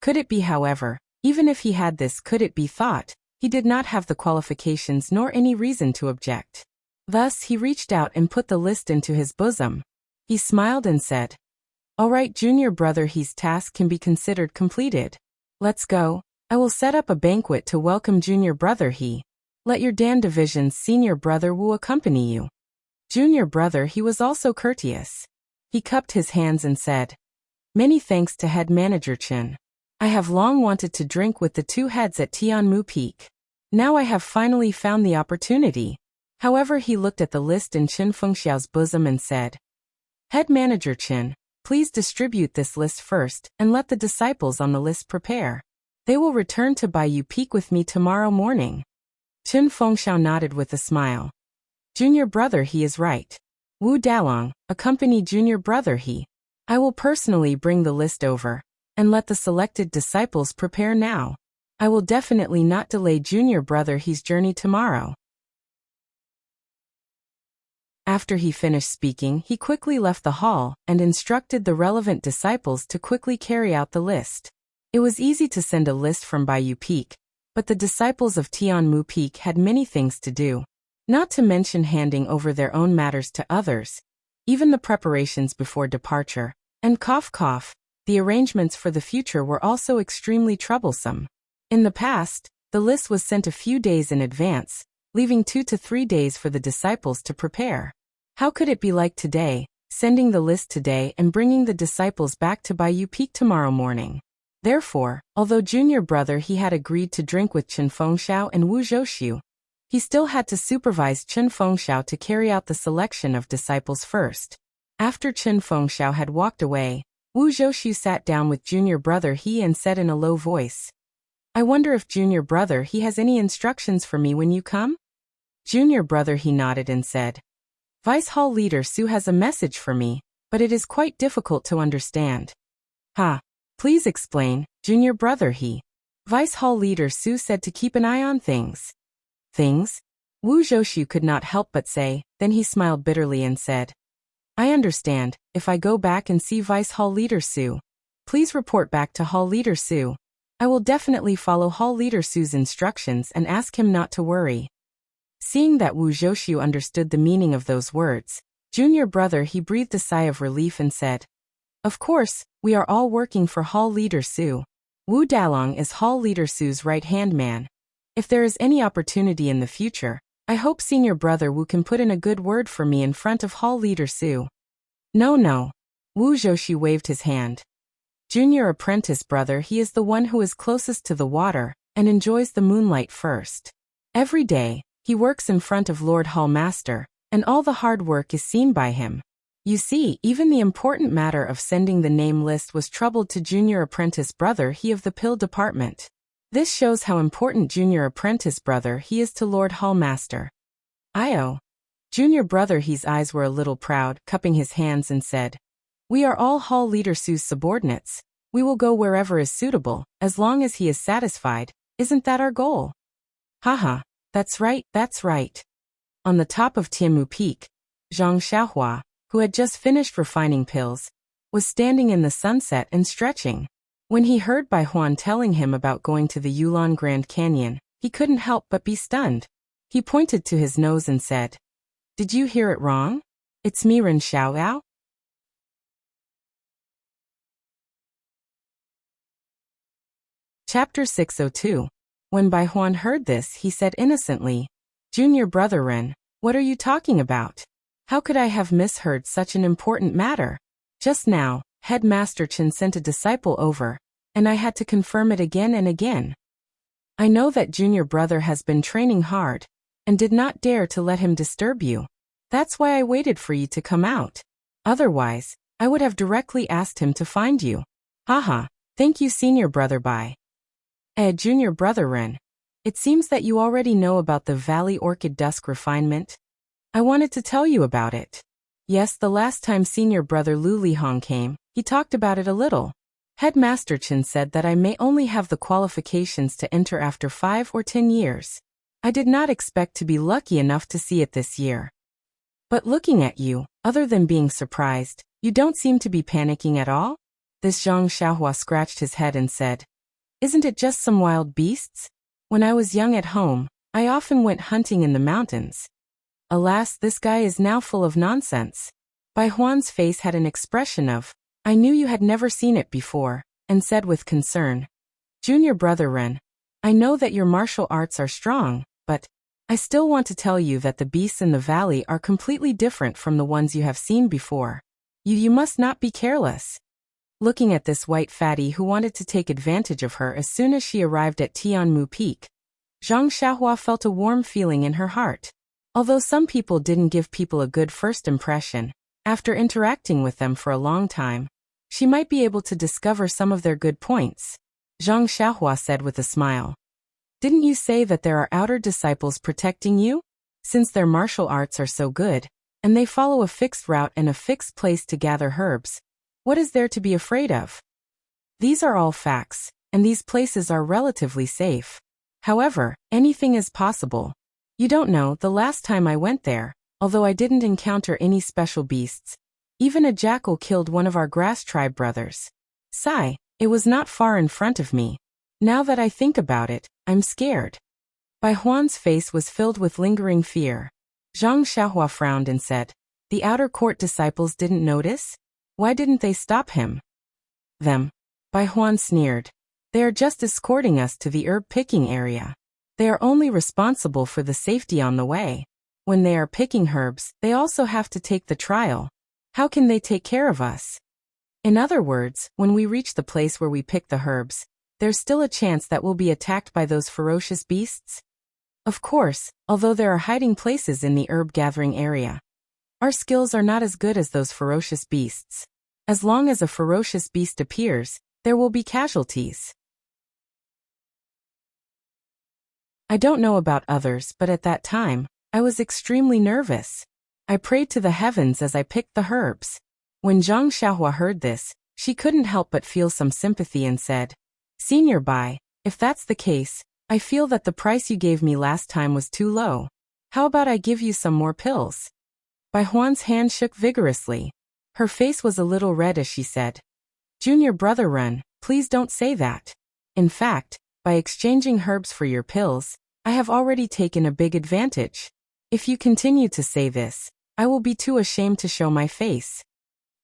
Could it be, however, even if he had this could it be thought, he did not have the qualifications nor any reason to object. Thus, he reached out and put the list into his bosom. He smiled and said, All right, junior brother, his task can be considered completed. Let's go. I will set up a banquet to welcome junior brother he. Let your Dan Division's senior brother Wu accompany you. Junior brother he was also courteous. He cupped his hands and said, Many thanks to head manager Chen. I have long wanted to drink with the two heads at Tianmu Peak. Now I have finally found the opportunity. However, he looked at the list in Chen Fengxiao's bosom and said, Head manager Chen, please distribute this list first and let the disciples on the list prepare. They will return to Baiyu Peak with me tomorrow morning. Chen Fengxiao nodded with a smile. Junior brother he is right. Wu Dalong, accompany junior brother he. I will personally bring the list over, and let the selected disciples prepare now. I will definitely not delay junior brother he's journey tomorrow. After he finished speaking, he quickly left the hall and instructed the relevant disciples to quickly carry out the list. It was easy to send a list from Baiyu Peak, but the disciples of Tianmu Peak had many things to do, not to mention handing over their own matters to others, even the preparations before departure, and the arrangements for the future were also extremely troublesome. In the past, the list was sent a few days in advance, leaving 2 to 3 days for the disciples to prepare. How could it be like today, sending the list today and bringing the disciples back to Baiyu Peak tomorrow morning? Therefore, although junior brother he had agreed to drink with Chen Fengxiao and Wu Zhouxiu, he still had to supervise Chen Fengxiao to carry out the selection of disciples first. After Chen Fengxiao had walked away, Wu Zhouxiu sat down with junior brother he and said in a low voice, I wonder if junior brother he has any instructions for me when you come? Junior brother he nodded and said, Vice Hall Leader Su has a message for me, but it is quite difficult to understand. Please explain, junior brother he. Vice Hall Leader Su said to keep an eye on things. Things? Wu Zhouxiu could not help but say, then he smiled bitterly and said, I understand, if I go back and see Vice Hall Leader Su. Please report back to Hall Leader Su. I will definitely follow Hall Leader Su's instructions and ask him not to worry. Seeing that Wu Zhouxiu understood the meaning of those words, junior brother he breathed a sigh of relief and said, Of course, we are all working for Hall Leader Su. Wu Dalong is Hall Leader Su's right-hand man. If there is any opportunity in the future, I hope senior brother Wu can put in a good word for me in front of Hall Leader Su. No. Wu Zhouxiu waved his hand. Junior apprentice brother, he is the one who is closest to the water and enjoys the moonlight first. Every day, he works in front of Lord Hallmaster, and all the hard work is seen by him. You see, even the important matter of sending the name list was troubled to Junior apprentice brother he of the pill department. This shows how important Junior apprentice brother he is to Lord Hallmaster. Io. Junior brother he's eyes were a little proud, cupping his hands and said, "We are all Hall Leader Sue's subordinates. We will go wherever is suitable, as long as he is satisfied. Isn't that our goal?" Haha, that's right, that's right. On the top of Tianmu Peak, Zhang Xiaohua, who had just finished refining pills, was standing in the sunset and stretching. When he heard Bai Huan telling him about going to the Yulon Grand Canyon, he couldn't help but be stunned. He pointed to his nose and said, "Did you hear it wrong? It's me, Ren Xiaoyao." Chapter 602. When Bai Huan heard this, he said innocently, "Junior brother Ren, what are you talking about? How could I have misheard such an important matter? Just now, Headmaster Chen sent a disciple over, and I had to confirm it again and again. I know that junior brother has been training hard, and did not dare to let him disturb you. That's why I waited for you to come out. Otherwise, I would have directly asked him to find you. Haha, thank you senior brother Bai. Junior brother Ren, it seems that you already know about the Valley Orchid Dusk refinement. I wanted to tell you about it. Yes, the last time senior brother Lu Lihong came, he talked about it a little. Headmaster Chen said that I may only have the qualifications to enter after 5 or 10 years. I did not expect to be lucky enough to see it this year. But looking at you, other than being surprised, you don't seem to be panicking at all?" This Zhang Xiaohua scratched his head and said, "Isn't it just some wild beasts? When I was young at home, I often went hunting in the mountains. Alas, this guy is now full of nonsense." Bai Huan's face had an expression of, "I knew you had never seen it before," and said with concern, "Junior brother Ren, I know that your martial arts are strong, but I still want to tell you that the beasts in the valley are completely different from the ones you have seen before. You must not be careless." Looking at this white fatty who wanted to take advantage of her as soon as she arrived at Tianmu Peak, Zhang Xiaohua felt a warm feeling in her heart. Although some people didn't give people a good first impression, after interacting with them for a long time, she might be able to discover some of their good points. Zhang Xiaohua said with a smile, "Didn't you say that there are outer disciples protecting you? Since their martial arts are so good, and they follow a fixed route and a fixed place to gather herbs, what is there to be afraid of? These are all facts, and these places are relatively safe. However, anything is possible. You don't know, the last time I went there, although I didn't encounter any special beasts, even a jackal killed one of our grass tribe brothers. Sigh, it was not far in front of me. Now that I think about it, I'm scared." Bai Huan's face was filled with lingering fear. Zhang Xiaohua frowned and said, "The outer court disciples didn't notice? Why didn't they stop him?" "Them." Bai Huan sneered. "They are just escorting us to the herb picking area. They are only responsible for the safety on the way. When they are picking herbs, they also have to take the trial. How can they take care of us? In other words, when we reach the place where we pick the herbs, there's still a chance that we'll be attacked by those ferocious beasts? Of course, although there are hiding places in the herb gathering area, our skills are not as good as those ferocious beasts. As long as a ferocious beast appears, there will be casualties." I don't know about others, but at that time, I was extremely nervous. I prayed to the heavens as I picked the herbs. When Zhang Xiaohua heard this, she couldn't help but feel some sympathy and said, "Senior Bai, if that's the case, I feel that the price you gave me last time was too low. How about I give you some more pills?" Bai Huan's hand shook vigorously. Her face was a little red as she said, "Junior brother Ren, please don't say that. In fact, by exchanging herbs for your pills, I have already taken a big advantage. If you continue to say this, I will be too ashamed to show my face."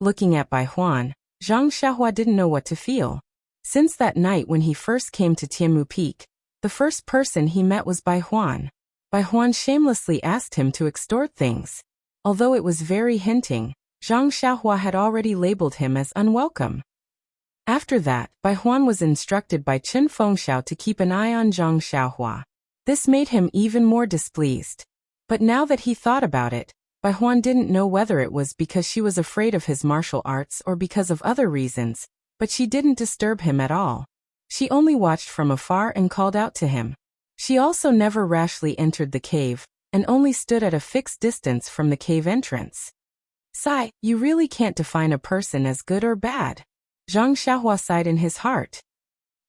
Looking at Bai Huan, Zhang Xiaohua didn't know what to feel. Since that night when he first came to Tianmu Peak, the first person he met was Bai Huan. Bai Huan shamelessly asked him to extort things. Although it was very hinting, Zhang Xiaohua had already labeled him as unwelcome. After that, Bai Huan was instructed by Qin Fengxiao to keep an eye on Zhang Xiaohua. This made him even more displeased. But now that he thought about it, Bai Huan didn't know whether it was because she was afraid of his martial arts or because of other reasons, but she didn't disturb him at all. She only watched from afar and called out to him. She also never rashly entered the cave, and only stood at a fixed distance from the cave entrance. Sigh, you really can't define a person as good or bad. Zhang Xiaohua sighed in his heart.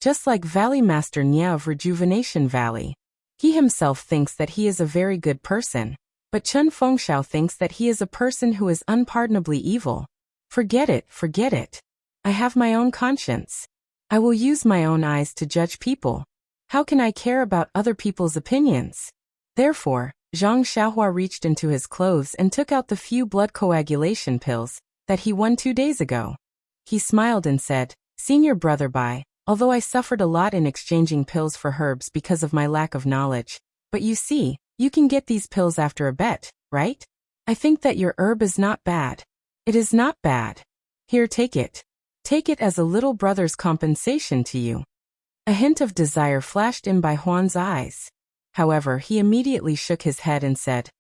Just like Valley Master Nia of Rejuvenation Valley. He himself thinks that he is a very good person, but Chen Fengxiao thinks that he is a person who is unpardonably evil. Forget it, forget it. I have my own conscience. I will use my own eyes to judge people. How can I care about other people's opinions? Therefore, Zhang Xiaohua reached into his clothes and took out the few blood coagulation pills that he won 2 days ago. He smiled and said, Senior Brother Bai, although I suffered a lot in exchanging pills for herbs because of my lack of knowledge, but you see, you can get these pills after a bet, right? I think that your herb is not bad. It is not bad. Here, take it. Take it as a little brother's compensation to you. A hint of desire flashed in Bai Huan's eyes. However, he immediately shook his head and said,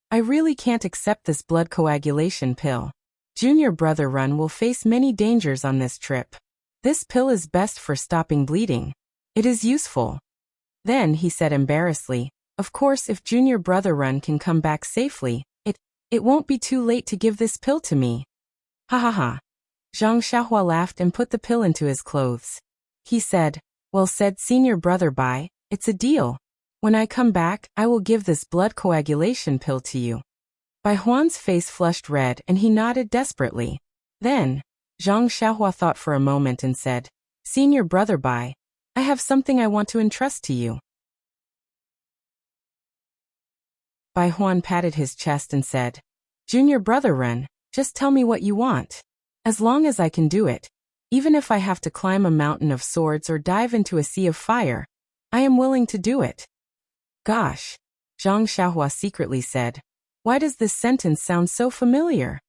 I really can't accept this blood coagulation pill. Junior Brother Run will face many dangers on this trip. This pill is best for stopping bleeding. It is useful. Then he said embarrassedly, of course if Junior Brother Run can come back safely, it won't be too late to give this pill to me. Ha ha ha. Zhang Xiaohua laughed and put the pill into his clothes. He said, well said Senior Brother Bai, it's a deal. When I come back, I will give this blood coagulation pill to you. Bai Huan's face flushed red and he nodded desperately. Then, Zhang Xiaohua thought for a moment and said, Senior Brother Bai, I have something I want to entrust to you. Bai Huan patted his chest and said, Junior Brother Ren, just tell me what you want. As long as I can do it, even if I have to climb a mountain of swords or dive into a sea of fire, I am willing to do it. Gosh, Zhang Xiaohua secretly said, why does this sentence sound so familiar?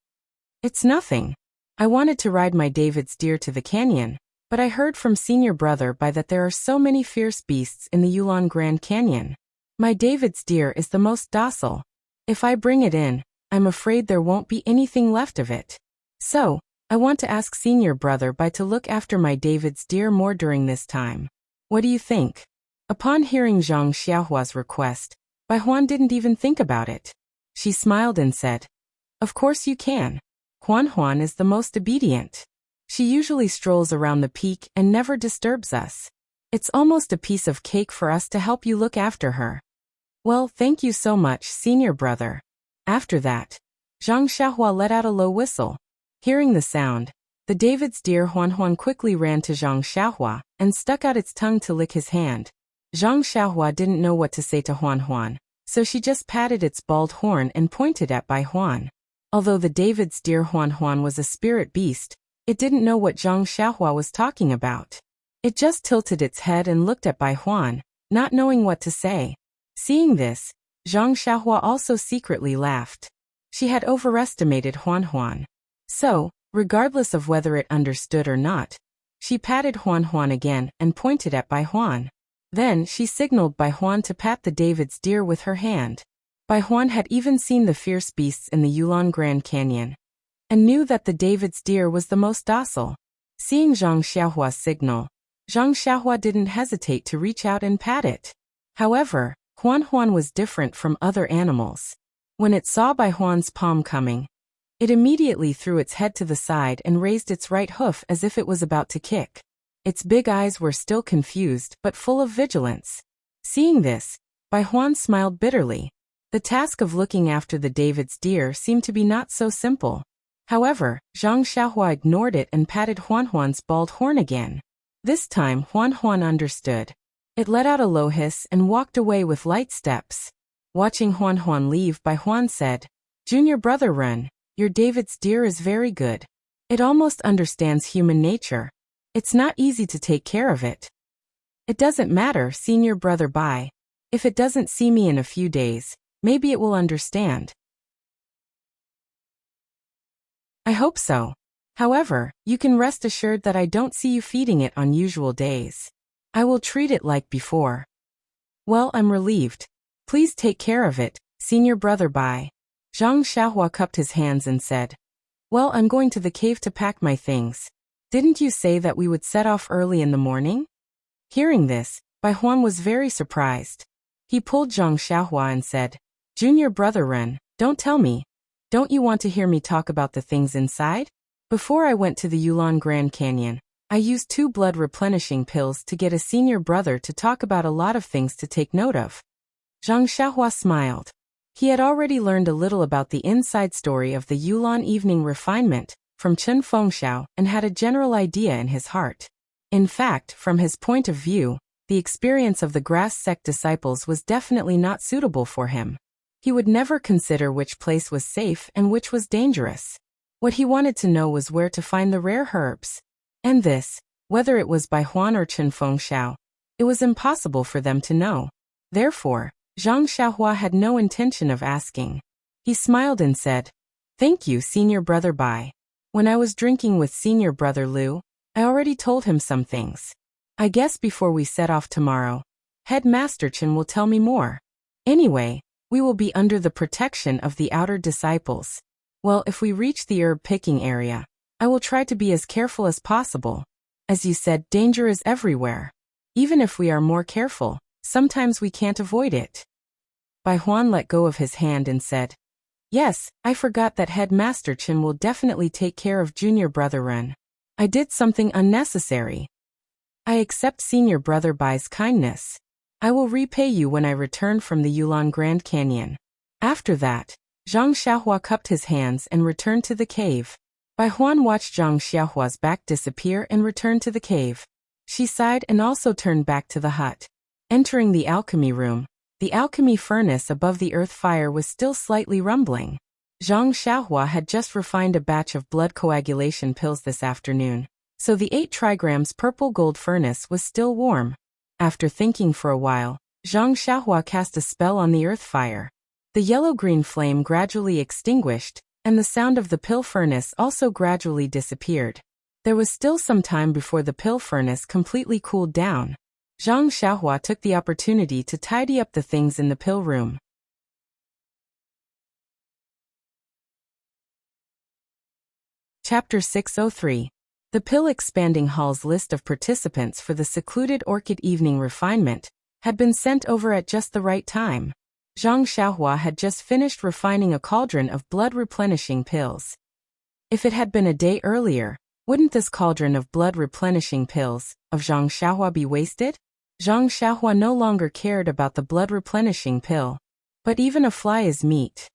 It's nothing. I wanted to ride my David's deer to the canyon, but I heard from Senior Brother Bai that there are so many fierce beasts in the Yulon Grand Canyon. My David's deer is the most docile. If I bring it in, I'm afraid there won't be anything left of it. So, I want to ask Senior Brother Bai to look after my David's deer more during this time. What do you think? Upon hearing Zhang Xiaohua's request, Bai Huan didn't even think about it. She smiled and said, of course you can. Huan is the most obedient. She usually strolls around the peak and never disturbs us. It's almost a piece of cake for us to help you look after her. Well, thank you so much, Senior Brother. After that, Zhang Xiaohua let out a low whistle. Hearing the sound, the David's deer Huan quickly ran to Zhang Xiaohua and stuck out its tongue to lick his hand. Zhang Xiaohua didn't know what to say to Huan, so she just patted its bald horn and pointed at Bai Huan. Although the David's deer Huan was a spirit beast, it didn't know what Zhang Xiaohua was talking about. It just tilted its head and looked at Bai Huan, not knowing what to say. Seeing this, Zhang Xiaohua also secretly laughed. She had overestimated Huan. So, regardless of whether it understood or not, she patted Huan again and pointed at Bai Huan. Then she signaled Bai Huan to pat the David's deer with her hand. Bai Huan had even seen the fierce beasts in the Yulon Grand Canyon, and knew that the David's deer was the most docile. Seeing Zhang Xiaohua's signal, Zhang Xiaohua didn't hesitate to reach out and pat it. However, Huan was different from other animals. When it saw Bai Huan's palm coming, it immediately threw its head to the side and raised its right hoof as if it was about to kick. Its big eyes were still confused but full of vigilance. Seeing this, Bai Huan smiled bitterly. The task of looking after the David's deer seemed to be not so simple. However, Zhang Xiaohua ignored it and patted Huan's bald horn again. This time Huan understood. It let out a low hiss and walked away with light steps. Watching Huan leave, Bai Huan said, Junior Brother Ren, your David's deer is very good. It almost understands human nature. It's not easy to take care of it. It doesn't matter, Senior Brother Bai. If it doesn't see me in a few days, maybe it will understand. I hope so. However, you can rest assured that I don't see you feeding it on usual days. I will treat it like before. Well, I'm relieved. Please take care of it, senior brother Bai. Zhang Xiaohua cupped his hands and said, Well, I'm going to the cave to pack my things. Didn't you say that we would set off early in the morning? Hearing this, Bai Huan was very surprised. He pulled Zhang Xiaohua and said, Junior brother Ren, don't tell me. Don't you want to hear me talk about the things inside? Before I went to the Yulon Grand Canyon, I used 2 blood replenishing pills to get a senior brother to talk about a lot of things to take note of. Zhang Xiaohua smiled. He had already learned a little about the inside story of the Yulon evening refinement from Chen Fengxiao and had a general idea in his heart. In fact, from his point of view, the experience of the grass sect disciples was definitely not suitable for him. He would never consider which place was safe and which was dangerous. What he wanted to know was where to find the rare herbs. And this, whether it was Bai Huan or Chen Fengxiao, it was impossible for them to know. Therefore, Zhang Xiaohua had no intention of asking. He smiled and said, Thank you, senior brother Bai. When I was drinking with senior brother Liu, I already told him some things. I guess before we set off tomorrow, Headmaster Chen will tell me more. Anyway, we will be under the protection of the outer disciples. Well, if we reach the herb picking area, I will try to be as careful as possible. As you said, danger is everywhere. Even if we are more careful, sometimes we can't avoid it. Bai Huan let go of his hand and said, Yes, I forgot that Headmaster Chen will definitely take care of junior brother Ren. I did something unnecessary. I accept senior brother Bai's kindness. I will repay you when I return from the Yulon Grand Canyon. After that, Zhang Xiaohua cupped his hands and returned to the cave. Bai Huan watched Zhang Xiaohua's back disappear and return to the cave. She sighed and also turned back to the hut. Entering the alchemy room, the alchemy furnace above the earth fire was still slightly rumbling. Zhang Xiaohua had just refined a batch of blood coagulation pills this afternoon, so the 8 trigrams purple gold furnace was still warm. After thinking for a while, Zhang Xiaohua cast a spell on the earth fire. The yellow-green flame gradually extinguished, and the sound of the pill furnace also gradually disappeared. There was still some time before the pill furnace completely cooled down. Zhang Xiaohua took the opportunity to tidy up the things in the pill room. Chapter 603. The Pill Expanding Hall's list of participants for the secluded Orchid Evening Refinement had been sent over at just the right time. Zhang Xiaohua had just finished refining a cauldron of blood-replenishing pills. If it had been a day earlier, wouldn't this cauldron of blood-replenishing pills of Zhang Xiaohua be wasted? Zhang Xiaohua no longer cared about the blood-replenishing pill. But even a fly is meat.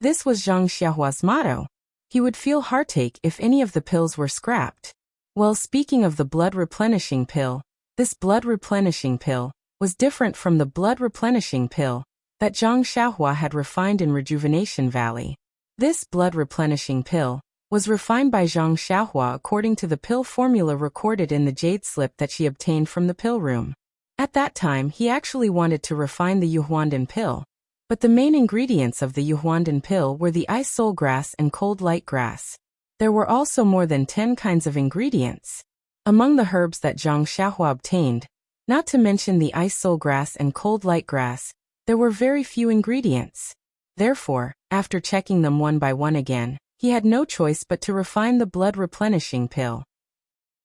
This was Zhang Xiaohua's motto. He would feel heartache if any of the pills were scrapped. Well, speaking of the blood-replenishing pill, this blood-replenishing pill was different from the blood-replenishing pill that Zhang Xiaohua had refined in Rejuvenation Valley. This blood-replenishing pill was refined by Zhang Xiaohua according to the pill formula recorded in the jade slip that she obtained from the pill room. At that time, he actually wanted to refine the Yuhuandan pill, but the main ingredients of the Yuhuandan pill were the ice soul grass and cold light grass. There were also more than 10 kinds of ingredients. Among the herbs that Zhang Xiaohua obtained, not to mention the ice soul grass and cold light grass, there were very few ingredients. Therefore, after checking them one by one again, he had no choice but to refine the blood-replenishing pill.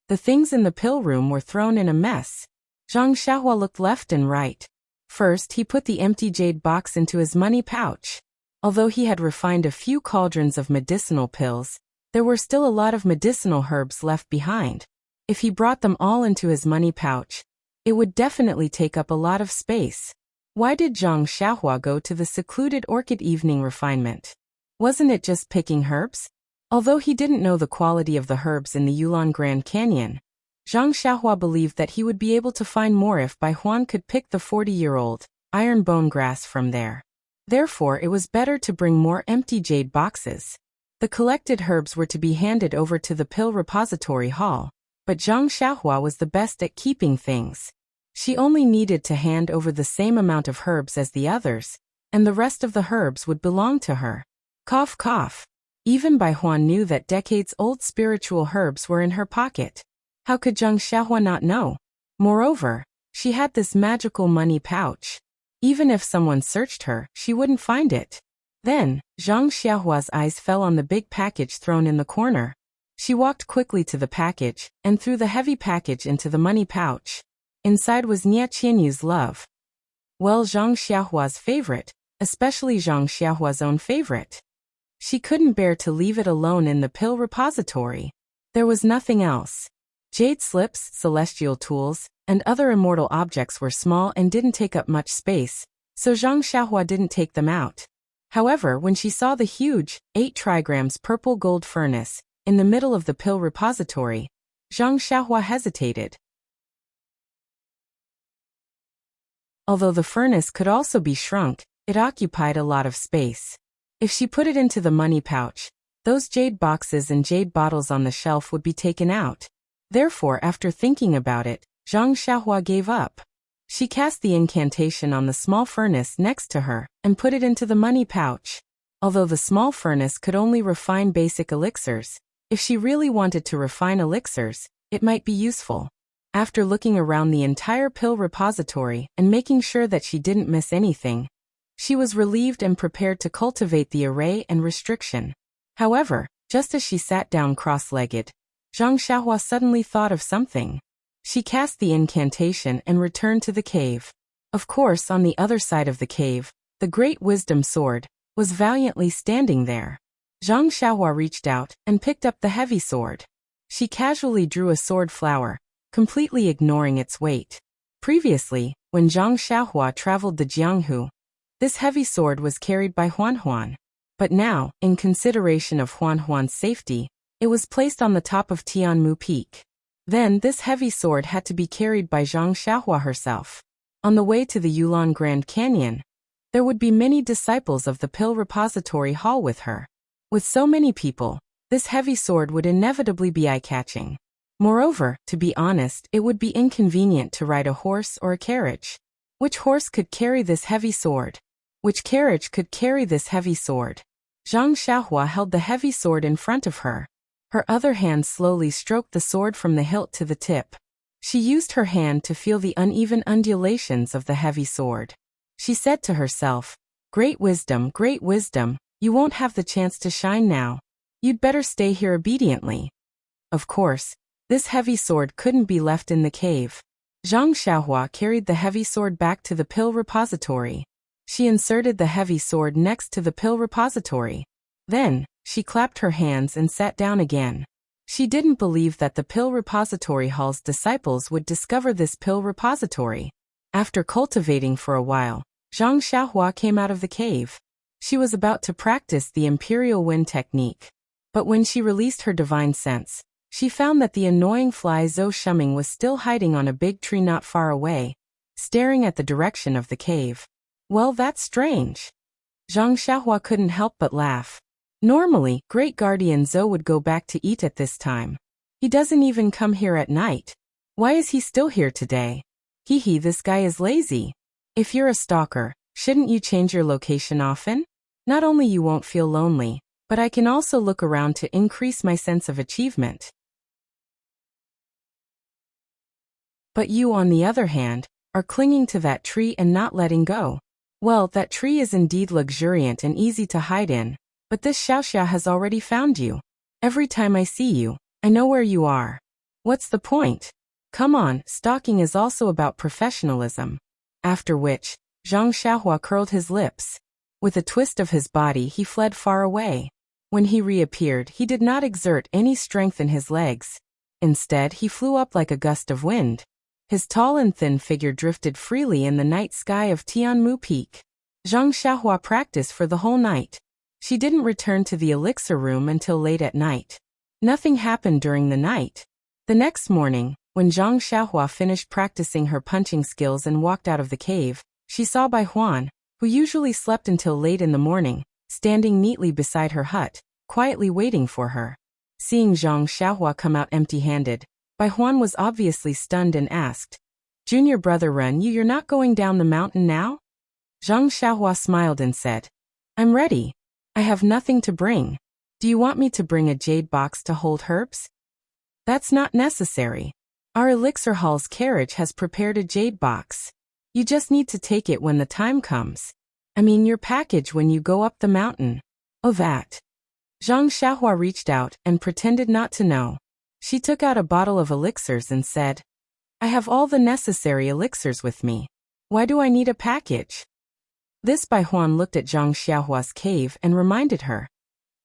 The things in the pill room were thrown in a mess. Zhang Xiaohua looked left and right. First, he put the empty jade box into his money pouch. Although he had refined a few cauldrons of medicinal pills, there were still a lot of medicinal herbs left behind. If he brought them all into his money pouch, it would definitely take up a lot of space. Why did Zhang Xiaohua go to the secluded Orchid Evening Refinement? Wasn't it just picking herbs? Although he didn't know the quality of the herbs in the Yulon Grand Canyon, Zhang Xiaohua believed that he would be able to find more if Bai Huan could pick the 40-year-old iron bone grass from there. Therefore, it was better to bring more empty jade boxes. The collected herbs were to be handed over to the pill repository hall, but Zhang Xiaohua was the best at keeping things. She only needed to hand over the same amount of herbs as the others, and the rest of the herbs would belong to her. Cough, cough. Even Bai Huan knew that decades-old spiritual herbs were in her pocket. How could Zhang Xiahua not know? Moreover, she had this magical money pouch. Even if someone searched her, she wouldn't find it. Then, Zhang Xiahua's eyes fell on the big package thrown in the corner. She walked quickly to the package, and threw the heavy package into the money pouch. Inside was Nie Qianyu's love. Well, Zhang Xiahua's favorite, especially Zhang Xiahua's own favorite. She couldn't bear to leave it alone in the pill repository. There was nothing else. Jade slips, celestial tools, and other immortal objects were small and didn't take up much space, so Zhang Xiahua didn't take them out. However, when she saw the huge, 8 trigrams purple gold furnace in the middle of the pill repository, Zhang Xiahua hesitated. Although the furnace could also be shrunk, it occupied a lot of space. If she put it into the money pouch, those jade boxes and jade bottles on the shelf would be taken out. Therefore, after thinking about it, Zhang Xiahua gave up. She cast the incantation on the small furnace next to her and put it into the money pouch. Although the small furnace could only refine basic elixirs, if she really wanted to refine elixirs, it might be useful. After looking around the entire pill repository and making sure that she didn't miss anything, she was relieved and prepared to cultivate the array and restriction. However, just as she sat down cross-legged, Zhang Xiahua suddenly thought of something. She cast the incantation and returned to the cave. Of course, on the other side of the cave, the Great Wisdom Sword was valiantly standing there. Zhang Xiahua reached out and picked up the heavy sword. She casually drew a sword flower, completely ignoring its weight. Previously, when Zhang Xiahua traveled the Jianghu, this heavy sword was carried by Huan Huan. But now, in consideration of Huan Huan's safety, it was placed on the top of Tianmu Peak. Then this heavy sword had to be carried by Zhang Xiahua herself. On the way to the Yulon Grand Canyon, there would be many disciples of the Pill Repository Hall with her. With so many people, this heavy sword would inevitably be eye-catching. Moreover, to be honest, it would be inconvenient to ride a horse or a carriage. Which horse could carry this heavy sword? Which carriage could carry this heavy sword? Zhang Xiahua held the heavy sword in front of her. Her other hand slowly stroked the sword from the hilt to the tip. She used her hand to feel the uneven undulations of the heavy sword. She said to herself, great wisdom, you won't have the chance to shine now. You'd better stay here obediently." Of course, this heavy sword couldn't be left in the cave. Zhang Xiahua carried the heavy sword back to the pill repository. She inserted the heavy sword next to the pill repository. Then, she clapped her hands and sat down again. She didn't believe that the pill repository hall's disciples would discover this pill repository. After cultivating for a while, Zhang Xiahua came out of the cave. She was about to practice the Imperial Wind technique. But when she released her divine sense, she found that the annoying fly Zhou Shuming was still hiding on a big tree not far away, staring at the direction of the cave. Well, that's strange. Zhang Xiahua couldn't help but laugh. Normally, Great Guardian Zhou would go back to eat at this time. He doesn't even come here at night. Why is he still here today? Hee, this guy is lazy. If you're a stalker, shouldn't you change your location often? Not only you won't feel lonely, but I can also look around to increase my sense of achievement. But you, on the other hand, are clinging to that tree and not letting go. Well, that tree is indeed luxuriant and easy to hide in, but this Xiaoxia has already found you. Every time I see you, I know where you are. What's the point? Come on, stalking is also about professionalism. After which, Zhang Xiahua curled his lips. With a twist of his body, he fled far away. When he reappeared, he did not exert any strength in his legs. Instead, he flew up like a gust of wind. His tall and thin figure drifted freely in the night sky of Tianmu Peak. Zhang Xiahua practiced for the whole night. She didn't return to the elixir room until late at night. Nothing happened during the night. The next morning, when Zhang Xiahua finished practicing her punching skills and walked out of the cave, she saw Bai Huan, who usually slept until late in the morning, standing neatly beside her hut, quietly waiting for her. Seeing Zhang Xiahua come out empty-handed, Bai Huan was obviously stunned and asked, "Junior brother Ren, you're not going down the mountain now?" Zhang Xiahua smiled and said, "I'm ready. I have nothing to bring." Do you want me to bring a jade box to hold herbs? That's not necessary. Our elixir hall's carriage has prepared a jade box. You just need to take it when the time comes. I mean your package when you go up the mountain. Oh that. Zhang Xiaohua reached out and pretended not to know. She took out a bottle of elixirs and said, I have all the necessary elixirs with me. Why do I need a package? This Bai Huan looked at Zhang Xiaohua's cave and reminded her.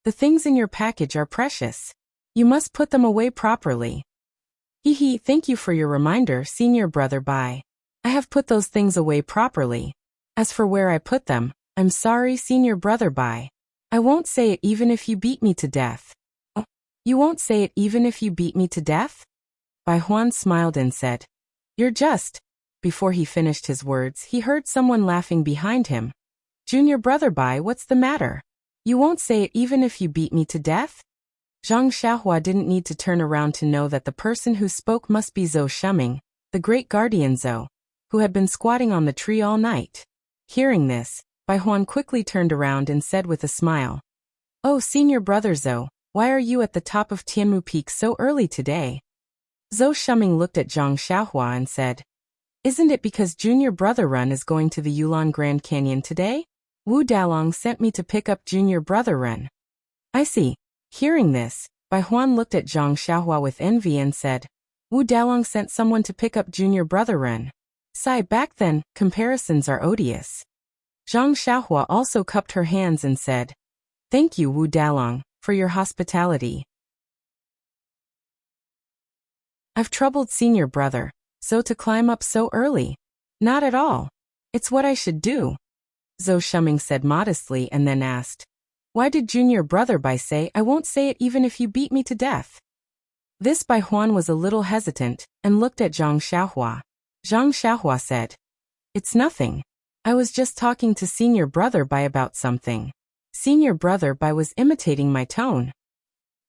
The things in your package are precious. You must put them away properly. Hee, thank you for your reminder, senior brother Bai. I have put those things away properly. As for where I put them, I'm sorry, senior brother Bai. I won't say it even if you beat me to death. Oh, you won't say it even if you beat me to death? Bai Huan smiled and said, You're just. Before he finished his words, he heard someone laughing behind him. Junior brother Bai, what's the matter? You won't say it even if you beat me to death? Zhang Xiaohua didn't need to turn around to know that the person who spoke must be Zhou Shuming, the great guardian Zhou, who had been squatting on the tree all night. Hearing this, Bai Huan quickly turned around and said with a smile, Oh, senior brother Zhou, why are you at the top of Tianmu Peak so early today? Zhou Shuming looked at Zhang Xiaohua and said, Isn't it because Junior Brother Run is going to the Yulon Grand Canyon today? Wu Dalong sent me to pick up Junior Brother Run. I see. Hearing this, Bai Huan looked at Zhang Xiaohua with envy and said, Wu Dalong sent someone to pick up Junior Brother Run. Sigh, back then, comparisons are odious. Zhang Xiaohua also cupped her hands and said, Thank you, Wu Dalong, for your hospitality. I've troubled senior brother, so to climb up so early? Not at all. It's what I should do. Zhou Shuming said modestly and then asked, Why did junior brother Bai say I won't say it even if you beat me to death? This Bai Huan was a little hesitant and looked at Zhang Xiaohua. Zhang Xiaohua said, It's nothing. I was just talking to senior brother Bai about something. Senior brother Bai was imitating my tone.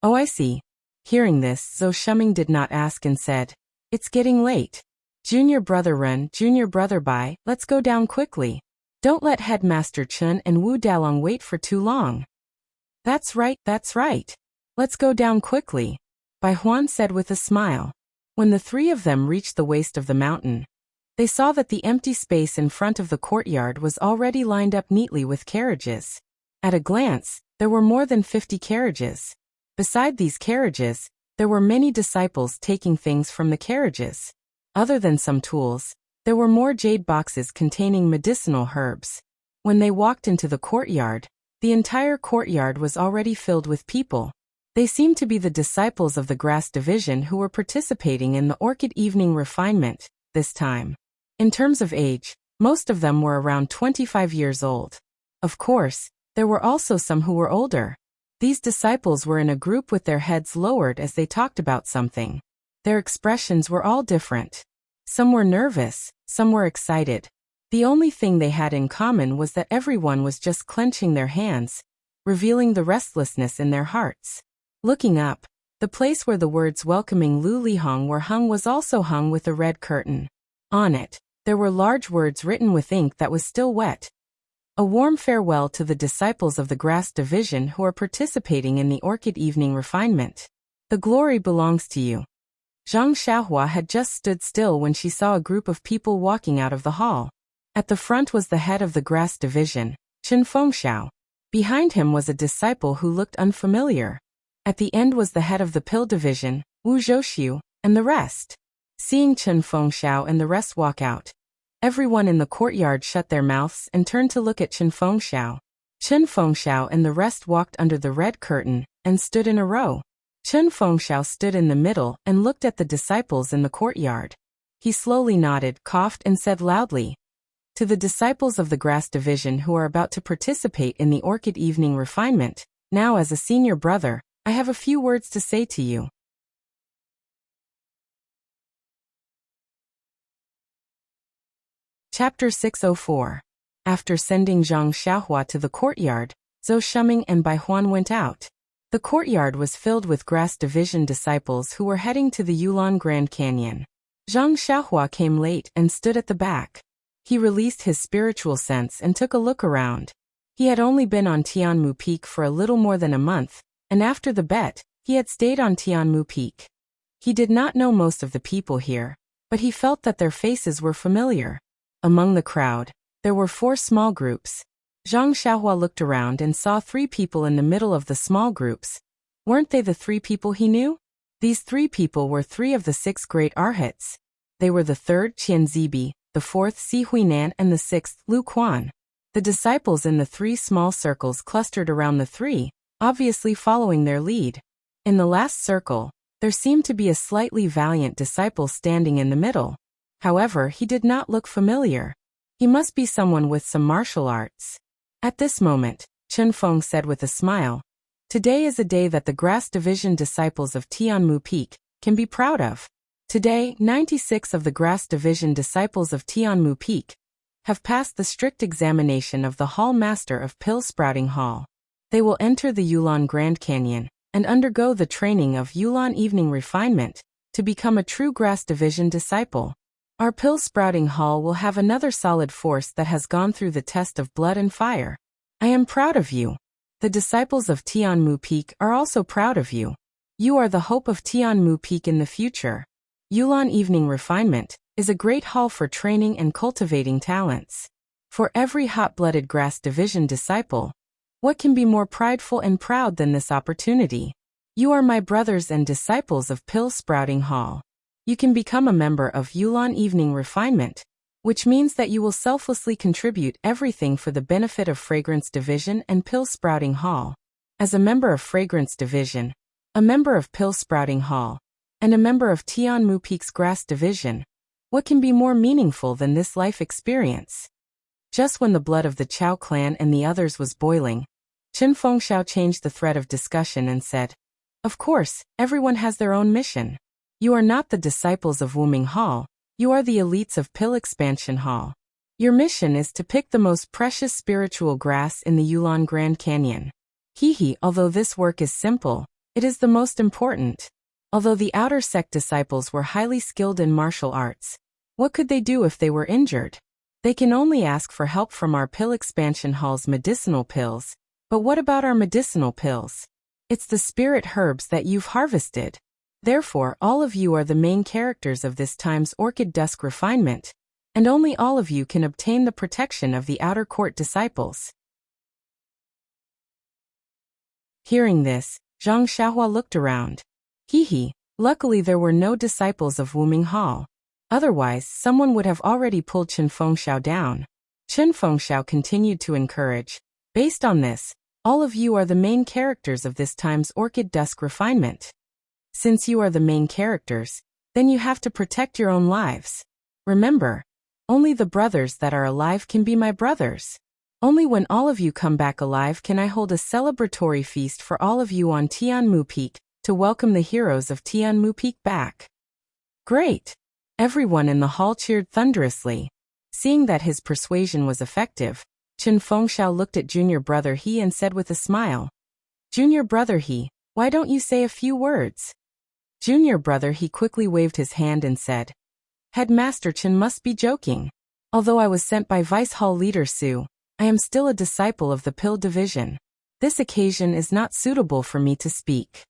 Oh, I see. Hearing this, Zhou Shuming did not ask and said, It's getting late. Junior brother Ren, junior brother Bai, let's go down quickly. Don't let Headmaster Chun and Wu Dalong wait for too long. That's right. Let's go down quickly, Bai Huan said with a smile. When the three of them reached the waist of the mountain, they saw that the empty space in front of the courtyard was already lined up neatly with carriages. At a glance, there were more than 50 carriages. Beside these carriages, there were many disciples taking things from the carriages. Other than some tools, there were more jade boxes containing medicinal herbs. When they walked into the courtyard, the entire courtyard was already filled with people. They seemed to be the disciples of the Grass Division who were participating in the Orchid Evening Refinement this time. In terms of age, most of them were around 25 years old. Of course, there were also some who were older. These disciples were in a group with their heads lowered as they talked about something. Their expressions were all different. Some were nervous, some were excited. The only thing they had in common was that everyone was just clenching their hands, revealing the restlessness in their hearts. Looking up, the place where the words welcoming Lu Lihong were hung was also hung with a red curtain. On it, there were large words written with ink that was still wet. A warm farewell to the disciples of the Grass Division who are participating in the Orchid Evening Refinement. The glory belongs to you. Zhang Xiaohua had just stood still when she saw a group of people walking out of the hall. At the front was the head of the Grass Division, Chen Fengxiao. Behind him was a disciple who looked unfamiliar. At the end was the head of the Pill Division, Wu Zhouxiu, and the rest. Seeing Chen Fengxiao and the rest walk out, everyone in the courtyard shut their mouths and turned to look at Chen Fengxiao. Chen Fengxiao and the rest walked under the red curtain and stood in a row. Chen Fengxiao stood in the middle and looked at the disciples in the courtyard. He slowly nodded, coughed, and said loudly, To the disciples of the Grass Division who are about to participate in the Orchid Evening Refinement, now as a senior brother, I have a few words to say to you. Chapter 604. After sending Zhang Xiaohua to the courtyard, Zhou Shuming and Bai Huan went out. The courtyard was filled with Grass Division disciples who were heading to the Yulon Grand Canyon. Zhang Xiaohua came late and stood at the back. He released his spiritual sense and took a look around. He had only been on Tianmu Peak for a little more than a month, and after the bet, he had stayed on Tianmu Peak. He did not know most of the people here, but he felt that their faces were familiar. Among the crowd, there were 4 small groups. Zhang Xiaohua looked around and saw 3 people in the middle of the small groups. Weren't they the 3 people he knew? These 3 people were 3 of the 6 great arhats. They were the 3rd Qian Zibi, the 4th Si Huinan and the 6th Lu Quan. The disciples in the 3 small circles clustered around the 3, obviously following their lead. In the last circle, there seemed to be a slightly valiant disciple standing in the middle. However, he did not look familiar. He must be someone with some martial arts. At this moment, Chen Feng said with a smile, "Today is a day that the Grass Division disciples of Tianmu Peak can be proud of. Today, 96 of the Grass Division disciples of Tianmu Peak have passed the strict examination of the Hall Master of Pill Sprouting Hall. They will enter the Yulon Grand Canyon and undergo the training of Yulon Evening Refinement to become a true Grass Division disciple. Our Pill Sprouting Hall will have another solid force that has gone through the test of blood and fire. I am proud of you. The disciples of Tianmu Peak are also proud of you. You are the hope of Tianmu Peak in the future. Yulon Evening Refinement is a great hall for training and cultivating talents. For every hot-blooded Grass Division disciple, what can be more prideful and proud than this opportunity? You are my brothers and disciples of Pill Sprouting Hall. You can become a member of Yulon Evening Refinement, which means that you will selflessly contribute everything for the benefit of Fragrance Division and Pill Sprouting Hall. As a member of Fragrance Division, a member of Pill Sprouting Hall, and a member of Tianmu Peak's Grass Division, what can be more meaningful than this life experience?" Just when the blood of the Chao clan and the others was boiling, Chen Fengxiao changed the thread of discussion and said, "Of course, everyone has their own mission. You are not the disciples of Wuming Hall, you are the elites of Pill Expansion Hall. Your mission is to pick the most precious spiritual grass in the Yulon Grand Canyon. Although this work is simple, it is the most important. Although the outer sect disciples were highly skilled in martial arts, what could they do if they were injured? They can only ask for help from our Pill Expansion Hall's medicinal pills. But what about our medicinal pills? It's the spirit herbs that you've harvested. Therefore, all of you are the main characters of this time's Orchid Dusk Refinement, and only all of you can obtain the protection of the outer court disciples." Hearing this, Zhang Xiaohua looked around. Luckily there were no disciples of Wuming Hall. Otherwise, someone would have already pulled Chen Fengxiao down. Chen Fengxiao continued to encourage, "Based on this, all of you are the main characters of this time's Orchid Dusk Refinement. Since you are the main characters, then you have to protect your own lives. Remember, only the brothers that are alive can be my brothers. Only when all of you come back alive can I hold a celebratory feast for all of you on Tianmu Peak to welcome the heroes of Tianmu Peak back." "Great!" Everyone in the hall cheered thunderously. Seeing that his persuasion was effective, Chen Fengxiao looked at Junior Brother He and said with a smile, "Junior Brother He, why don't you say a few words?" Junior Brother He quickly waved his hand and said, "Headmaster Chen must be joking. Although I was sent by Vice Hall Leader Su, I am still a disciple of the Pill Division. This occasion is not suitable for me to speak."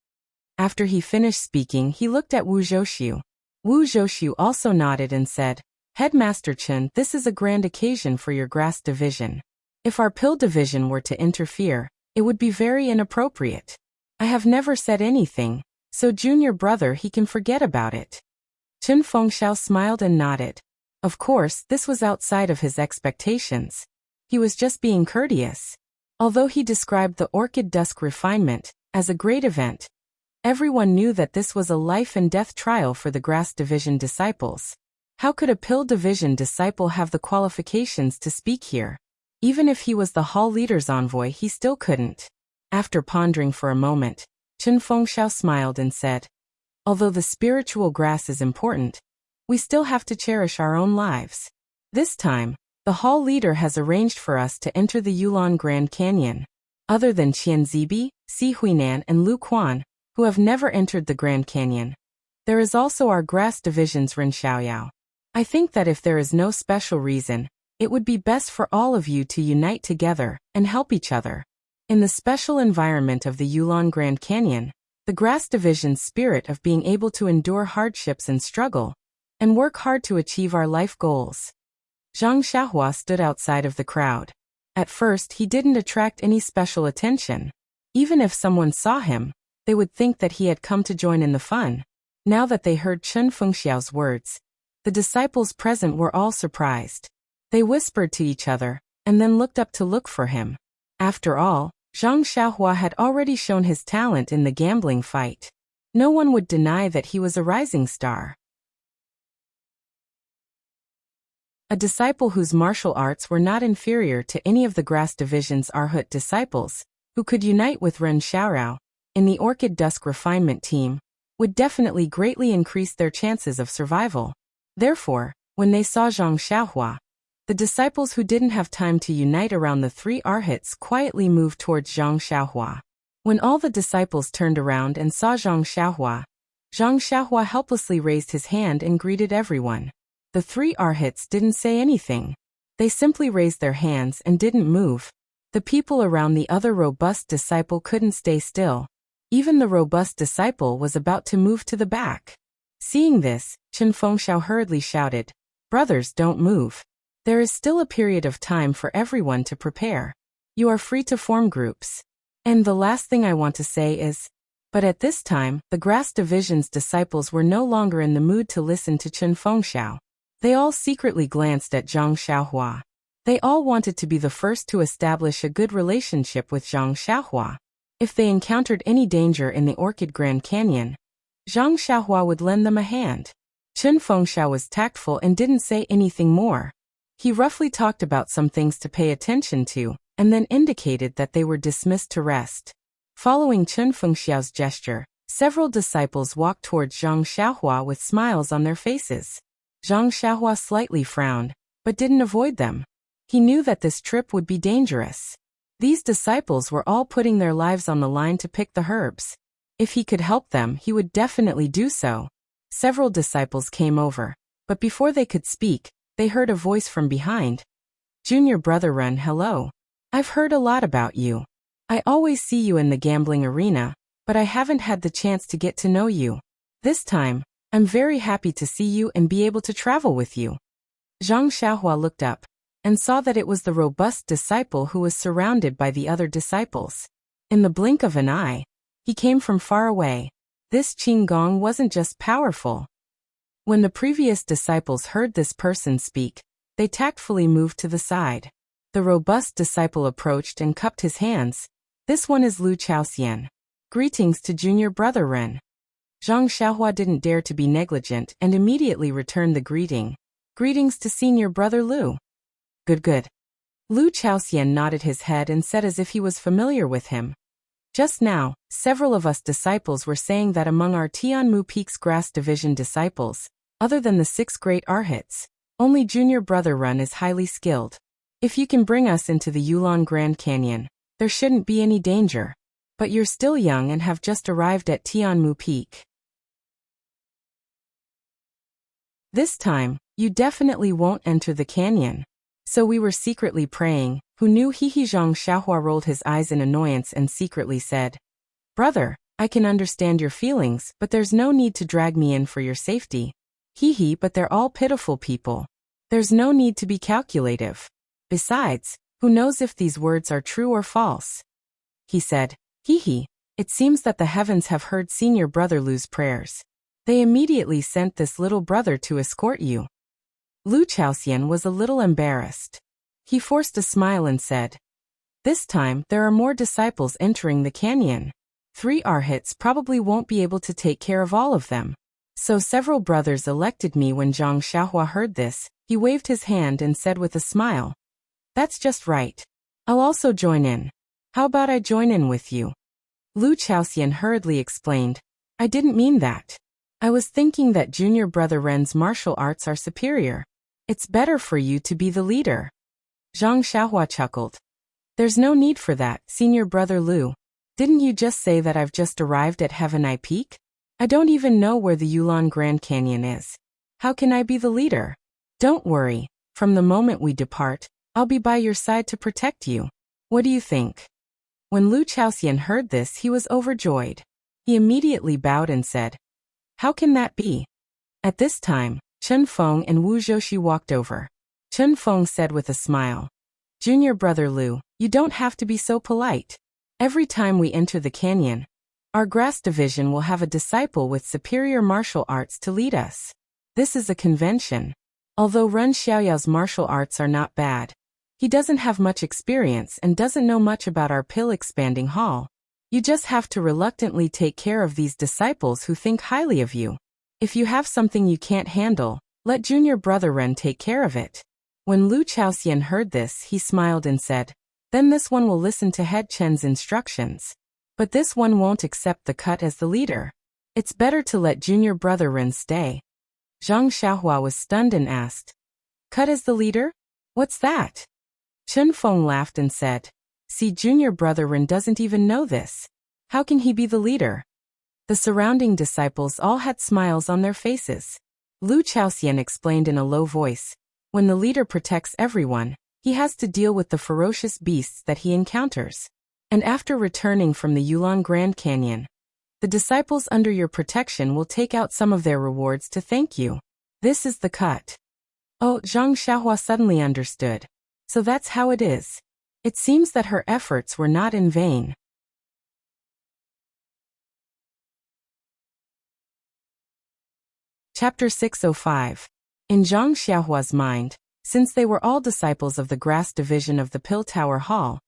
After he finished speaking, he looked at Wu Zhouxiu. Wu Zhouxiu also nodded and said, "Headmaster Chen, this is a grand occasion for your Grass Division. If our Pill Division were to interfere, it would be very inappropriate. I have never said anything, so Junior Brother He can forget about it." Chen Fengxiao smiled and nodded. Of course, this was outside of his expectations. He was just being courteous. Although he described the Orchid Dusk Refinement as a great event, everyone knew that this was a life and death trial for the Grass Division disciples. How could a Pill Division disciple have the qualifications to speak here? Even if he was the hall leader's envoy, he still couldn't. After pondering for a moment, Chen Fengxiao smiled and said, "Although the spiritual grass is important, we still have to cherish our own lives. This time, the hall leader has arranged for us to enter the Yulon Grand Canyon. Other than Qian Zibi, Si Huinan and Lu Quan, who have never entered the Grand Canyon, there is also our Grass Division's Ren Xiaoyao. I think that if there is no special reason, it would be best for all of you to unite together and help each other. In the special environment of the Yulon Grand Canyon, the Grass Division's spirit of being able to endure hardships and struggle, and work hard to achieve our life goals. Zhang Xiaohua stood outside of the crowd. At first, he didn't attract any special attention. Even if someone saw him, they would think that he had come to join in the fun. Now that they heard Chen Fengxiao's words, the disciples present were all surprised. They whispered to each other, and then looked up to look for him. After all, Zhang Xiaohua had already shown his talent in the gambling fight. No one would deny that he was a rising star. A disciple whose martial arts were not inferior to any of the Grass Division's Arhut disciples, who could unite with Ren Xiaorao in the Orchid Dusk Refinement team, would definitely greatly increase their chances of survival. Therefore, when they saw Zhang Xiaohua, the disciples who didn't have time to unite around the three Arhats quietly moved towards Zhang Xiaohua. When all the disciples turned around and saw Zhang Xiaohua helplessly raised his hand and greeted everyone. The three Arhats didn't say anything. They simply raised their hands and didn't move. The people around the other robust disciple couldn't stay still. Even the robust disciple was about to move to the back. Seeing this, Chen Fengxiao hurriedly shouted, "Brothers, don't move. There is still a period of time for everyone to prepare. You are free to form groups. And the last thing I want to say is..." But at this time, the Grass Division's disciples were no longer in the mood to listen to Chen Fengxiao. They all secretly glanced at Zhang Xiaohua. They all wanted to be the first to establish a good relationship with Zhang Xiaohua. If they encountered any danger in the Orchid Grand Canyon, Zhang Xiaohua would lend them a hand. Chen Fengxiao was tactful and didn't say anything more. He roughly talked about some things to pay attention to, and then indicated that they were dismissed to rest. Following Chen Fengxiao's gesture, several disciples walked towards Zhang Xiaohua with smiles on their faces. Zhang Xiaohua slightly frowned, but didn't avoid them. He knew that this trip would be dangerous. These disciples were all putting their lives on the line to pick the herbs. If he could help them, he would definitely do so. Several disciples came over, but before they could speak, they heard a voice from behind. "Junior brother Ren, hello. I've heard a lot about you. I always see you in the gambling arena, but I haven't had the chance to get to know you. This time, I'm very happy to see you and be able to travel with you." Zhang Xiaohua looked up and saw that it was the robust disciple who was surrounded by the other disciples. In the blink of an eye, he came from far away. This Qing Gong wasn't just powerful. When the previous disciples heard this person speak, they tactfully moved to the side. The robust disciple approached and cupped his hands. "This one is Lu Chaoxian. Greetings to junior brother Ren." Zhang Xiaohua didn't dare to be negligent and immediately returned the greeting. "Greetings to senior brother Lu." Good. Lu Chaoxian nodded his head and said as if he was familiar with him. "Just now, several of us disciples were saying that among our Tianmu Peak's Grass Division disciples, other than the 6 great Arhats, only junior brother Ren is highly skilled. If you can bring us into the Yulon Grand Canyon, there shouldn't be any danger. But you're still young and have just arrived at Tianmu Peak. This time, you definitely won't enter the canyon." So we were secretly praying. Who knew? Zhang Xiaohua rolled his eyes in annoyance and secretly said, "Brother, I can understand your feelings, but there's no need to drag me in for your safety. But they're all pitiful people. There's no need to be calculative. Besides, who knows if these words are true or false?" He said, "It seems that the heavens have heard senior brother Lu's prayers. They immediately sent this little brother to escort you." Lu Chaoxian was a little embarrassed. He forced a smile and said, "This time, there are more disciples entering the canyon. 3 Arhats probably won't be able to take care of all of them. So several brothers elected me." When Zhang Xiaohua heard this, he waved his hand and said with a smile, "That's just right. I'll also join in. How about I join in with you?" Lu Chaoxian hurriedly explained, "I didn't mean that. I was thinking that junior brother Ren's martial arts are superior. It's better for you to be the leader." Zhang Xiaohua chuckled. "There's no need for that, senior brother Lu. Didn't you just say that I've just arrived at Heaven Eye Peak? I don't even know where the Yulon Grand Canyon is. How can I be the leader? Don't worry, from the moment we depart, I'll be by your side to protect you. What do you think?" When Lu Chaoxian heard this, he was overjoyed. He immediately bowed and said, "How can that be?" At this time, Chen Feng and Wu Zhouxi walked over. Chen Feng said with a smile, "Junior brother Lu, you don't have to be so polite. Every time we enter the canyon, our grass division will have a disciple with superior martial arts to lead us. This is a convention. Although Ren Xiaoyao's martial arts are not bad, he doesn't have much experience and doesn't know much about our pill-expanding hall. You just have to reluctantly take care of these disciples who think highly of you. If you have something you can't handle, let junior brother Ren take care of it." When Lu Chaoxian heard this, he smiled and said, "Then this one will listen to Head Chen's instructions. But this one won't accept the cut as the leader. It's better to let junior brother Ren stay." Zhang Xiaohua was stunned and asked, "Cut as the leader? What's that?" Chen Feng laughed and said, "See, junior brother Ren doesn't even know this. How can he be the leader?" The surrounding disciples all had smiles on their faces. Lu Chaoxian explained in a low voice, "When the leader protects everyone, he has to deal with the ferocious beasts that he encounters. And after returning from the Yulon Grand Canyon, the disciples under your protection will take out some of their rewards to thank you. This is the cut." Oh, Zhang Xiaohua suddenly understood. So that's how it is. It seems that her efforts were not in vain. Chapter 605. In Zhang Xiaohua's mind, since they were all disciples of the grass division of the Pill Tower Hall,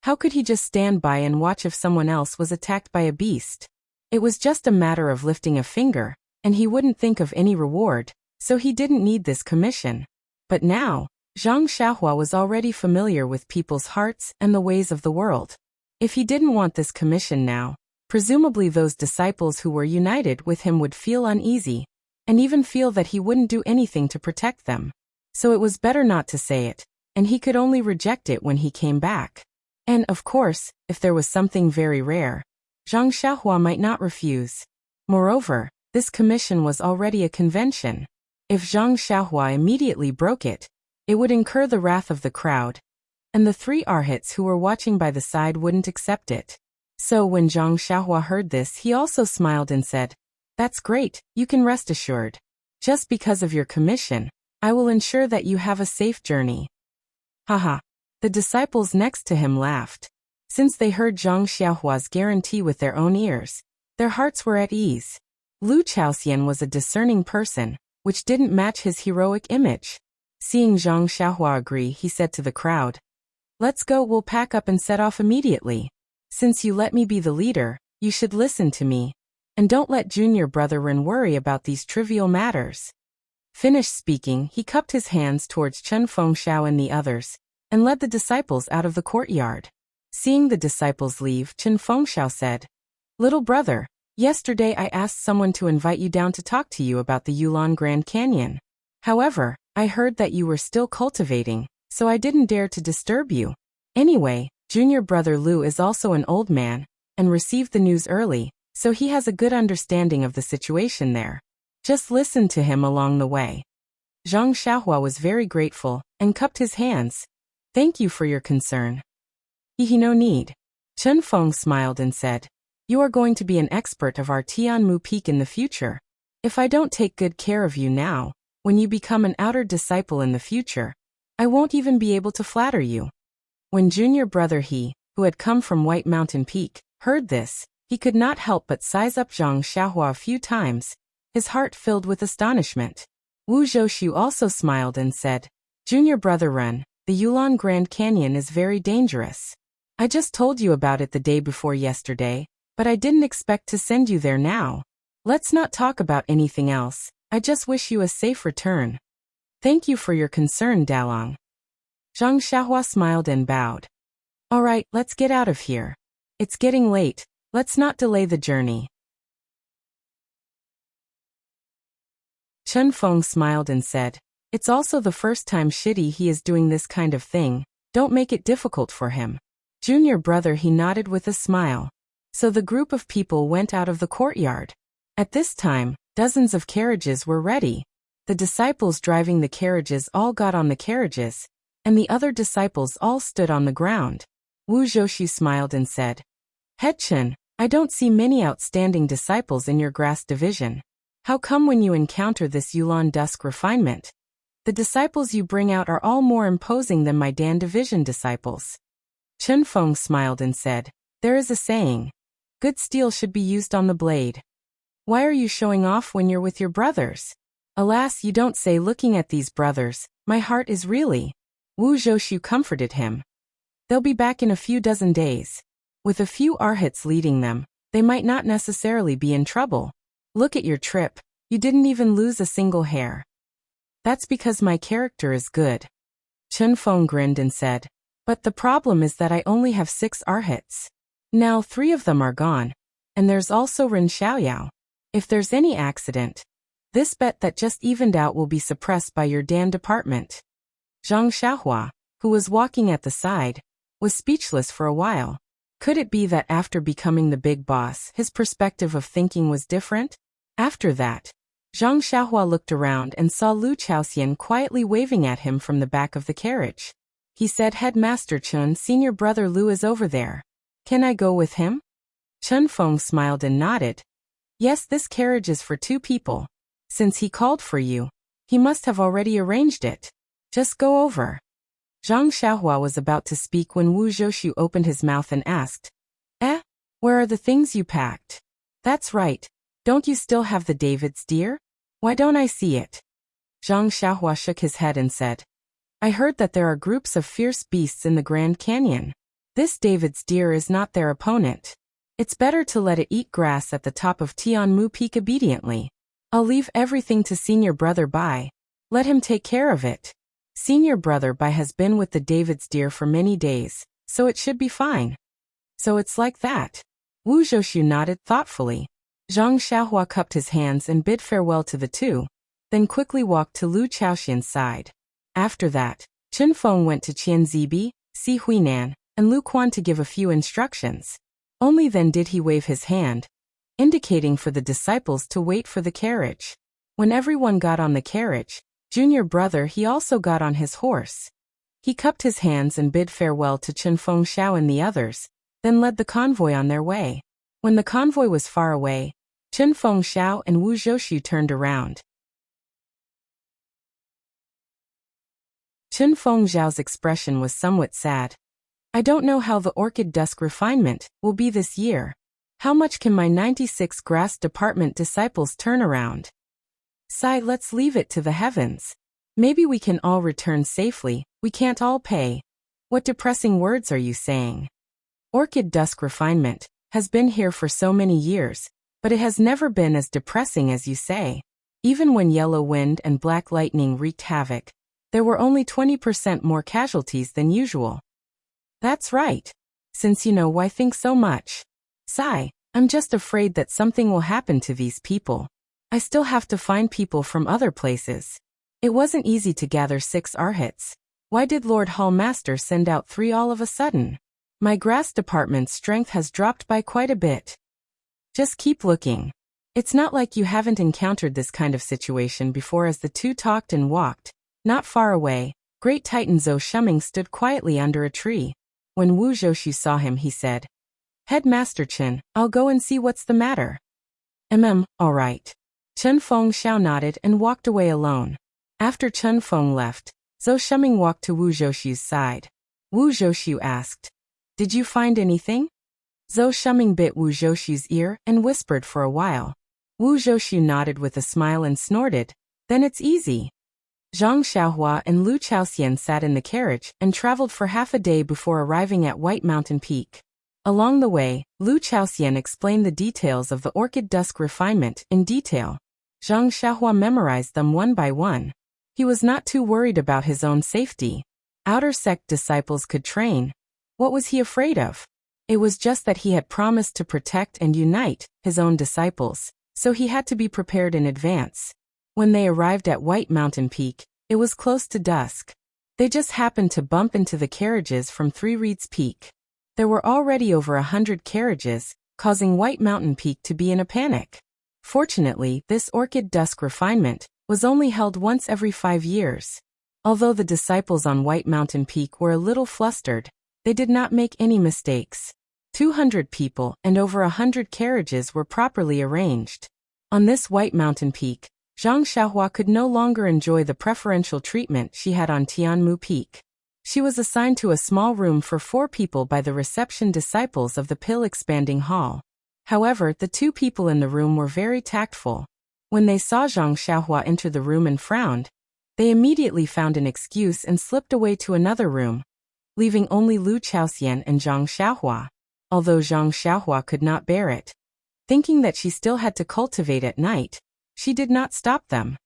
how could he just stand by and watch if someone else was attacked by a beast? It was just a matter of lifting a finger, and he wouldn't think of any reward, so he didn't need this commission. But now, Zhang Xiaohua was already familiar with people's hearts and the ways of the world. If he didn't want this commission now, presumably those disciples who were united with him would feel uneasy, and even feel that he wouldn't do anything to protect them. So it was better not to say it, and he could only reject it when he came back. And, of course, if there was something very rare, Zhang Xiaohua might not refuse. Moreover, this commission was already a convention. If Zhang Xiaohua immediately broke it, it would incur the wrath of the crowd, and the three arhats who were watching by the side wouldn't accept it. So when Zhang Xiaohua heard this, he also smiled and said, "That's great, you can rest assured. Just because of your commission, I will ensure that you have a safe journey." Haha. The disciples next to him laughed. Since they heard Zhang Xiaohua's guarantee with their own ears, their hearts were at ease. Lu Chaoxian was a discerning person, which didn't match his heroic image. Seeing Zhang Xiaohua agree, he said to the crowd, "Let's go, we'll pack up and set off immediately. Since you let me be the leader, you should listen to me. And don't let junior brother Ren worry about these trivial matters." Finished speaking, he cupped his hands towards Chen Fengxiao and the others, and led the disciples out of the courtyard. Seeing the disciples leave, Chen Fengxiao said, "Little brother, yesterday I asked someone to invite you down to talk to you about the Yulon Grand Canyon. However, I heard that you were still cultivating, so I didn't dare to disturb you. Anyway, junior brother Lu is also an old man, and received the news early, so he has a good understanding of the situation there. Just listen to him along the way." Zhang Xiaohua was very grateful, and cupped his hands. "Thank you for your concern." He no need. Chen Feng smiled and said, "You are going to be an expert of our Tianmu Peak in the future. If I don't take good care of you now, when you become an outer disciple in the future, I won't even be able to flatter you." When junior brother He, who had come from White Mountain Peak, heard this, he could not help but size up Zhang Xiaohua a few times, his heart filled with astonishment. Wu Zhouxi also smiled and said, "Junior brother Ren, the Yulon Grand Canyon is very dangerous. I just told you about it the day before yesterday, but I didn't expect to send you there now. Let's not talk about anything else. I just wish you a safe return." "Thank you for your concern, Dalong." Zhang Xiaohua smiled and bowed. "All right, let's get out of here. It's getting late, let's not delay the journey." Chen Feng smiled and said, "It's also the first time he is doing this kind of thing, don't make it difficult for him." Junior brother He nodded with a smile. So the group of people went out of the courtyard. At this time, dozens of carriages were ready. The disciples driving the carriages all got on the carriages, and the other disciples all stood on the ground. Wu Zhoushu smiled and said, Head Chen, I don't see many outstanding disciples in your grass division. How come when you encounter this Yulan Dusk refinement, the disciples you bring out are all more imposing than my Dan division disciples? Chen Feng smiled and said, There is a saying, good steel should be used on the blade. Why are you showing off when you're with your brothers? Alas, you don't say. Looking at these brothers, my heart is really. Wu Zhoushu comforted him. They'll be back in a few dozen days. With a few arhats leading them, they might not necessarily be in trouble. Look at your trip, you didn't even lose a single hair. That's because my character is good. Chen Feng grinned and said, But the problem is that I only have 6 arhats. Now 3 of them are gone. And there's also Ren Xiaoyao. If there's any accident, this bet that just evened out will be suppressed by your Dan department. Zhang Xiaohua, who was walking at the side, was speechless for a while. Could it be that after becoming the big boss, his perspective of thinking was different? After that, Zhang Xiaohua looked around and saw Lu Chaoxian quietly waving at him from the back of the carriage. He said, Headmaster Chun, senior brother Lu is over there. Can I go with him? Chen Feng smiled and nodded. Yes, this carriage is for 2 people. Since he called for you, he must have already arranged it. Just go over. Zhang Xiaohua was about to speak when Wu Zhoushu opened his mouth and asked, Where are the things you packed? That's right. Don't you still have the David's deer? Why don't I see it? Zhang Xiaohua shook his head and said, I heard that there are groups of fierce beasts in the Grand Canyon. This David's deer is not their opponent. It's better to let it eat grass at the top of Tianmu Peak obediently. I'll leave everything to Senior Brother Bai. Let him take care of it. Senior Brother Bai has been with the David's deer for many days, so it should be fine. So it's like that. Wu Zhoushu nodded thoughtfully. Zhang Xiaohua cupped his hands and bid farewell to the 2, then quickly walked to Lu Chaoxian's side. After that, Chen Feng went to Qian Zibi, Si Huinan, and Lu Quan to give a few instructions. Only then did he wave his hand, indicating for the disciples to wait for the carriage. When everyone got on the carriage, Junior Brother he also got on his horse. He cupped his hands and bid farewell to Chen Feng Xiao and the others, then led the convoy on their way. When the convoy was far away, Chen Feng Xiao and Wu Zhoushu turned around. Chen Feng Xiao's expression was somewhat sad. I don't know how the Orchid Dusk refinement will be this year. How much can my 96 grass department disciples turn around? Sai, let's leave it to the heavens. Maybe we can all return safely, we can't all pay. What depressing words are you saying? Orchid Dusk refinement has been here for so many years, but it has never been as depressing as you say. Even when yellow wind and black lightning wreaked havoc, there were only 20% more casualties than usual. That's right. Since you know why think so much. Sai, I'm just afraid that something will happen to these people. I still have to find people from other places. It wasn't easy to gather 6 arhats. Why did Lord Hallmaster send out 3 all of a sudden? My grass department's strength has dropped by quite a bit. Just keep looking. It's not like you haven't encountered this kind of situation before. As the 2 talked and walked, not far away, Great Titan Zhou Shuming stood quietly under a tree. When Wu Zhoushu saw him, he said, Headmaster Chen, I'll go and see what's the matter. All right. Chen Feng Xiao nodded and walked away alone. After Chen Feng left, Zhou Shuming walked to Wu Zhoushu's side. Wu Zhoushu asked, Did you find anything? Zhou Shuming bit Wu Zhoushu's ear and whispered for a while. Wu Zhoushu nodded with a smile and snorted, Then it's easy. Zhang Xiaohua and Lu Chaoxian sat in the carriage and traveled for half a day before arriving at White Mountain Peak. Along the way, Lu Chaoxian explained the details of the Orchid Dusk refinement in detail. Zhang Xiaohua memorized them one by one. He was not too worried about his own safety. Outer sect disciples could train. What was he afraid of? It was just that he had promised to protect and unite his own disciples, so he had to be prepared in advance. When they arrived at White Mountain Peak, it was close to dusk. They just happened to bump into the carriages from Three Reeds Peak. There were already over 100 carriages, causing White Mountain Peak to be in a panic. Fortunately, this Orchid Dusk refinement was only held once every 5 years. Although the disciples on White Mountain Peak were a little flustered, They did not make any mistakes. 200 people and over 100 carriages were properly arranged. On this white mountain peak, Zhang Xiaohua could no longer enjoy the preferential treatment she had on Tianmu Peak. She was assigned to a small room for 4 people by the reception disciples of the pill-expanding hall. However, the 2 people in the room were very tactful. When they saw Zhang Xiaohua enter the room and frowned, they immediately found an excuse and slipped away to another room, leaving only Lu Chaoxian and Zhang Xiaohua. Although Zhang Xiaohua could not bear it, thinking that she still had to cultivate at night, she did not stop them.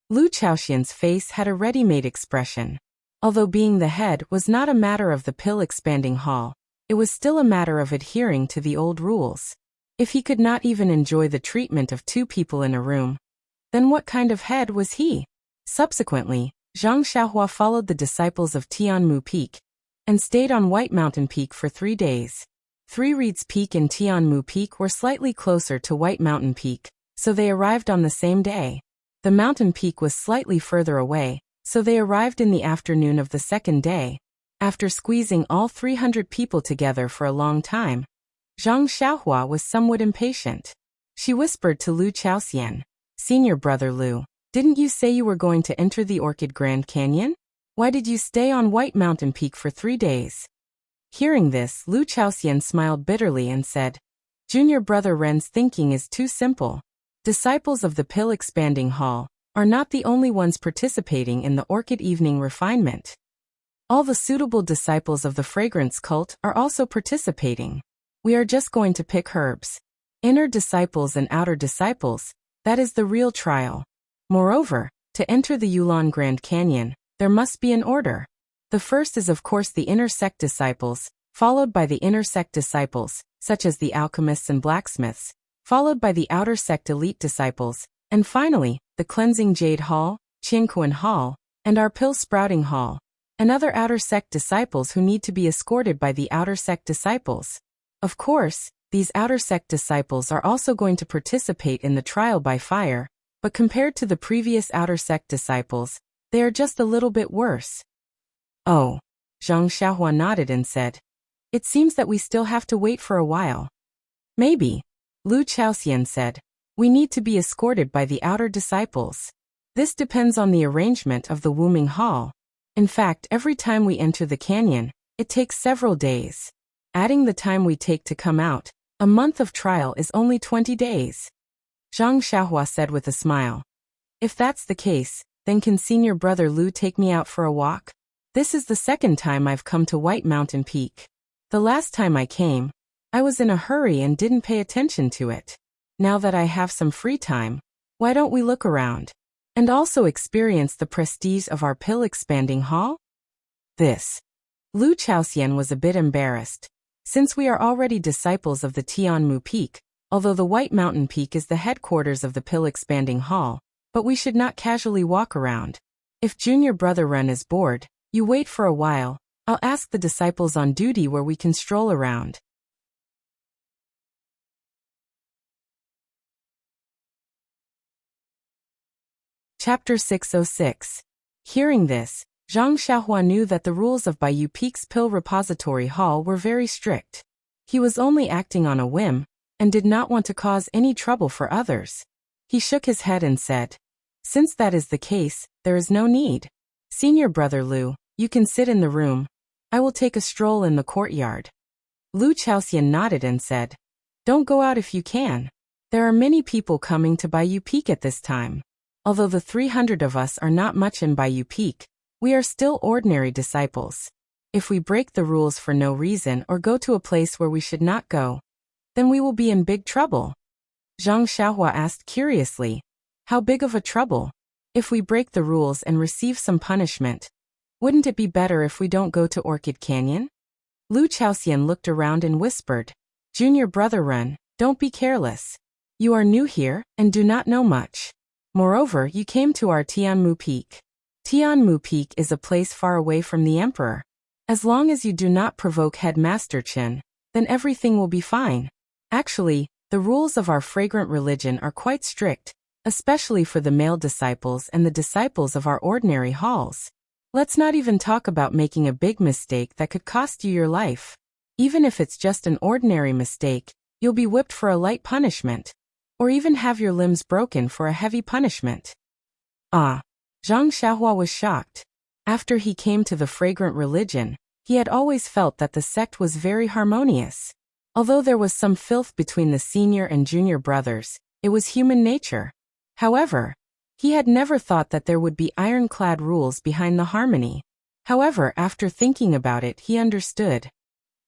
Lu Chaoxian's face had a ready-made expression. Although being the head was not a matter of the pill-expanding hall, it was still a matter of adhering to the old rules. If he could not even enjoy the treatment of 2 people in a room, then what kind of head was he? Subsequently, Zhang Xiaohua followed the disciples of Tianmu Peak and stayed on White Mountain Peak for 3 days. Three Reeds Peak and Tianmu Peak were slightly closer to White Mountain Peak, so they arrived on the same day. The mountain peak was slightly further away, so they arrived in the afternoon of the second day. After squeezing all 300 people together for a long time, Zhang Xiaohua was somewhat impatient. She whispered to Lu Chaoxian, "Senior brother Lu, didn't you say you were going to enter the Orchid Grand Canyon? Why did you stay on White Mountain Peak for 3 days?" Hearing this, Lu Chaoxian smiled bitterly and said, "Junior brother Ren's thinking is too simple. Disciples of the pill-expanding hall are not the only ones participating in the Orchid Evening refinement. All the suitable disciples of the fragrance cult are also participating. We are just going to pick herbs. Inner disciples and outer disciples, that is the real trial. Moreover, to enter the Yulon Grand Canyon, there must be an order. The first is of course the inner sect disciples, followed by the inner sect disciples, such as the alchemists and blacksmiths, followed by the outer sect elite disciples, and finally, the cleansing jade hall, Qingquan hall, and our pill sprouting hall, and other outer sect disciples who need to be escorted by the outer sect disciples. Of course, these outer sect disciples are also going to participate in the trial by fire, but compared to the previous outer sect disciples, they are just a little bit worse." "Oh." Zhang Xiaohua nodded and said, "It seems that we still have to wait for a while." "Maybe." Lu Chaoxian said, "We need to be escorted by the outer disciples. This depends on the arrangement of the Wuming Hall. In fact, every time we enter the canyon, it takes several days. Adding the time we take to come out, a month of trial is only 20 days. Zhang Xiaohua said with a smile. "If that's the case, then can senior brother Lu take me out for a walk? This is the second time I've come to White Mountain Peak. The last time I came, I was in a hurry and didn't pay attention to it. Now that I have some free time, why don't we look around and also experience the prestige of our pill-expanding hall?" This. Lu Chaoxian was a bit embarrassed. Since we are already disciples of the Tianmu Peak, although the White Mountain Peak is the headquarters of the pill-expanding hall, but we should not casually walk around. If junior brother Ren is bored, you wait for a while. I'll ask the disciples on duty where we can stroll around. Chapter 606. Hearing this, Zhang Xiaohua knew that the rules of Baiyu Peak's Pill Repository Hall were very strict. He was only acting on a whim, and did not want to cause any trouble for others. He shook his head and said, "Since that is the case, there is no need. Senior brother Lu, you can sit in the room. I will take a stroll in the courtyard." Lu Chaoxian nodded and said, "Don't go out if you can. There are many people coming to Baiyu Peak at this time. Although the 300 of us are not much in Baiyu Peak, we are still ordinary disciples. If we break the rules for no reason or go to a place where we should not go, then we will be in big trouble." Zhang Xiaohua asked curiously, "How big of a trouble? If we break the rules and receive some punishment, wouldn't it be better if we don't go to Orchid Canyon?" Lu Chaoxian looked around and whispered, "Junior brother Ren, don't be careless. You are new here and do not know much. Moreover, you came to our Tianmu Peak. Tianmu Peak is a place far away from the emperor. As long as you do not provoke Headmaster Chen, then everything will be fine. Actually, the rules of our fragrant religion are quite strict, especially for the male disciples and the disciples of our ordinary halls. Let's not even talk about making a big mistake that could cost you your life. Even if it's just an ordinary mistake, you'll be whipped for a light punishment. Or even have your limbs broken for a heavy punishment. Ah! Zhang Xiaohua was shocked. After he came to the fragrant religion, he had always felt that the sect was very harmonious. Although there was some filth between the senior and junior brothers, it was human nature. However, he had never thought that there would be ironclad rules behind the harmony. However, after thinking about it, he understood.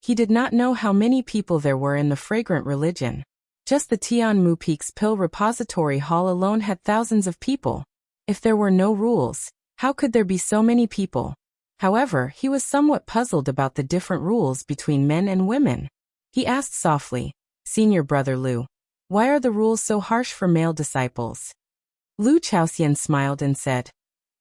He did not know how many people there were in the fragrant religion. Just the Tianmu Peak's pill repository hall alone had thousands of people. If there were no rules, how could there be so many people? However, he was somewhat puzzled about the different rules between men and women. He asked softly, "Senior brother Lu, why are the rules so harsh for male disciples?" Lu Chaoxian smiled and said,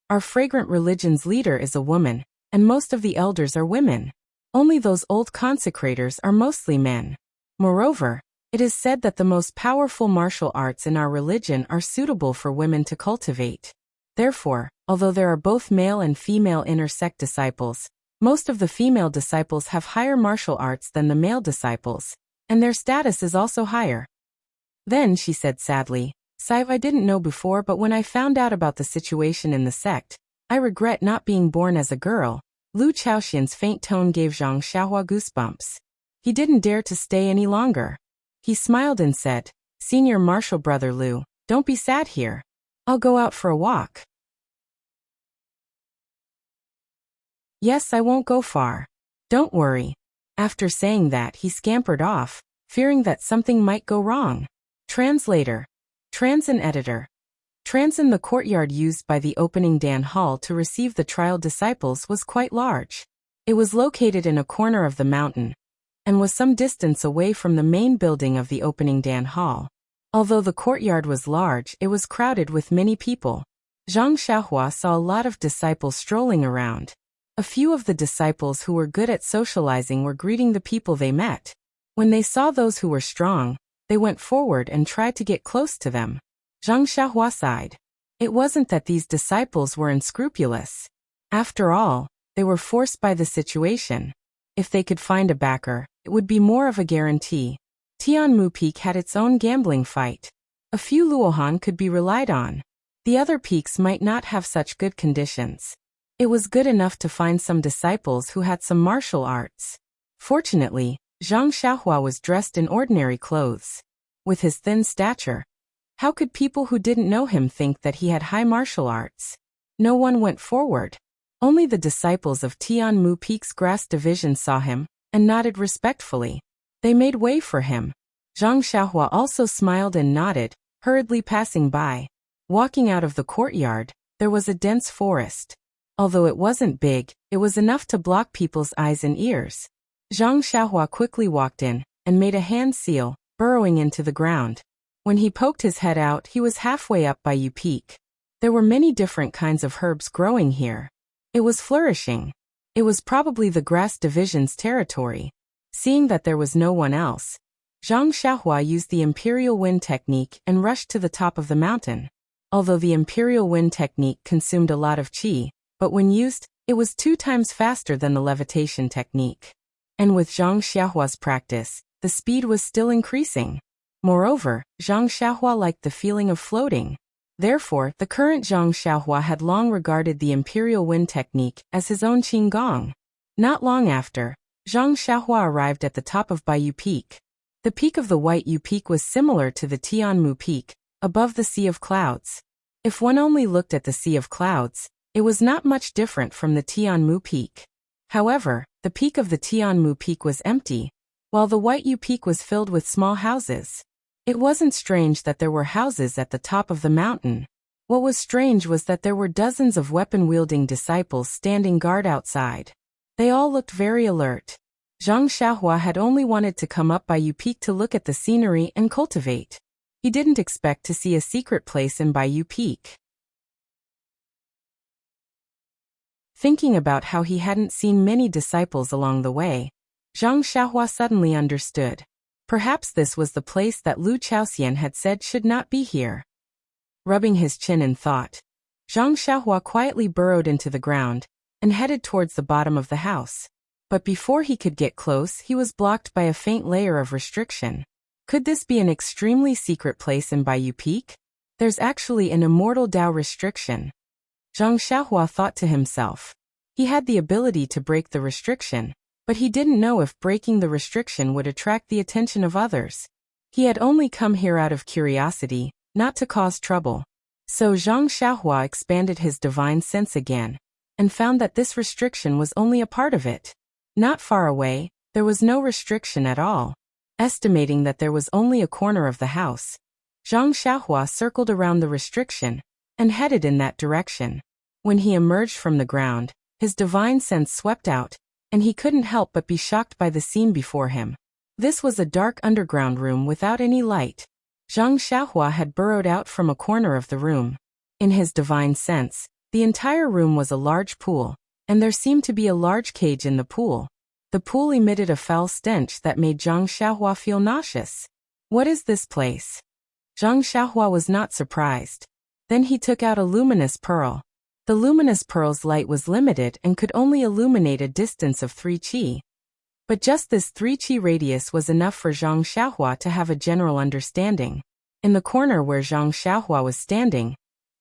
"Our fragrant religion's leader is a woman, and most of the elders are women. Only those old consecrators are mostly men. Moreover, it is said that the most powerful martial arts in our religion are suitable for women to cultivate. Therefore, although there are both male and female inner sect disciples, most of the female disciples have higher martial arts than the male disciples, and their status is also higher." Then she said sadly, "Saiv, I didn't know before, but when I found out about the situation in the sect, I regret not being born as a girl." Lu Chaoxian's faint tone gave Zhang Xiaohua goosebumps. He didn't dare to stay any longer. He smiled and said, "Senior martial brother Lu, don't be sad here. I'll go out for a walk." "Yes, I won't go far. Don't worry." After saying that, he scampered off, fearing that something might go wrong. Translator. Transin editor. Transin. The courtyard used by the opening Dan Hall to receive the trial disciples was quite large. It was located in a corner of the mountain, and was some distance away from the main building of the opening Dan Hall. Although the courtyard was large, it was crowded with many people. Zhang Xiaohua saw a lot of disciples strolling around. A few of the disciples who were good at socializing were greeting the people they met. When they saw those who were strong, they went forward and tried to get close to them. Zhang Xiaohua sighed. It wasn't that these disciples were unscrupulous. After all, they were forced by the situation. If they could find a backer, it would be more of a guarantee. Tianmu Peak had its own gambling fight. A few Luohan could be relied on. The other peaks might not have such good conditions. It was good enough to find some disciples who had some martial arts. Fortunately, Zhang Xiaohua was dressed in ordinary clothes. With his thin stature, how could people who didn't know him think that he had high martial arts? No one went forward. Only the disciples of Tianmu Peak's grass division saw him, and nodded respectfully. They made way for him. Zhang Xiaohua also smiled and nodded, hurriedly passing by. Walking out of the courtyard, there was a dense forest. Although it wasn't big, it was enough to block people's eyes and ears. Zhang Xiaohua quickly walked in, and made a hand seal, burrowing into the ground. When he poked his head out, he was halfway up Baiyu Peak. There were many different kinds of herbs growing here. It was flourishing. It was probably the grass division's territory. Seeing that there was no one else, Zhang Xiaohua used the Imperial Wind technique and rushed to the top of the mountain. Although the Imperial Wind technique consumed a lot of qi, but when used, it was 2 times faster than the levitation technique. And with Zhang Xiaohua's practice, the speed was still increasing. Moreover, Zhang Xiaohua liked the feeling of floating. Therefore, the current Zhang Xiaohua had long regarded the Imperial Wind technique as his own qigong. Not long after, Zhang Xiaohua arrived at the top of Baiyu Peak. The peak of the White Yu Peak was similar to the Tianmu Peak, above the Sea of Clouds. If one only looked at the Sea of Clouds, it was not much different from the Tianmu Peak. However, the peak of the Tianmu Peak was empty, while the White Yu Peak was filled with small houses. It wasn't strange that there were houses at the top of the mountain. What was strange was that there were dozens of weapon-wielding disciples standing guard outside. They all looked very alert. Zhang Xiaohua had only wanted to come up Baiyu Peak to look at the scenery and cultivate. He didn't expect to see a secret place in Baiyu Peak. Thinking about how he hadn't seen many disciples along the way, Zhang Xiaohua suddenly understood. Perhaps this was the place that Lu Chaoxian had said should not be here. Rubbing his chin in thought, Zhang Xiaohua quietly burrowed into the ground, and headed towards the bottom of the house. But before he could get close, he was blocked by a faint layer of restriction. Could this be an extremely secret place in Bayou Peak? There's actually an immortal Dao restriction. Zhang Xiaohua thought to himself. He had the ability to break the restriction, but he didn't know if breaking the restriction would attract the attention of others. He had only come here out of curiosity, not to cause trouble. So Zhang Xiaohua expanded his divine sense again, and found that this restriction was only a part of it. Not far away, there was no restriction at all. Estimating that there was only a corner of the house, Zhang Xiaohua circled around the restriction and headed in that direction. When he emerged from the ground, his divine sense swept out, and he couldn't help but be shocked by the scene before him. This was a dark underground room without any light. Zhang Xiaohua had burrowed out from a corner of the room. In his divine sense, the entire room was a large pool, and there seemed to be a large cage in the pool. The pool emitted a foul stench that made Zhang Xiaohua feel nauseous. What is this place? Zhang Xiaohua was not surprised. Then he took out a luminous pearl. The luminous pearl's light was limited and could only illuminate a distance of 3 qi. But just this 3 qi radius was enough for Zhang Xiaohua to have a general understanding. In the corner where Zhang Xiaohua was standing,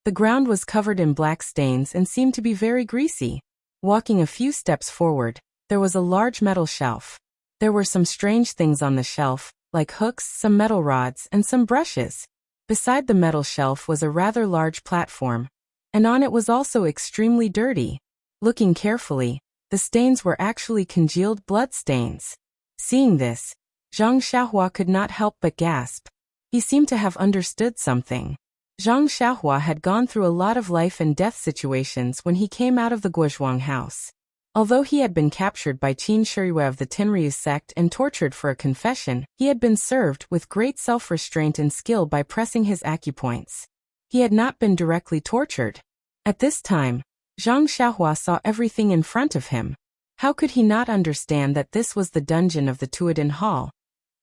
the ground was covered in black stains and seemed to be very greasy. Walking a few steps forward, there was a large metal shelf. There were some strange things on the shelf, like hooks, some metal rods, and some brushes. Beside the metal shelf was a rather large platform, and on it was also extremely dirty. Looking carefully, the stains were actually congealed blood stains. Seeing this, Zhang Xiaohua could not help but gasp. He seemed to have understood something. Zhang Xiaohua had gone through a lot of life and death situations when he came out of the Guozhuang house. Although he had been captured by Qin Shiriyue of the Tenryu sect and tortured for a confession, he had been served with great self-restraint and skill by pressing his acupoints. He had not been directly tortured. At this time, Zhang Xiaohua saw everything in front of him. How could he not understand that this was the dungeon of the Tuodin Hall,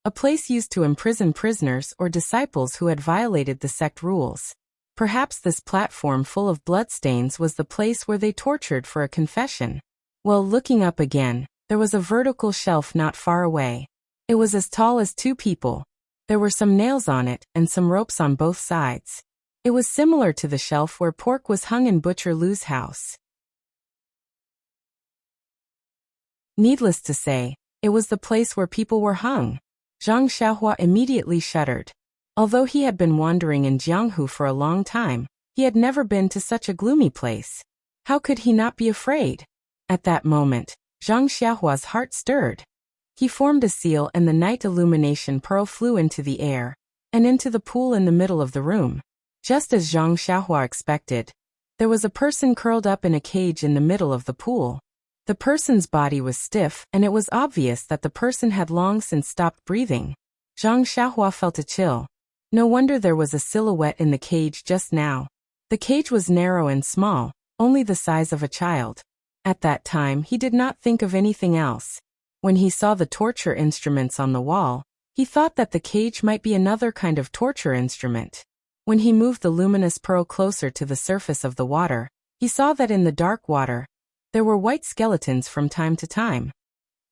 a place used to imprison prisoners or disciples who had violated the sect rules? Perhaps this platform full of bloodstains was the place where they tortured for a confession. Well, looking up again, there was a vertical shelf not far away. It was as tall as 2 people. There were some nails on it and some ropes on both sides. It was similar to the shelf where pork was hung in Butcher Lu's house. Needless to say, it was the place where people were hung. Zhang Xiaohua immediately shuddered. Although he had been wandering in Jianghu for a long time, he had never been to such a gloomy place. How could he not be afraid? At that moment, Zhang Xiaohua's heart stirred. He formed a seal and the night illumination pearl flew into the air, and into the pool in the middle of the room. Just as Zhang Xiaohua expected, there was a person curled up in a cage in the middle of the pool. The person's body was stiff and it was obvious that the person had long since stopped breathing. Zhang Xiaohua felt a chill. No wonder there was a silhouette in the cage just now. The cage was narrow and small, only the size of a child. At that time he did not think of anything else. When he saw the torture instruments on the wall, he thought that the cage might be another kind of torture instrument. When he moved the luminous pearl closer to the surface of the water, he saw that in the dark water, there were white skeletons from time to time.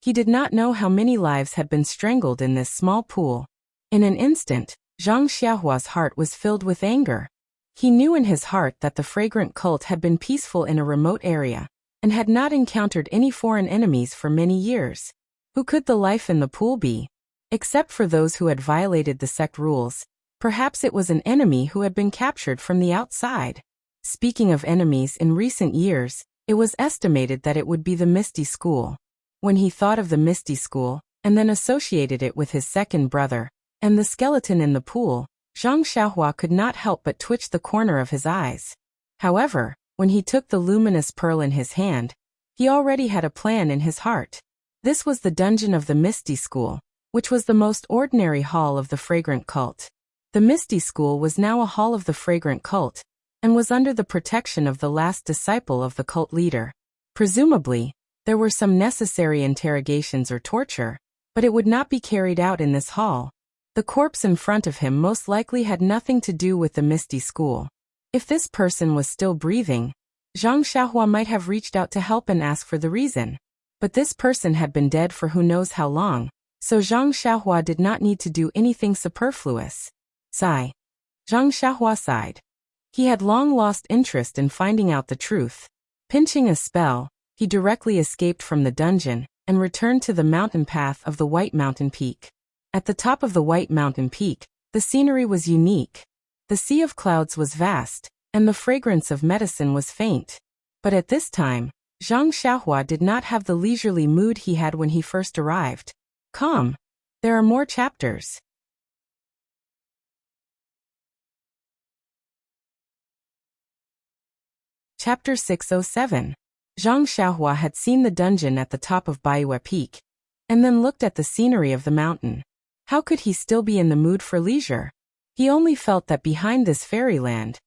He did not know how many lives had been strangled in this small pool. In an instant, Zhang Xiaohua's heart was filled with anger. He knew in his heart that the fragrant cult had been peaceful in a remote area, and had not encountered any foreign enemies for many years. Who could the life in the pool be? Except for those who had violated the sect rules, perhaps it was an enemy who had been captured from the outside. Speaking of enemies in recent years, it was estimated that it would be the Misty School. When he thought of the Misty School, and then associated it with his second brother, and the skeleton in the pool, Zhang Xiaohua could not help but twitch the corner of his eyes. However, when he took the luminous pearl in his hand, he already had a plan in his heart. This was the dungeon of the Misty School, which was the most ordinary hall of the fragrant cult. The Misty School was now a hall of the fragrant cult, and was under the protection of the last disciple of the cult leader. Presumably, there were some necessary interrogations or torture, but it would not be carried out in this hall. The corpse in front of him most likely had nothing to do with the Misty School. If this person was still breathing, Zhang Xiaohua might have reached out to help and ask for the reason. But this person had been dead for who knows how long, so Zhang Xiaohua did not need to do anything superfluous. Sigh. Zhang Xiaohua sighed. He had long lost interest in finding out the truth. Pinching a spell, he directly escaped from the dungeon and returned to the mountain path of the White Mountain Peak. At the top of the White Mountain Peak, the scenery was unique. The sea of clouds was vast, and the fragrance of medicine was faint. But at this time, Zhang Xiaohua did not have the leisurely mood he had when he first arrived. Calm. There are more chapters. Chapter 607. Zhang Xiaohua had seen the dungeon at the top of Baiyue Peak, and then looked at the scenery of the mountain. How could he still be in the mood for leisure? He only felt that behind this fairyland,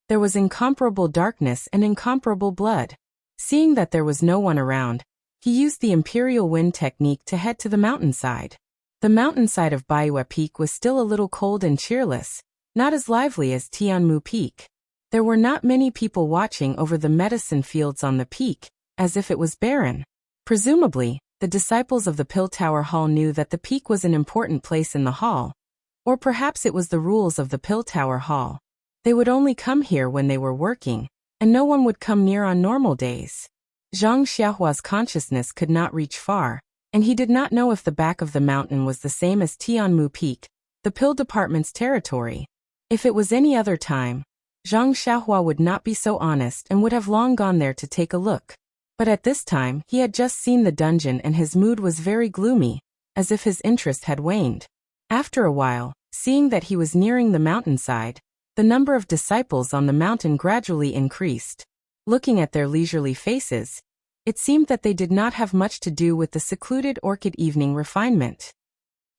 there was incomparable darkness and incomparable blood. Seeing that there was no one around, he used the Imperial Wind technique to head to the mountainside. The mountainside of Baiyue Peak was still a little cold and cheerless, not as lively as Tianmu Peak. There were not many people watching over the medicine fields on the peak, as if it was barren. Presumably, the disciples of the Pill Tower Hall knew that the peak was an important place in the hall. Or perhaps it was the rules of the Pill Tower Hall. They would only come here when they were working, and no one would come near on normal days. Zhang Xiaohua's consciousness could not reach far, and he did not know if the back of the mountain was the same as Tianmu Peak, the Pill Department's territory. If it was any other time, Zhang Xiaohua would not be so honest and would have long gone there to take a look. But at this time, he had just seen the dungeon and his mood was very gloomy, as if his interest had waned. After a while, seeing that he was nearing the mountainside, the number of disciples on the mountain gradually increased. Looking at their leisurely faces, it seemed that they did not have much to do with the secluded orchid evening refinement.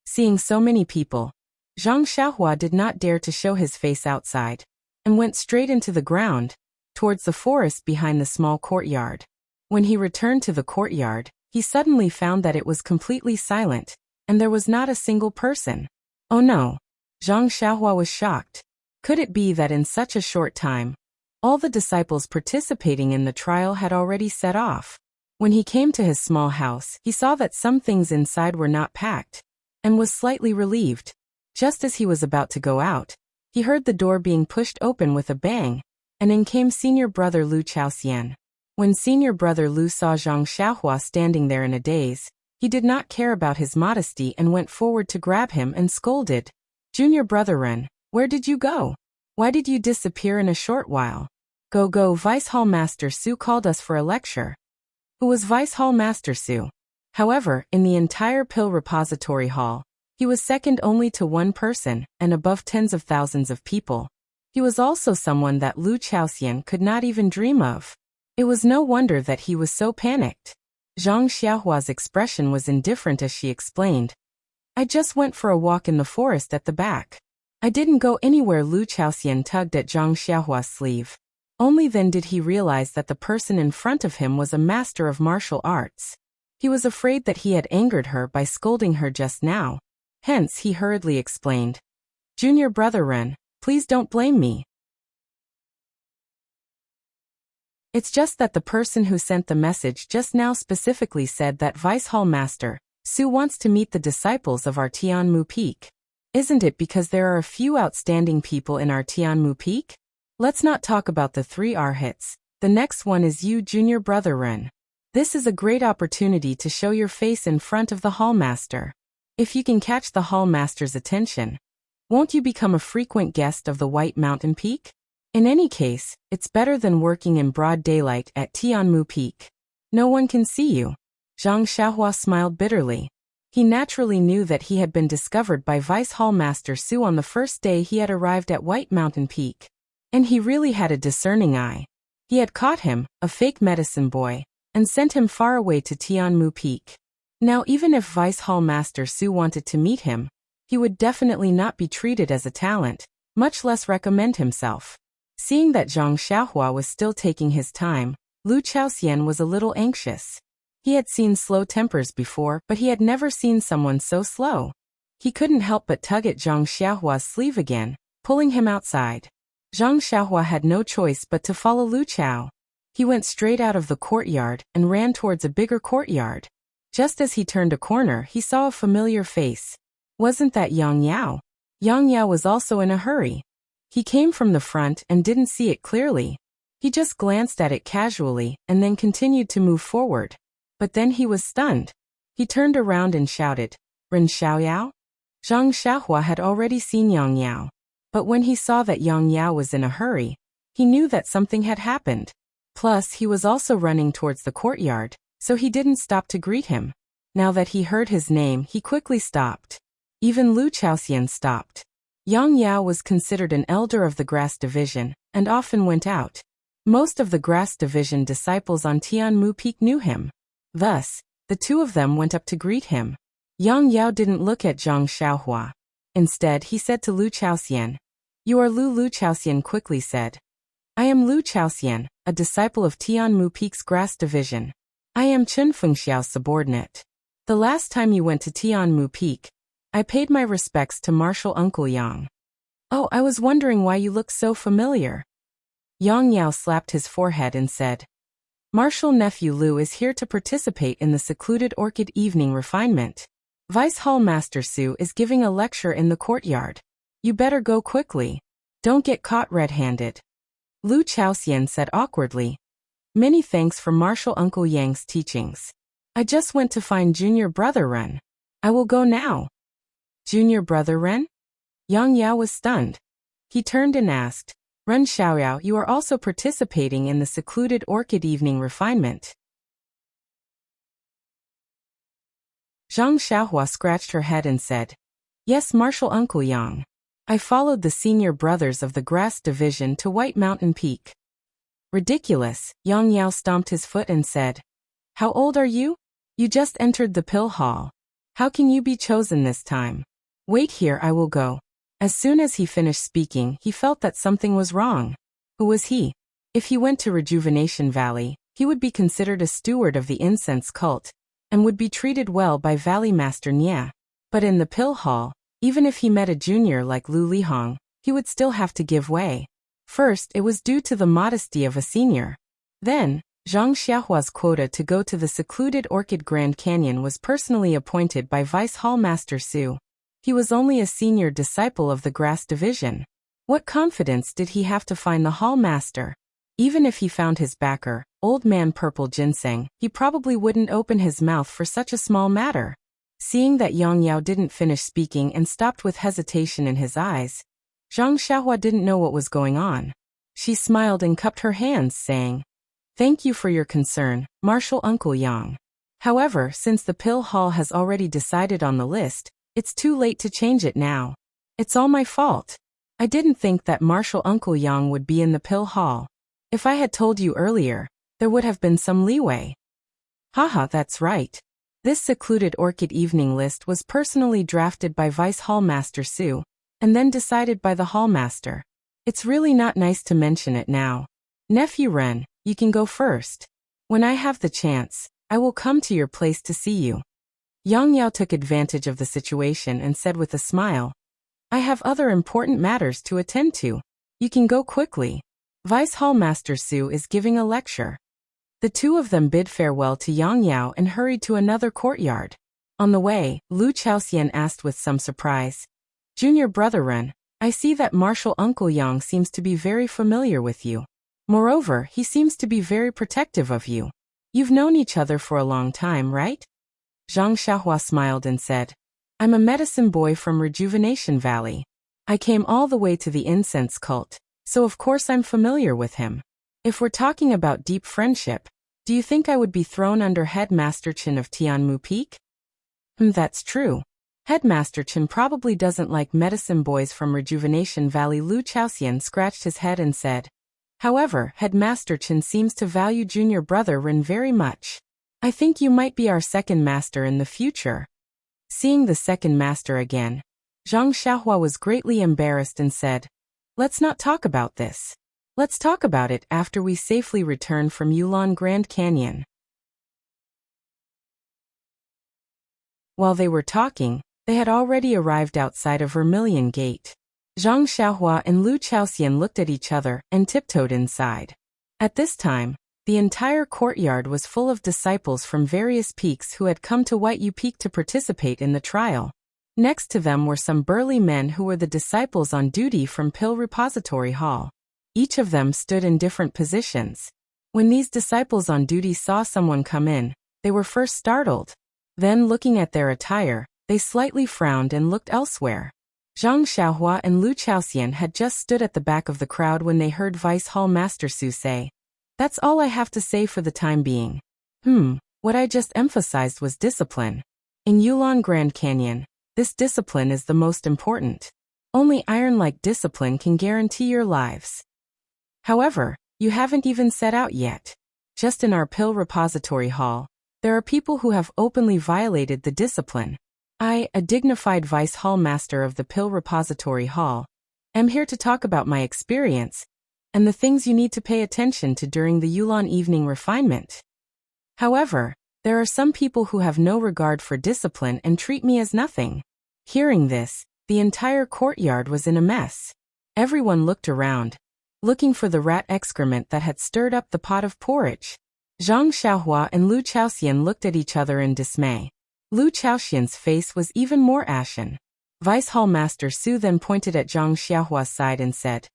Seeing so many people, Zhang Xiaohua did not dare to show his face outside, and went straight into the ground, towards the forest behind the small courtyard. When he returned to the courtyard, he suddenly found that it was completely silent, and there was not a single person. Oh no! Zhang Xiaohua was shocked. Could it be that in such a short time, all the disciples participating in the trial had already set off? When he came to his small house, he saw that some things inside were not packed, and was slightly relieved. Just as he was about to go out, he heard the door being pushed open with a bang, and in came senior brother Lu Chaoxian. When senior brother Lu saw Zhang Xiaohua standing there in a daze, he did not care about his modesty and went forward to grab him and scolded. Junior brother Ren, where did you go? Why did you disappear in a short while? Go, Vice Hall Master Su called us for a lecture. Who was Vice Hall Master Su? However, in the entire pill repository hall, he was second only to one person, and above tens of thousands of people. He was also someone that Lu Chaoxian could not even dream of. It was no wonder that he was so panicked. Zhang Xiaohua's expression was indifferent as she explained. I just went for a walk in the forest at the back. I didn't go anywhere. Lu Chaoxian tugged at Zhang Xiaohua's sleeve. Only then did he realize that the person in front of him was a master of martial arts. He was afraid that he had angered her by scolding her just now. Hence, he hurriedly explained. Junior brother Ren, please don't blame me. It's just that the person who sent the message just now specifically said that Vice Hall Master Su wants to meet the disciples of our Tianmu Peak. Isn't it because there are a few outstanding people in our Tianmu Peak? Let's not talk about the 3 arhats. The next one is you, junior brother Ren. This is a great opportunity to show your face in front of the Hall Master. If you can catch the Hall Master's attention, won't you become a frequent guest of the White Mountain Peak? In any case, it's better than working in broad daylight at Tianmu Peak. No one can see you. Zhang Xiaohua smiled bitterly. He naturally knew that he had been discovered by Vice Hall Master Su on the first day he had arrived at White Mountain Peak. And he really had a discerning eye. He had caught him, a fake medicine boy, and sent him far away to Tianmu Peak. Now even if Vice Hall Master Su wanted to meet him, he would definitely not be treated as a talent, much less recommend himself. Seeing that Zhang Xiaohua was still taking his time, Lu Chaoxian was a little anxious. He had seen slow tempers before, but he had never seen someone so slow. He couldn't help but tug at Zhang Xiaohua's sleeve again, pulling him outside. Zhang Xiaohua had no choice but to follow Lu Chao. He went straight out of the courtyard and ran towards a bigger courtyard. Just as he turned a corner, he saw a familiar face. Wasn't that Yang Yao? Yang Yao was also in a hurry. He came from the front and didn't see it clearly. He just glanced at it casually and then continued to move forward. But then he was stunned. He turned around and shouted, "Ren Xiaoyao?" Zhang Xiaohua had already seen Yang Yao. But when he saw that Yang Yao was in a hurry, he knew that something had happened. Plus, he was also running towards the courtyard, so he didn't stop to greet him. Now that he heard his name, he quickly stopped. Even Lu Chaoxian stopped. Yang Yao was considered an elder of the Grass Division, and often went out. Most of the Grass Division disciples on Tianmu Peak knew him. Thus, the two of them went up to greet him. Yang Yao didn't look at Zhang Xiaohua. Instead, he said to Lu Chaoxian, "You are Lu." Lu Chaoxian quickly said, "I am Lu Chaoxian, a disciple of Tianmu Peak's Grass Division. I am Chen Fengxiao's subordinate. The last time you went to Tianmu Peak, I paid my respects to Martial Uncle Yang." "Oh, I was wondering why you look so familiar." Yang Yao slapped his forehead and said, "Martial Nephew Lu is here to participate in the secluded Orchid Evening Refinement. Vice Hall Master Su is giving a lecture in the courtyard. You better go quickly. Don't get caught red-handed." Lu Chaoxian said awkwardly, "Many thanks for Martial Uncle Yang's teachings. I just went to find Junior Brother Ren. I will go now." "Junior Brother Ren?" Yang Yao was stunned. He turned and asked, "Ren Xiaoyao, you are also participating in the secluded Orchid Evening Refinement?" Zhang Xiaohua scratched her head and said, "Yes, Martial Uncle Yang. I followed the senior brothers of the Grass Division to White Mountain Peak." "Ridiculous," Yang Yao stomped his foot and said. "How old are you? You just entered the pill hall. How can you be chosen this time? Wait here, I will go." As soon as he finished speaking, he felt that something was wrong. Who was he? If he went to Rejuvenation Valley, he would be considered a steward of the incense cult, and would be treated well by Valley Master Nia. But in the pill hall, even if he met a junior like Lu Lihong, he would still have to give way. First, it was due to the modesty of a senior. Then, Zhang Xiaohua's quota to go to the secluded Orchid Grand Canyon was personally appointed by Vice Hall Master Su. He was only a senior disciple of the Grass Division. What confidence did he have to find the Hall Master? Even if he found his backer, Old Man Purple Ginseng, he probably wouldn't open his mouth for such a small matter. Seeing that Yang Yao didn't finish speaking and stopped with hesitation in his eyes, Zhang Xiaohua didn't know what was going on. She smiled and cupped her hands, saying, "Thank you for your concern, Martial Uncle Yang. However, since the pill hall has already decided on the list, it's too late to change it now. It's all my fault. I didn't think that Martial Uncle Yang would be in the pill hall. If I had told you earlier, there would have been some leeway." "Haha, that's right. This secluded Orchid Evening list was personally drafted by Vice Hall Master Su, and then decided by the Hall Master. It's really not nice to mention it now. Nephew Ren, you can go first. When I have the chance, I will come to your place to see you." Yang Yao took advantage of the situation and said with a smile, "I have other important matters to attend to. You can go quickly. Vice Hall Master Su is giving a lecture." The two of them bid farewell to Yang Yao and hurried to another courtyard. On the way, Lu Chaoxian asked with some surprise, "Junior Brother Ren, I see that Martial Uncle Yang seems to be very familiar with you. Moreover, he seems to be very protective of you. You've known each other for a long time, right?" Zhang Xiaohua smiled and said, "I'm a medicine boy from Rejuvenation Valley. I came all the way to the incense cult, so of course I'm familiar with him. If we're talking about deep friendship, do you think I would be thrown under Headmaster Chen of Tianmu Peak?" That's true. Headmaster Chen probably doesn't like medicine boys from Rejuvenation Valley." Lu Chaoxian scratched his head and said, "However, Headmaster Chen seems to value Junior Brother Ren very much. I think you might be our second master in the future." Seeing the second master again, Zhang Xiaohua was greatly embarrassed and said, "Let's not talk about this. Let's talk about it after we safely return from Yulon Grand Canyon." While they were talking, they had already arrived outside of Vermilion Gate. Zhang Xiaohua and Lu Chaoxian looked at each other and tiptoed inside. At this time, The entire courtyard was full of disciples from various peaks who had come to Wuxia Peak to participate in the trial. Next to them were some burly men who were the disciples on duty from Pill Repository Hall. Each of them stood in different positions. When these disciples on duty saw someone come in, they were first startled. Then, looking at their attire, they slightly frowned and looked elsewhere. Zhang Xiaohua and Lu Chaoxian had just stood at the back of the crowd when they heard Vice Hall Master Su say, "That's all I have to say for the time being." What I just emphasized was discipline. In Yulon Grand Canyon, this discipline is the most important. Only iron-like discipline can guarantee your lives. However, you haven't even set out yet. Just in our Pill Repository Hall, there are people who have openly violated the discipline. I, a dignified Vice Hall Master of the Pill Repository Hall, am here to talk about my experience and the things you need to pay attention to during the Yulon evening refinement. However, there are some people who have no regard for discipline and treat me as nothing. Hearing this, the entire courtyard was in a mess. Everyone looked around, looking for the rat excrement that had stirred up the pot of porridge. Zhang Xiaohua and Lu Chaoxian looked at each other in dismay. Lu Chaoxian's face was even more ashen. Vice Hall Master Su then pointed at Zhang Xiaohua's side and said,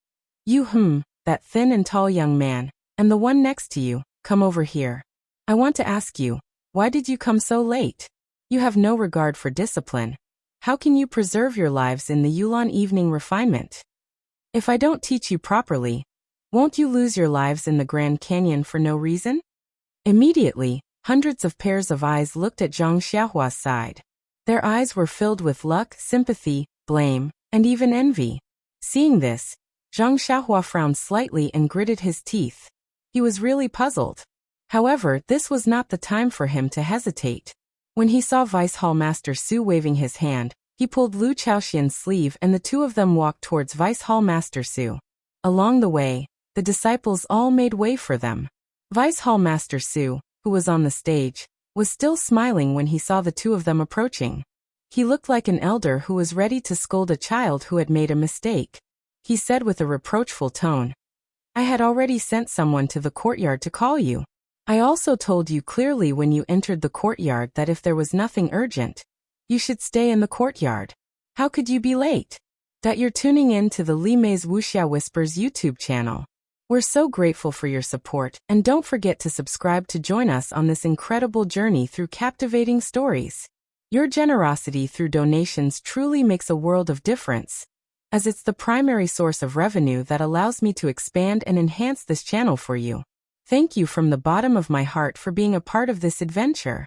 "You that thin and tall young man, and the one next to you, come over here. I want to ask you, why did you come so late? You have no regard for discipline. How can you preserve your lives in the Yulon evening refinement? If I don't teach you properly, won't you lose your lives in the Grand Canyon for no reason?" Immediately, hundreds of pairs of eyes looked at Zhang Xiaohua's side. Their eyes were filled with luck, sympathy, blame, and even envy. Seeing this, Zhang Xiaohua frowned slightly and gritted his teeth. He was really puzzled. However, this was not the time for him to hesitate. When he saw Vice Hall Master Su waving his hand, he pulled Lu Chaoxian's sleeve and the two of them walked towards Vice Hall Master Su. Along the way, the disciples all made way for them. Vice Hall Master Su, who was on the stage, was still smiling when he saw the two of them approaching. He looked like an elder who was ready to scold a child who had made a mistake. He said with a reproachful tone, "I had already sent someone to the courtyard to call you. I also told you clearly when you entered the courtyard that if there was nothing urgent, you should stay in the courtyard. How could you be late?" That you're tuning in to the Li Mei's Wuxia Whispers YouTube channel. We're so grateful for your support, and don't forget to subscribe to join us on this incredible journey through captivating stories. Your generosity through donations truly makes a world of difference, as it's the primary source of revenue that allows me to expand and enhance this channel for you. Thank you from the bottom of my heart for being a part of this adventure.